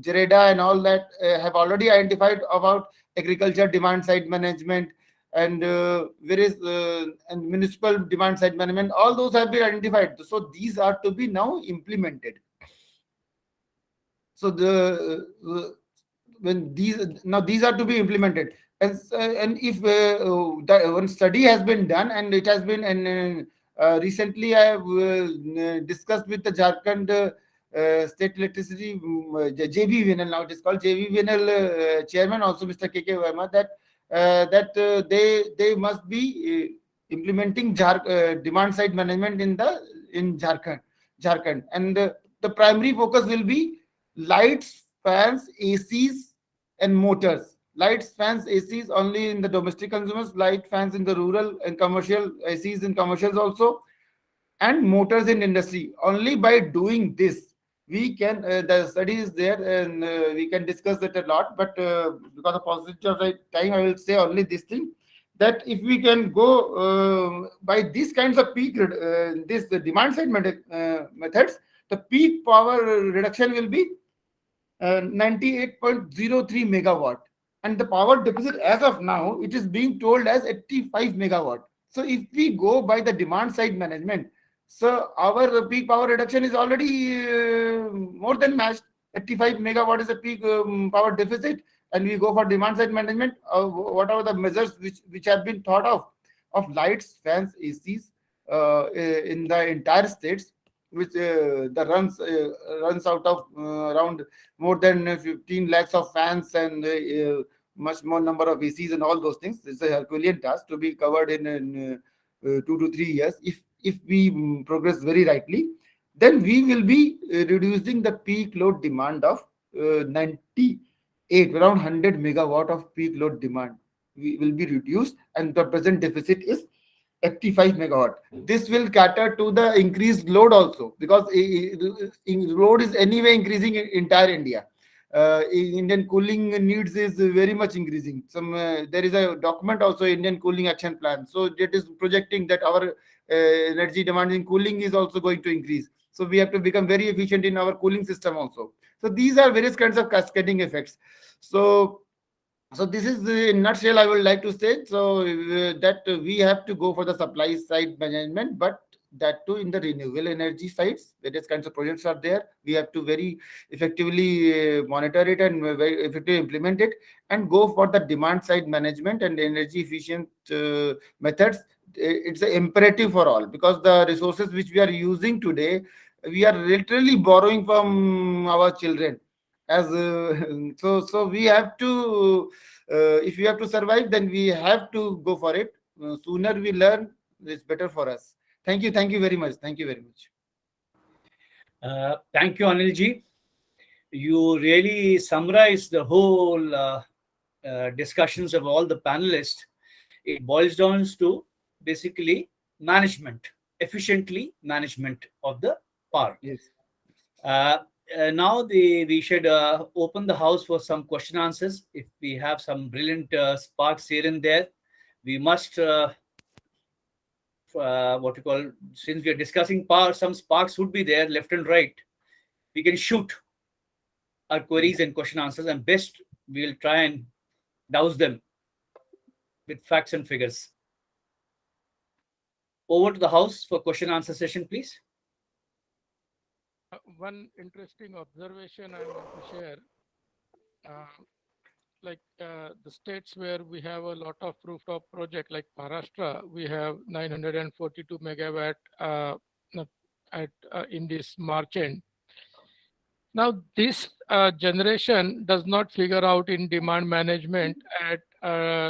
C: Jareda and all that have already identified about agriculture demand side management and various and municipal demand side management. All those have been identified. So these are to be now implemented. So these are to be implemented. And if one study has been done, and it has been, and recently I have discussed with the Jharkhand State Electricity JBVNL, now it is called JBVNL Chairman, also Mr. KK Verma, that they must be implementing demand side management in Jharkhand, and the primary focus will be lights, fans, ACs, and motors. Lights, fans, ACs only in the domestic consumers, light fans in the rural and commercial, ACs in commercials also, and motors in industry. Only by doing this, we can, the study is there, and we can discuss it a lot, but because of paucity of time, I will say only this thing, that if we can go by these kinds of peak, this demand side methods, the peak power reduction will be 98.03 megawatt, and the power deficit as of now, it is being told as 85 megawatt. So if we go by the demand side management, so our peak power reduction is already more than matched. 85 megawatt is a peak power deficit, and we go for demand side management. What are the measures which have been thought of lights, fans, ACs in the entire states, which the runs out of around more than 15 lakhs of fans, and much more number of ACs and all those things. It's a Herculean task to be covered in 2 to 3 years. If we progress very rightly, then we will be reducing the peak load demand of 98, around 100 megawatt of peak load demand. We will be reduced, and the present deficit is 85 megawatt. This will cater to the increased load also, because load is anyway increasing in entire India. Indian cooling needs is very much increasing. There is a document also, Indian Cooling Action Plan. So it is projecting that our energy demand in cooling is also going to increase. So we have to become very efficient in our cooling system also. So these are various kinds of cascading effects. So this is in nutshell I would like to say. So that we have to go for the supply side management, but that too in the renewable energy sides. Various kinds of projects are there. We have to very effectively monitor it and very effectively implement it, and go for the demand side management and energy efficient methods. It's an imperative for all, because the resources which we are using today, we are literally borrowing from our children. As so we have to, if we have to survive, then we have to go for it. Sooner we learn, it's better for us. Thank you very much. Thank you very much.
A: Thank you, Anilji. You really summarized the whole discussions of all the panelists. It boils down to basically management, efficiently management of the power.
C: Yes.
A: Now we should open the house for some question answers. If we have some brilliant sparks here and there, we must what you call, since we are discussing power, some sparks would be there left and right. We can shoot our queries and question answers, and best we will try and douse them with facts and figures. Over to the house for question answer session, please.
D: One interesting observation I want to share, the states where we have a lot of rooftop project like Maharashtra, we have 942 megawatt in this March end. Now, this generation does not figure out in demand management at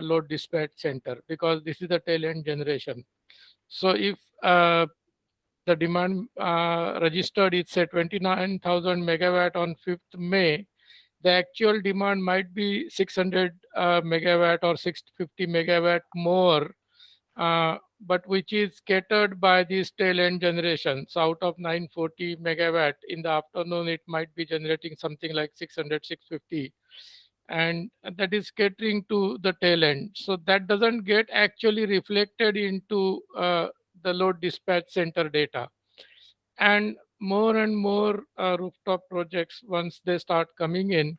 D: load dispatch center because this is the tail end generation. So if the demand registered is say 29,000 megawatt on 5th May, the actual demand might be 600 megawatt or 650 megawatt more, but which is catered by these tail end generations. Out of 940 megawatt in the afternoon, it might be generating something like 600, 650. And that is catering to the tail end. So that doesn't get actually reflected into the load dispatch center data. And more rooftop projects, once they start coming in,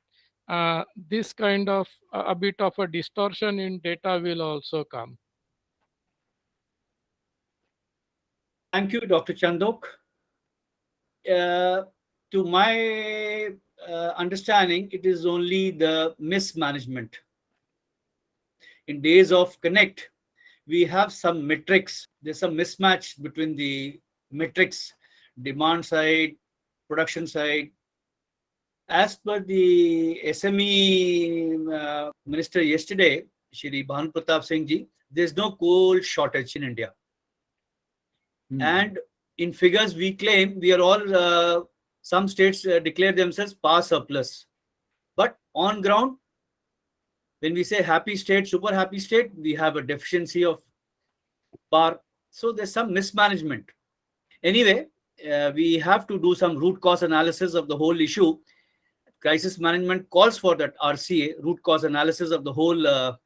D: this kind of a bit of a distortion in data will also come.
A: Thank you, Dr. Chandok. To my understanding, it is only the mismanagement. In days of Connect, we have some metrics. There's some mismatch between the metrics, demand side, production side. As per the SME minister yesterday, Shri Bhanu Pratap Singh ji, there's no coal shortage in India. And in figures, we claim we are all, some states declare themselves power surplus. But on ground, when we say happy state, super happy state, we have a deficiency of power. So there's some mismanagement. Anyway, we have to do some root cause analysis of the whole issue. Crisis management calls for that RCA, root cause analysis of the whole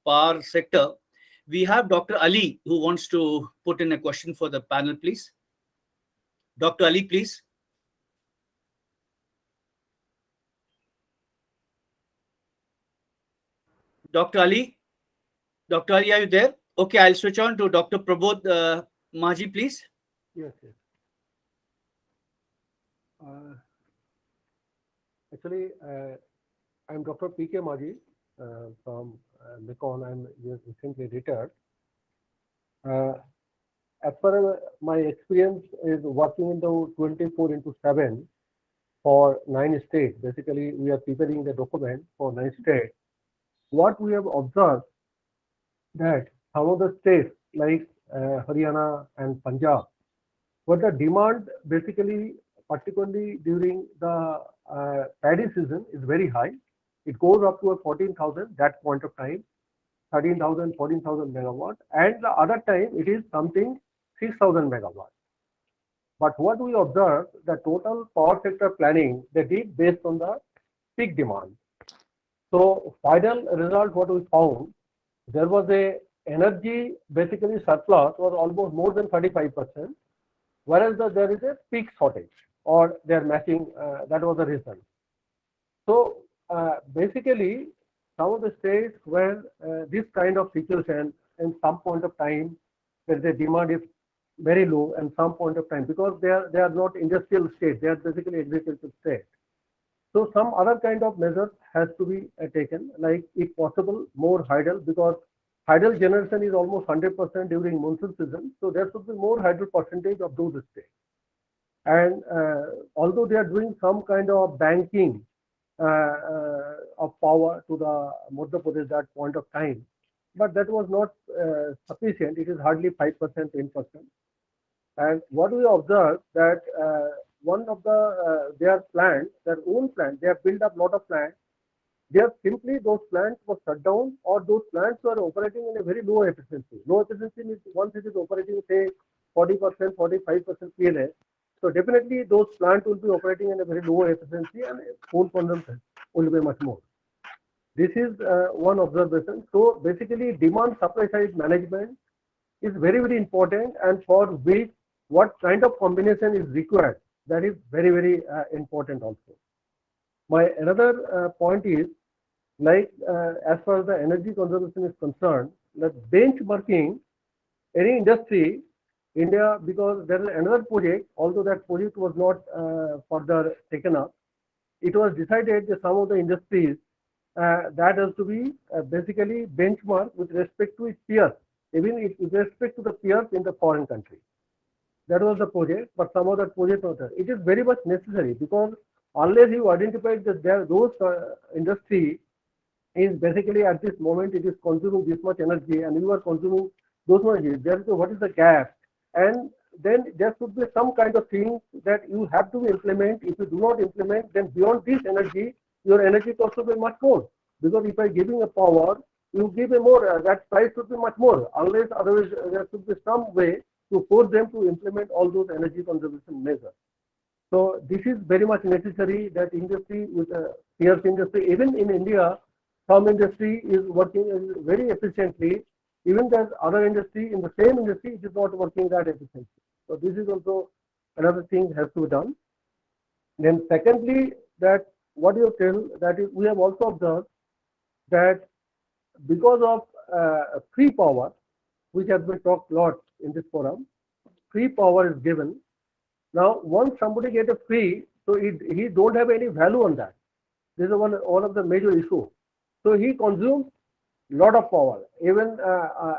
A: power sector. We have Dr. Ali who wants to put in a question for the panel, please. Dr. Ali, please. Dr. Ali, are you there? Okay, I'll switch on to Dr. Prabodh Maji, please.
J: Yes, yes. Actually, I'm Dr. P.K. Maji from Mekon. I'm recently retired. As per my experience is working in the 24/7 for 9 states. Basically, we are preparing the document for 9 states. What we have observed that some of the states like Haryana and Punjab, where the demand basically, particularly during the paddy season, is very high. It goes up to 14,000 that point of time, 13,000, 14,000 megawatt, and the other time it is something 6,000 megawatt. But what we observed, the total power sector planning, they did based on the peak demand. So final result, what we found, there was a energy basically surplus was almost more than 35%, whereas there is a peak shortage or they're matching, that was the reason. So basically, some of the states where this kind of situation in some point of time where the demand is very low and some point of time, because they are not industrial states, they are basically agricultural states. So some other kind of measures has to be taken, like if possible more hydel, because hydel generation is almost 100% during monsoon season. So there should be more hydel percentage of those states. And although they are doing some kind of banking of power to the Madhya Pradesh that point of time, but that was not sufficient. It is hardly 5%, 10%. And what we observed that one of the their plants, their own plant, they have built up lot of plants. They have simply those plants were shut down, or those plants were operating in a very low efficiency. Low efficiency means once it is operating, say 40%, 45% PLA. So definitely those plants will be operating in a very low efficiency and coal consumption will be much more. This is one observation. So basically demand supply side management is very, very important, and for which what kind of combination is required, that is very, very important also. My another point is, like as far as the energy conservation is concerned, that benchmarking any industry India, because there is another project, although that project was not further taken up, it was decided that some of the industries that has to be basically benchmarked with respect to its peers, even with respect to the peers in the foreign country. That was the project, but some of that project was there. It is very much necessary because unless you identify that those industry is basically at this moment it is consuming this much energy and you are consuming those much energy, therefore what is the gap? And then there should be some kind of thing that you have to implement. If you do not implement, then beyond this energy, your energy cost will be much more. Because if I giving a power, you give a more, that price should be much more. Unless otherwise there should be some way to force them to implement all those energy conservation measures. So this is very much necessary that industry with peers industry, even in India, some industry is working very efficiently. Even there's other industry in the same industry, it is not working that efficiently. So this is also another thing has to be done. Then secondly, that what you tell that is, we have also observed that because of free power, which has been talked a lot in this forum, free power is given. Now, once somebody get a free, so he don't have any value on that. This is one of the major issue. So he consumes lot of power. Even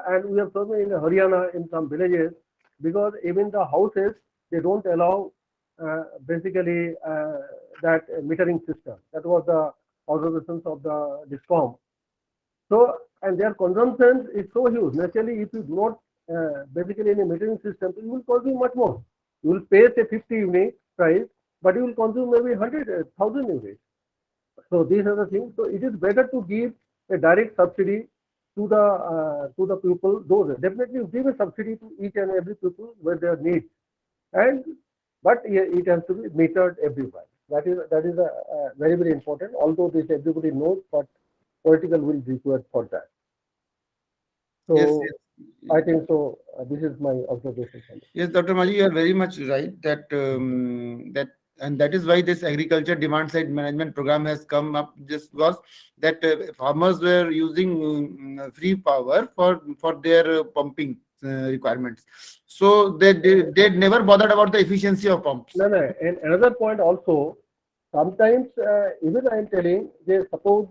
J: and we have seen in Haryana in some villages, because even the houses they don't allow basically that metering system. That was the observations of the DISCOM. So and their consumption is so huge. Naturally, if you do not basically in a metering system, you will consume much more. You will pay say 50 unit price, but you will consume maybe 100,000 units. So these are the things. So it is better to give a direct subsidy to the people. Those definitely you give a subsidy to each and every people where their needs, and but it has to be metered everywhere. That is very very important. Although this everybody knows, but political will be required for that. So
C: Yes, yes.
J: I think so. This is my observation.
C: Yes, Dr. Maji, you are very much right that and that is why this agriculture demand side management program has come up. Just because that farmers were using free power for their pumping requirements, so they never bothered about the efficiency of pumps.
J: No, no. And another point also, sometimes even I am telling, they suppose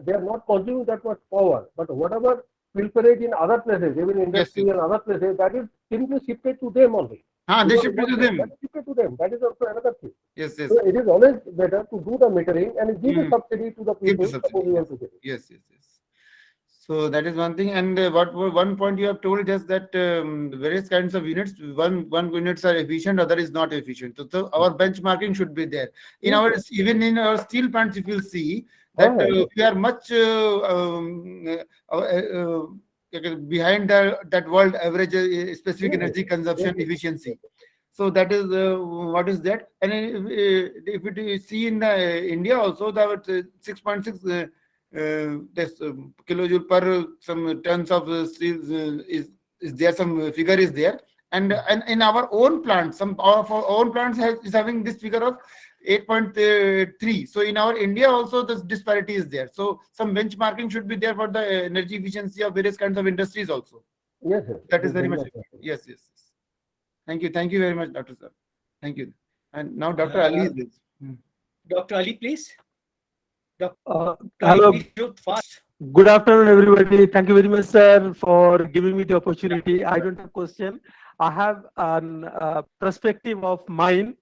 J: they are not consuming that much power, but whatever pilferage in other places, even industry
C: Yes.
J: and other places, that is simply shifted to them only.
C: They shifted to them.
J: That is shifted to them. That is also another thing.
C: Yes.
J: So it is always better to do the metering and give a subsidy to the
C: Give the
J: people.
C: subsidy.
J: Suppose we have to get it.
C: Yes. So that is one thing. And one point you have told us that various kinds of units, one units are efficient, other is not efficient. So our benchmarking should be there. In our even in our steel plants, if you see that we are much behind that world average specific energy consumption efficiency. So that is what is that. And if you see in India also, that 6.6 this kilojoule per some tons of steel is there, some figure is there, and in our own plants, some of our own plants is having this figure of 8.3. So in our India also this disparity is there. So some benchmarking should be there for the energy efficiency of various kinds of industries also.
J: Yes.
C: That is very much. Yes. Thank you very much, Dr. Sir. Thank you. And now Dr. Ali is there.
A: Dr. Ali, please.
K: Hello.
A: Fast.
K: Good afternoon, everybody. Thank you very much, sir, for giving me the opportunity. I don't have a question. I have a perspective of mine,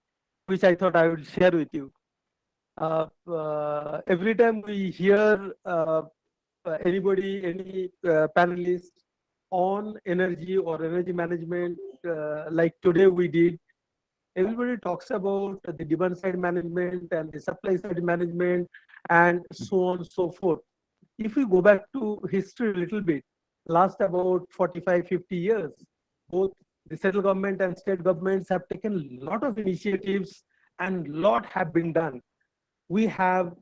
K: which I thought I would share with you. Every time we hear any panelist on energy or energy management, like today we did, everybody talks about the demand side management and the supply side management and so on and so forth. If we go back to history a little bit, last about 45-50 years, both the central government and state governments have taken a lot of initiatives and a lot have been done. We have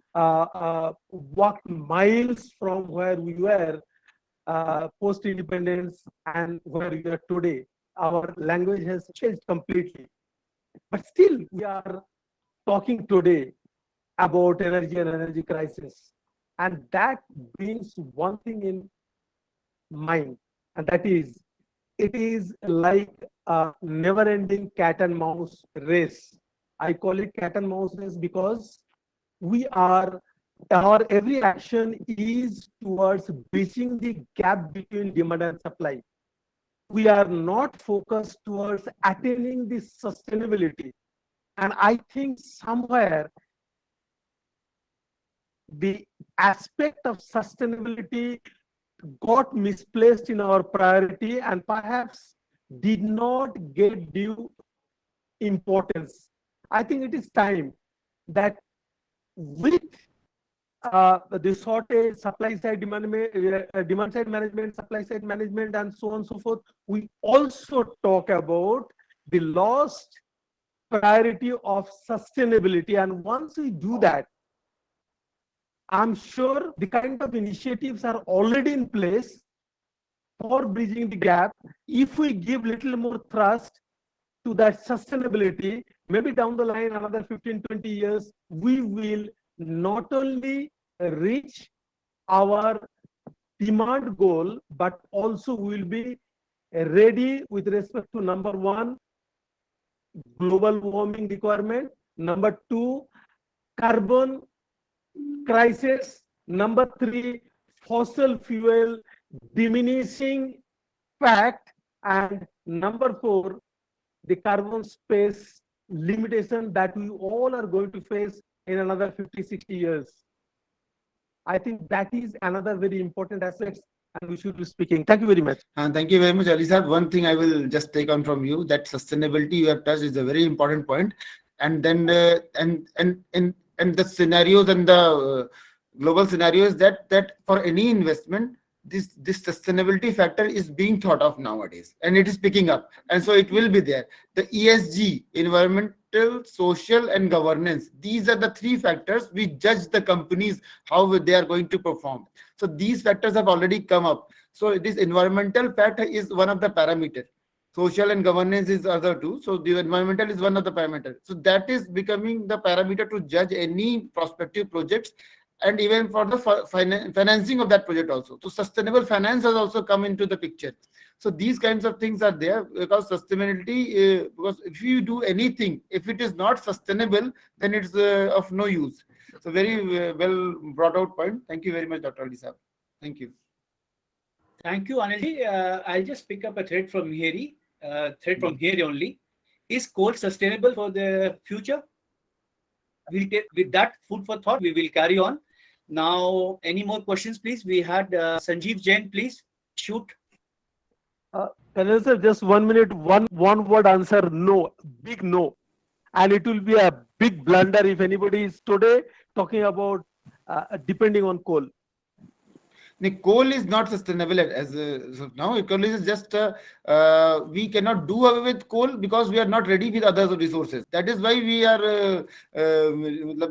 K: walked miles from where we were post-independence and where we are today. Our language has changed completely. But still, we are talking today about energy and energy crisis. And that brings one thing in mind, and that is, it is like a never-ending cat and mouse race. I call it cat and mouse race because our every action is towards bridging the gap between demand and supply. We are not focused towards attaining this sustainability. And I think somewhere the aspect of sustainability got misplaced in our priority and perhaps did not get due importance. I think it is time that with the shortage, supply side demand side management, supply side management, and so on and so forth, we also talk about the lost priority of sustainability. And once we do that, I'm sure the kind of initiatives are already in place for bridging the gap. If we give little more thrust to that sustainability, maybe down the line, another 15, 20 years, we will not only reach our demand goal, but also we will be ready with respect to number one, global warming requirement, number two, carbon crisis, number three, fossil fuel diminishing fact, and number four, the carbon space limitation that we all are going to face in another 50, 60 years. I think that is another very important aspect, and we should be speaking. Thank you very much.
C: And thank you very much, Ali sir. One thing I will just take on from you, that sustainability you have touched is a very important point. And then and the scenarios and the global scenarios that for any investment, this sustainability factor is being thought of nowadays, and it is picking up, and so it will be there. The ESG, environmental, social, and governance, these are the three factors we judge the companies how they are going to perform. So these factors have already come up. So this environmental factor is one of the parameters. Social and governance is other two. So the environmental is one of the parameters. So that is becoming the parameter to judge any prospective projects, and even for the financing of that project also. So sustainable finance has also come into the picture. So these kinds of things are there because sustainability, because if you do anything, if it is not sustainable, then it's of no use. So very well brought out point. Thank you very much, Dr. Ali Saab. Thank you.
A: Thank you, Anilji. I'll just pick up a thread from here only. Is coal sustainable for the future? We'll take with that food for thought. We will carry on. Now, any more questions, please? We had Sanjeev Jain, please shoot.
K: Colonel sir, just 1 minute, one word answer, no, big no. And it will be a big blunder if anybody is today talking about depending on coal.
C: The coal is not sustainable as of now. Coal is just we cannot do away with coal because we are not ready with other resources. That is why we are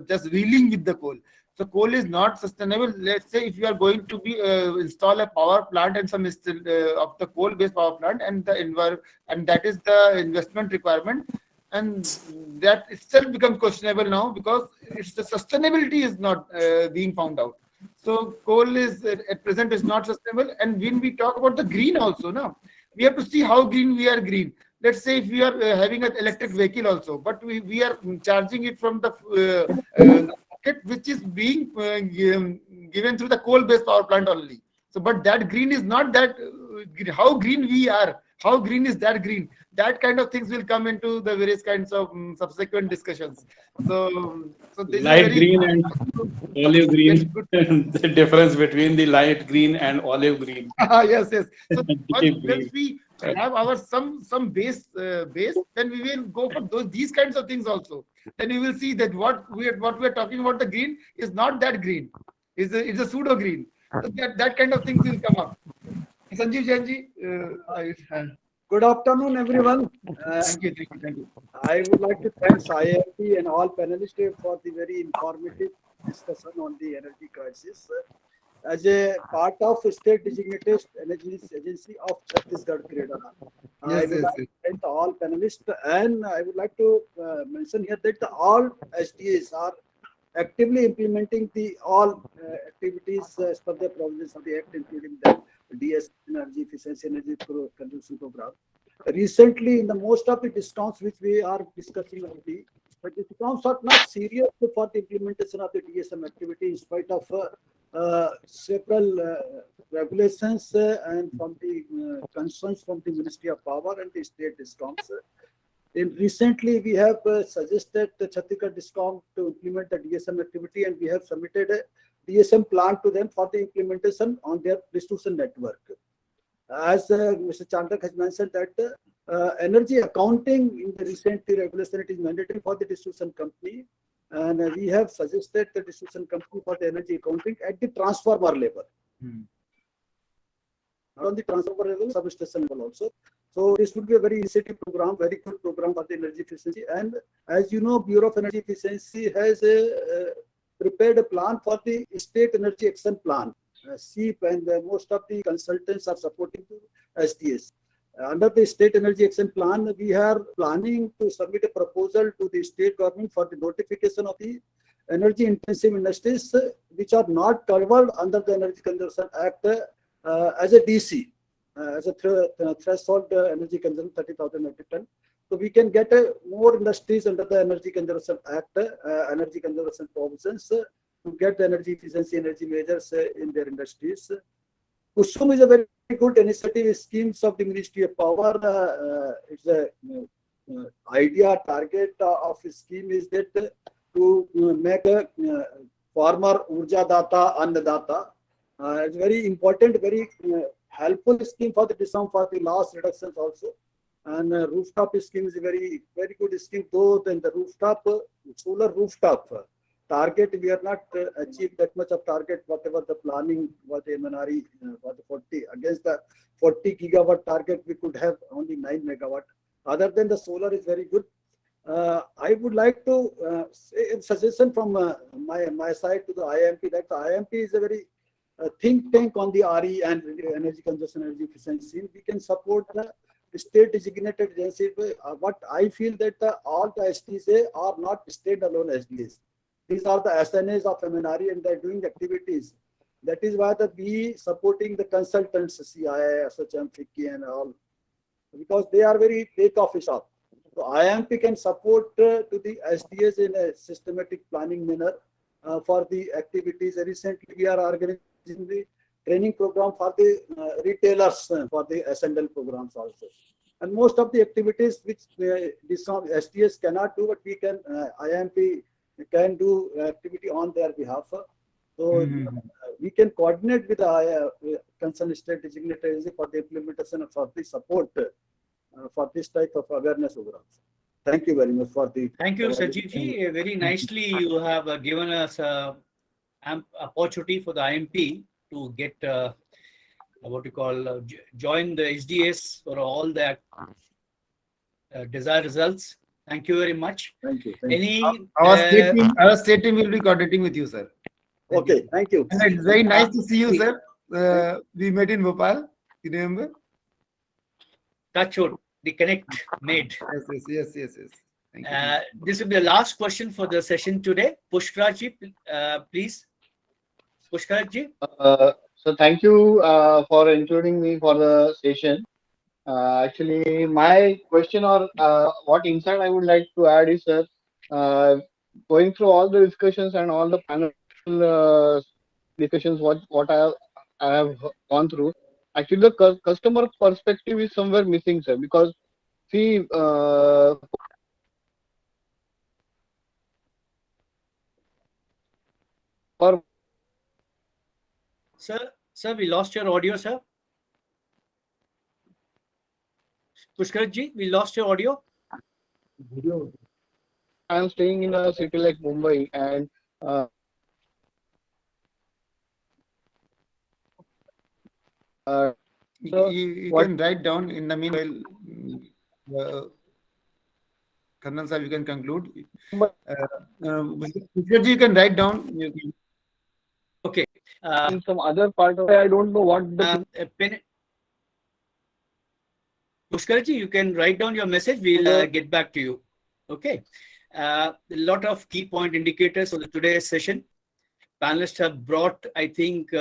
C: just reeling with the coal. So coal is not sustainable. Let's say if you are going to be install a power plant and some of the coal-based power plant, and that is the investment requirement, and that itself becomes questionable now because the sustainability is not being found out. So coal is at present is not sustainable. And when we talk about the green also now, we have to see how green we are green. Let's say if we are having an electric vehicle also, but we are charging it from the market which is being given through the coal-based power plant only. So, but that green is not that how green we are. How green is that green? That kind of things will come into the various kinds of subsequent discussions. So this
G: light
C: is very
G: green and olive green. The difference between the light green and olive green.
C: Yes. So once
G: green.
C: we have our some base, then we will go for these kinds of things also. Then we will see that what we are talking about, the green is not that green. It's a pseudo green. So that kind of things will come up. Sanjeev Jain ji,
L: good afternoon, everyone.
C: Thank you.
L: I would like to thank IAEMP and all panelists for the very informative discussion on the energy crisis. As a part of state designated energy agency of Chhattisgarh Cradle, I would like to thank all panelists, and I would like to mention here that all SDAs are actively implementing all activities as per the provisions of the Act, including the DS Energy Efficiency Energy Consumption Program. recently in the most of the discounts which we are discussing already, but the discounts are not serious for the implementation of the DSM activity in spite of several regulations and from the concerns from the Ministry of Power and the state discounts. Recently, we have suggested the Chhattisgarh Discom to implement the DSM activity, and we have submitted a DSM plan to them for the implementation on their distribution network. As Mr. Chandak has mentioned that energy accounting in the recent regulation, it is mandatory for the distribution company, and we have suggested the distribution company for the energy accounting at the transformer level. Not on the transformer level, substation level also. So this would be a very initiative program, very good program for the energy efficiency. And as you know, Bureau of Energy Efficiency has prepared a plan for the State Energy Action Plan, SEEP, and most of the consultants are supporting to SDS. Under the State Energy Action Plan, we are planning to submit a proposal to the state government for the notification of the energy intensive industries which are not covered under the Energy Conservation Act as a DC. As a threshold energy consumption 30,000 metric ton. So we can get more industries under the Energy Conservation Act, energy conservation provisions to get the energy efficiency, energy measures in their industries. Kusum is a very good initiative, schemes of the Ministry of Power. It's a idea, target of a scheme is that to make a farmer Urja Data, Annadata. It's very important, very helpful scheme for the discount for the loss reductions also. And rooftop scheme is a very good scheme, though in the rooftop, solar rooftop target, we are not achieved that much of target, whatever the planning, what the MNRE, what the 40, against the 40 gigawatt target, we could have only 9 megawatt. Other than the solar is very good. I would like to say a suggestion from my side to the IAEMP that the IAEMP is a very think tank on the RE and energy consumption, energy efficiency. We can support the state designated agency. What I feel that all the SDs are not state-alone SDs. These are the SNAs of MNRE and they're doing activities. That is why we supporting the consultants, CIA, SHM, FICCI and all, because they are very take-off shop. So IAMP can support to the SDs in a systematic planning manner for the activities. Recently, we are organizing the training program for the retailers for the S&L programs also. And most of the activities which SDS cannot do, but we can, IAMP can do activity on their behalf. So we can coordinate with the concerned state designated agency for the implementation and for the support for this type of awareness programs. Thank you very much for the.
A: Thank you, Sajid ji. Very nicely, you have given us an opportunity for the IMP to get what you call join the SDS for all the desired results. Thank you very much.
L: Thank you.
C: Our state team will be coordinating with you, sir.
L: Okay, thank you.
C: And it's very nice to see you, sir. We met in Bhopal. You remember?
A: Touch wood, the connect made.
C: Yes. Thank you.
A: This will be the last question for the session today. Pushkaraj ji, please. Pushkaraj ji.
M: So thank you for including me for the session. Actually, my question or what insight I would like to add is, sir, going through all the discussions and all the panel discussions, what I have gone through, actually the customer perspective is somewhere missing, sir, because see,
A: Sir, we lost your audio, sir. Pushkar ji, we lost your audio.
M: I am staying in a city like Mumbai, and
C: so you can write down in the meanwhile. Karnal sir, you can conclude. You can write down.
A: Okay.
M: In some other part of it, I don't know what the
A: Pushkar ji, you can write down your message. We'll get back to you. Okay. A lot of key point indicators for today's session. Panelists have brought, I think,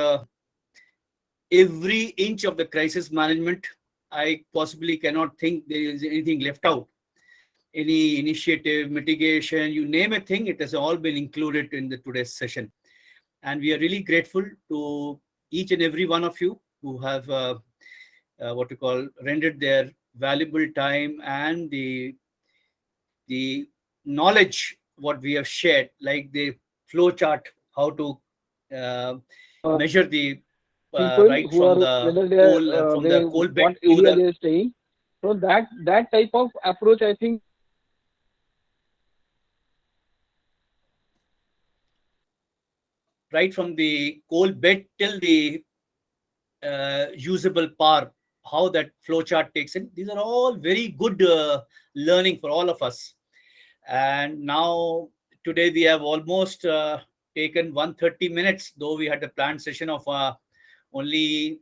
A: every inch of the crisis management I possibly cannot think there is anything left out. Any initiative, mitigation, you name a thing, it has all been included in the today's session. And we are really grateful to each and every one of you who have rendered their valuable time and the knowledge what we have shared, like the flow chart, how to measure the
N: people
A: right
N: who
A: from
N: are
A: the
N: whether they are
A: coal from
N: they,
A: the coal bed
N: what
A: to
N: area
A: the
N: they are staying. So that type of approach, I think,
A: right from the coal bed till the usable power, how that flow chart takes in. These are all very good learning for all of us. And now today we have almost taken 130 minutes, though we had a planned session of only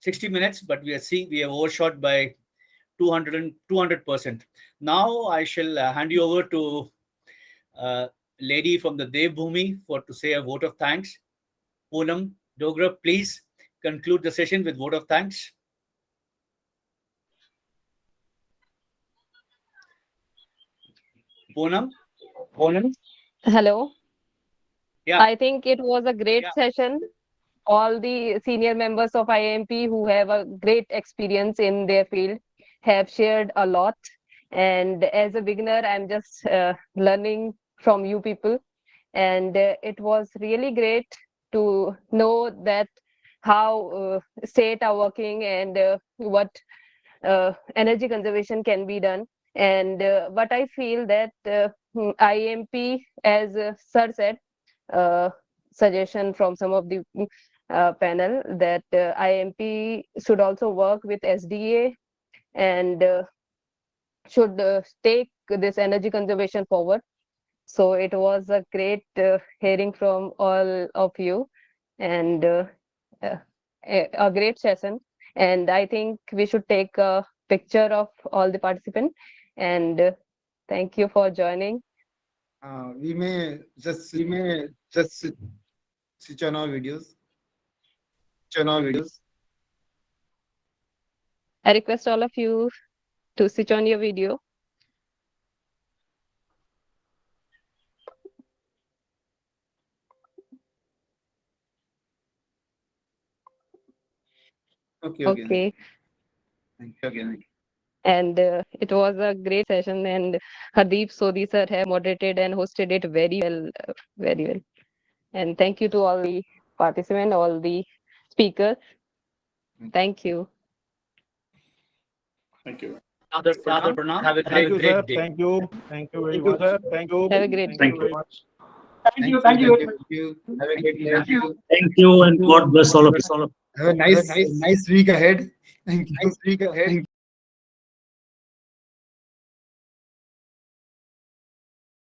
A: 60 minutes, but we are seeing we have overshot by 200%. Now I shall hand you over to lady from the Dev Bhumi to say a vote of thanks. Poonam Dogra, please conclude the session with vote of thanks. Poonam?
I: Hello.
A: Yeah.
I: I think it was a great session. All the senior members of IAEMP who have a great experience in their field have shared a lot. And as a beginner, I'm just learning from you people. And it was really great to know that how state are working and what energy conservation can be done. And but I feel that IAEMP, as Sir said, suggestion from some of the panel that IAEMP should also work with SDA and should take this energy conservation forward. So it was a great hearing from all of you, and a great session. And I think we should take a picture of all the participants. And thank you for joining.
C: We may just switch on our videos.
I: I request all of you to switch on your video.
C: Okay. Thank you.
I: And it was a great session, and Hardeep Sodhi sir have moderated and hosted it very well. And thank you to all the participants, all the speakers. Thank you.
G: Thank you.
A: Father Pranam, have a
H: Thank you,
A: great
H: sir.
A: day.
H: Thank you. Thank you very much. Thank you.
I: Have a great
H: Thank
I: day.
H: you very much.
E: Thank you. Thank you.
C: Have a great day.
F: Thank you, and God bless all of you.
C: Have a nice week ahead. Thank you.